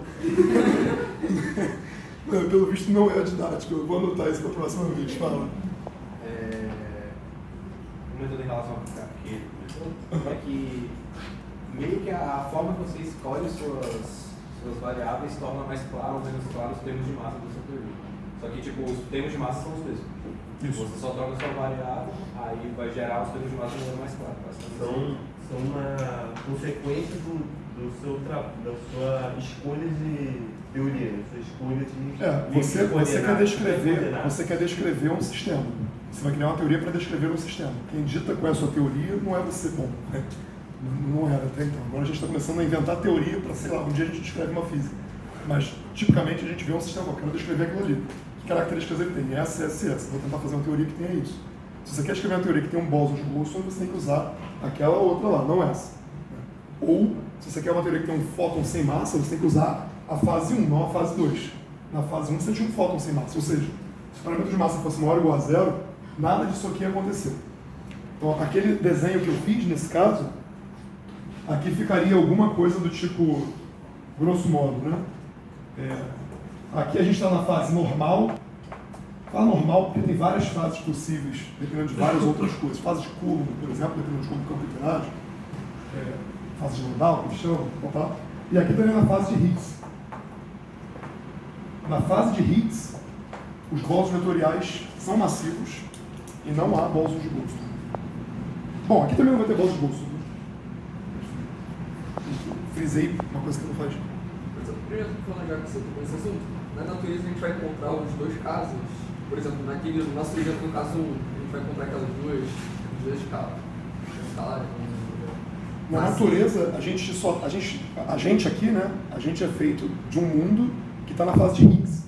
Pelo visto não é didático, eu vou anotar isso para a próxima vez, fala. Um método em relação ao que é que meio que a forma que você escolhe suas variáveis torna mais claro ou menos claro os termos de massa da sua teoria. Só que tipo, os termos de massa são os mesmos. Isso. Você só troca a sua variável, aí vai gerar os termos de massa de maneira mais clara. São uma consequência da sua escolha de teoria, da sua escolha de... Você quer descrever um sistema. Você vai criar uma teoria para descrever um sistema. Quem dita qual é a sua teoria não é você. Bom, não era até então. Agora a gente está começando a inventar teoria para, sei lá, um dia a gente descreve uma física. Mas, tipicamente, a gente vê um sistema, eu quero descrever aquilo ali. Que características ele tem? Essa. Vou tentar fazer uma teoria que tenha isso. Se você quer escrever uma teoria que tem um bóson de Goldstone, você tem que usar aquela outra lá, não essa. Ou, se você quer uma teoria que tem um fóton sem massa, você tem que usar a fase 1, não a fase 2. Na fase 1 você tinha um fóton sem massa, ou seja, se o parâmetro de massa fosse maior ou igual a zero, nada disso aqui ia acontecer. Então, aquele desenho que eu fiz, nesse caso, aqui ficaria alguma coisa do tipo, grosso modo, né? Aqui a gente está na fase normal. Fala normal porque tem várias fases possíveis, dependendo de várias outras coisas. Fase de Coulomb, por exemplo, dependendo de como o campo interage. Fase de Landau, que eles chamam, tá? E aqui também na fase de Higgs. Na fase de Higgs, os bósons vetoriais são massivos e não há bósons de Goldstone. Bom, aqui também não vai ter bósons de Goldstone. Frisei uma coisa que não faz. Primeiro, falando já que você tocou nesse assunto, na natureza a gente vai encontrar os dois casos. Por exemplo, no nosso exemplo, no caso 1, a gente vai encontrar aquelas duas escalas. Na natureza, a gente aqui, né? A gente é feito de um mundo que está na fase de Higgs.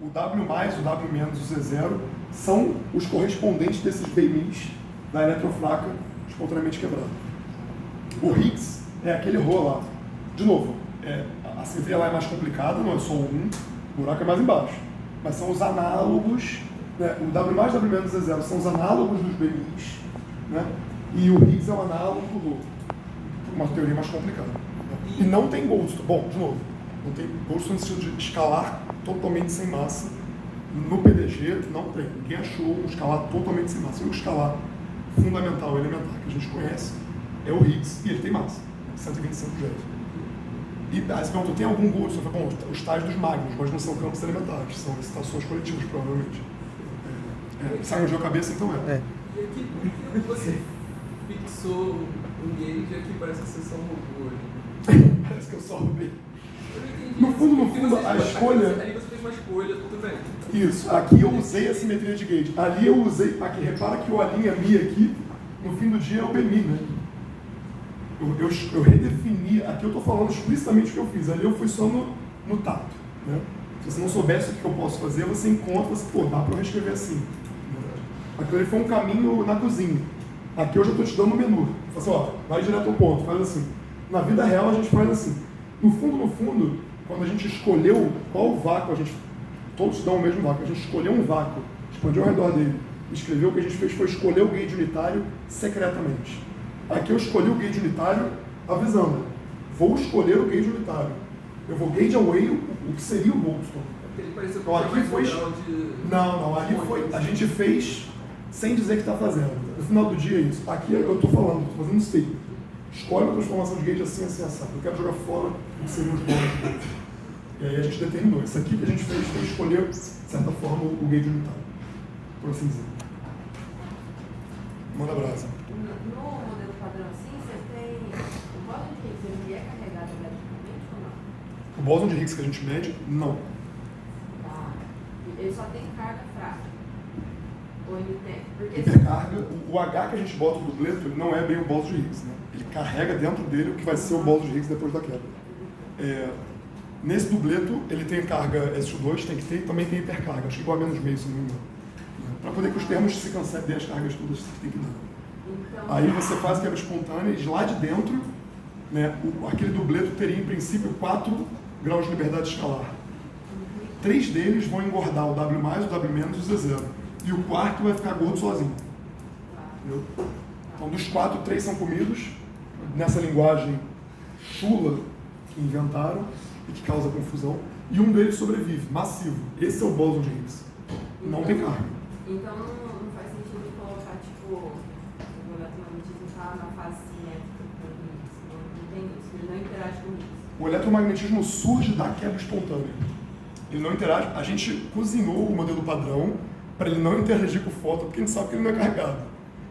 O W+, o W-, o Z0 são os correspondentes desses B-mis da eletrofraca espontaneamente quebrada. O Higgs é aquele rho lá. De novo, a simetria lá é mais complicada, não é só um, o buraco é mais embaixo. Mas são os análogos, né? O W+, W-, Z0 são os análogos dos B-mis, né? E o Higgs é o análogo do rho. Uma teoria mais complicada. E não tem Goldstone. Bom, de novo, não tem Goldstone no sentido de escalar totalmente sem massa. No PDG não tem. Ninguém achou um escalar totalmente sem massa. E o escalar fundamental, elementar, que a gente conhece, é o Higgs, e ele tem massa, 125 joules. E aí você perguntou, tem algum Goldstone? Bom, os tais dos magnons, mas não são campos elementares, são excitações coletivas, provavelmente. Saiu de cabeça, então é. E aqui, por que você fixou um gauge e aqui parece que você só roubou? Parece que eu só roubei. No fundo, a escolha... Ali você fez uma escolha, tudo bem. Isso, aqui eu usei a simetria de gauge. Ali eu usei... Aqui, repara que o A' Mi aqui, no fim do dia, é o BMI, né? Eu redefini... Aqui eu estou falando explicitamente o que eu fiz. Ali eu fui só no tato, né? Se você não soubesse o que eu posso fazer, você encontra, dá para eu reescrever assim. Aquilo ali foi um caminho na cozinha. Aqui eu já estou te dando o menu. Eu falo assim, vai direto ao ponto, faz assim. Na vida real a gente faz assim. No fundo, quando a gente escolheu qual vácuo, todos dão o mesmo vácuo, a gente escolheu um vácuo, expandiu ao redor dele, escreveu, o que a gente fez foi escolher o gauge unitário secretamente. Aqui eu escolhi o gauge unitário avisando, vou escolher o gauge unitário. Eu vou gauge away o que seria o Goldstone. Então aqui foi... Não, ali foi... A gente fez sem dizer que está fazendo. No final do dia é isso. Aqui eu estou falando, estou fazendo um statement. Escolhe uma transformação de gauge assim, assim, assado. Eu quero jogar fora o que seriam os bósons. E aí a gente determinou. Isso aqui que a gente fez foi escolher, de certa forma, o gauge unitário. Por assim dizer. Manda brasa. No modelo padrão assim, você tem o bóson de Higgs, ele é carregado eletricamente ou não? O bóson de Higgs que a gente mede, não. Tá. Ele só tem carga fraca. Ou ele tem? Porque Hipercarga, o H que a gente bota no dubleto, ele não é bem o bóson de Higgs, né? Ele carrega dentro dele o que vai ser o bóson de Higgs depois da quebra. Nesse dubleto, ele tem carga SU2, tem que ter, e também tem hipercarga, acho que igual a menos meio, se não me engano. Para poder que os termos se cancelem, dê as cargas todas que tem que dar. Então, Aí você faz a quebra espontânea e de lá de dentro, né, aquele dubleto teria em princípio 4 graus de liberdade escalar. 3 deles vão engordar o W+, o W- e o Z0. E o quarto vai ficar gordo sozinho. Entendeu? Então dos 4, 3 são comidos, nessa linguagem chula que inventaram e que causa confusão, e um deles sobrevive, massivo. Esse é o bóson de Higgs. Não tem carga. Então não faz sentido colocar, tipo, o eletromagnetismo está na fase cinética com o Higgs. Não tem isso, ele não interage com o Higgs. O eletromagnetismo surge da quebra espontânea. Ele não interage. A gente cozinhou o modelo padrão para ele não interagir com o fóton, porque a gente sabe que ele não é carregado.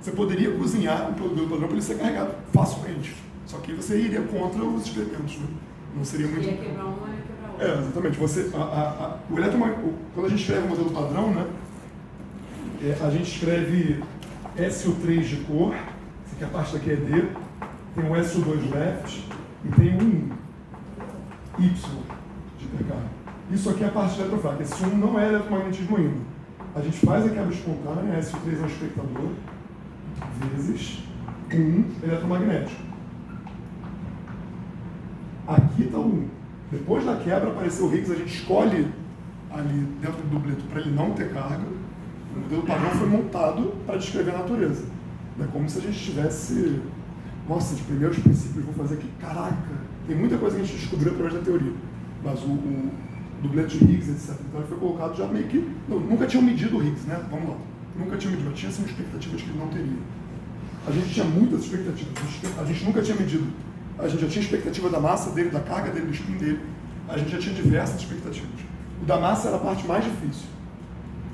Você poderia cozinhar o modelo padrão para ele ser carregado facilmente. Só que você iria contra os experimentos, né? Não seria muito... Ia quebrar um, ia quebrar outro. Exatamente. Quando a gente escreve o modelo padrão, né, a gente escreve SU3 de cor, essa aqui, a parte daqui é D, tem um SU2 left e tem um Y de hipercarga. Isso aqui é a parte de eletrofraca. Esse 1 não é eletromagnetismo ainda. A gente faz a quebra espontânea, SU3 é um espectador, vezes 1 eletromagnético. Aqui está o 1. Depois da quebra apareceu o Higgs, a gente escolhe ali dentro do dubleto para ele não ter carga. O modelo padrão foi montado para descrever a natureza. É como se a gente tivesse... Nossa, de primeiros princípios, vou fazer aqui. Caraca, tem muita coisa que a gente descobriu através da teoria. Mas o dubleto de Higgs, etc. Então ele foi colocado já meio que... Não, nunca tinham medido o Higgs, né? Vamos lá. Nunca tinha medido, mas tinha assim, expectativas que ele não teria. A gente tinha muitas expectativas. A gente nunca tinha medido. A gente já tinha expectativa da massa dele, da carga dele, do spin dele. A gente já tinha diversas expectativas. O da massa era a parte mais difícil.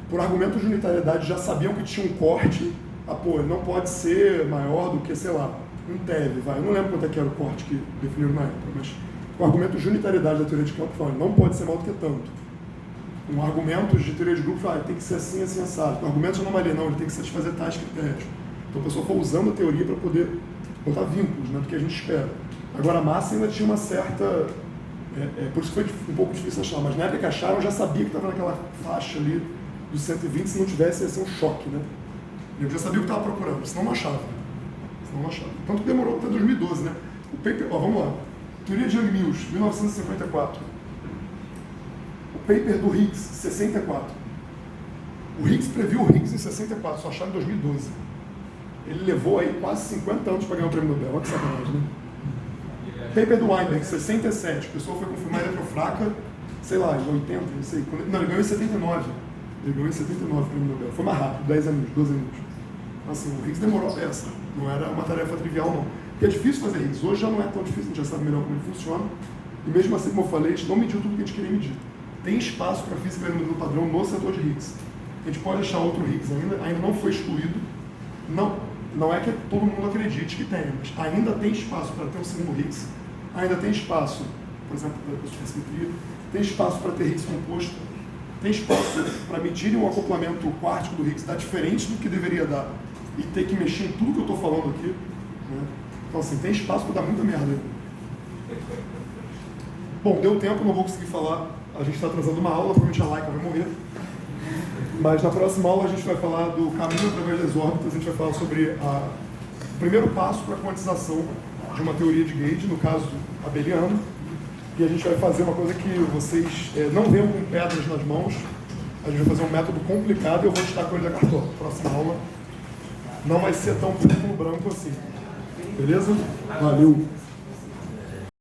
Por argumento de unitariedade, já sabiam que tinha um corte. Ele não pode ser maior do que, sei lá, um TeV, vai. Eu não lembro quanto é que era o corte que definiram na época, mas com argumentos de unitariedade da teoria de campo, falam, não pode ser maior do que tanto. Com argumentos de teoria de grupo, tem que ser assim, assim, assado. Com argumentos de anomalia, não, ele tem que satisfazer tais critérios. Então a pessoa foi usando a teoria para poder botar vínculos, né, do que a gente espera. Agora a massa ainda tinha uma certa... por isso foi um pouco difícil achar, mas na época que acharam, eu já sabia que estava naquela faixa ali dos 120, se não tivesse ia ser um choque, né? Eu já sabia o que estava procurando, senão não achava. Tanto que demorou até 2012, né? O paper, vamos lá. Teoria de Young-Mills, 1954. O paper do Higgs, 64. O Higgs previu o Higgs em 64, só acharam em 2012. Ele levou aí quase 50 anos para ganhar o prêmio Nobel. Olha que sacanagem, né? Paper do Weinberg, 67. A pessoa foi confirmar eletrofraca, sei lá, em 80, não sei. Não, ele ganhou em 79. Ele ganhou em 79 o prêmio Nobel. Foi mais rápido, 10 anos, 12 anos. Então, assim, o Higgs demorou a peça. Não era uma tarefa trivial, não. Porque é difícil fazer Higgs. Hoje já não é tão difícil, a gente já sabe melhor como ele funciona. E mesmo assim, como eu falei, a gente não mediu tudo o que a gente queria medir. Tem espaço para física no modelo padrão no setor de Higgs. A gente pode achar outro Higgs ainda não foi excluído. Não é que todo mundo acredite que tenha, mas ainda tem espaço para ter um segundo Higgs. Ainda tem espaço, por exemplo, para a supersimetria. Tem espaço para ter Higgs composto. Tem espaço para medir um acoplamento quártico do Higgs dar diferente do que deveria dar e ter que mexer em tudo que eu estou falando aqui. Né? Então, assim, tem espaço para dar muita merda aí. Bom, deu tempo, não vou conseguir falar. A gente está atrasando uma aula, provavelmente a Laika vai morrer. Mas na próxima aula a gente vai falar do caminho através das órbitas, a gente vai falar sobre o primeiro passo para a quantização de uma teoria de gauge, no caso abeliano. E a gente vai fazer uma coisa que vocês não venham com pedras nas mãos. A gente vai fazer um método complicado e eu vou estar com ele da cartola. Próxima aula não vai ser tão preto no branco assim. Beleza? Valeu!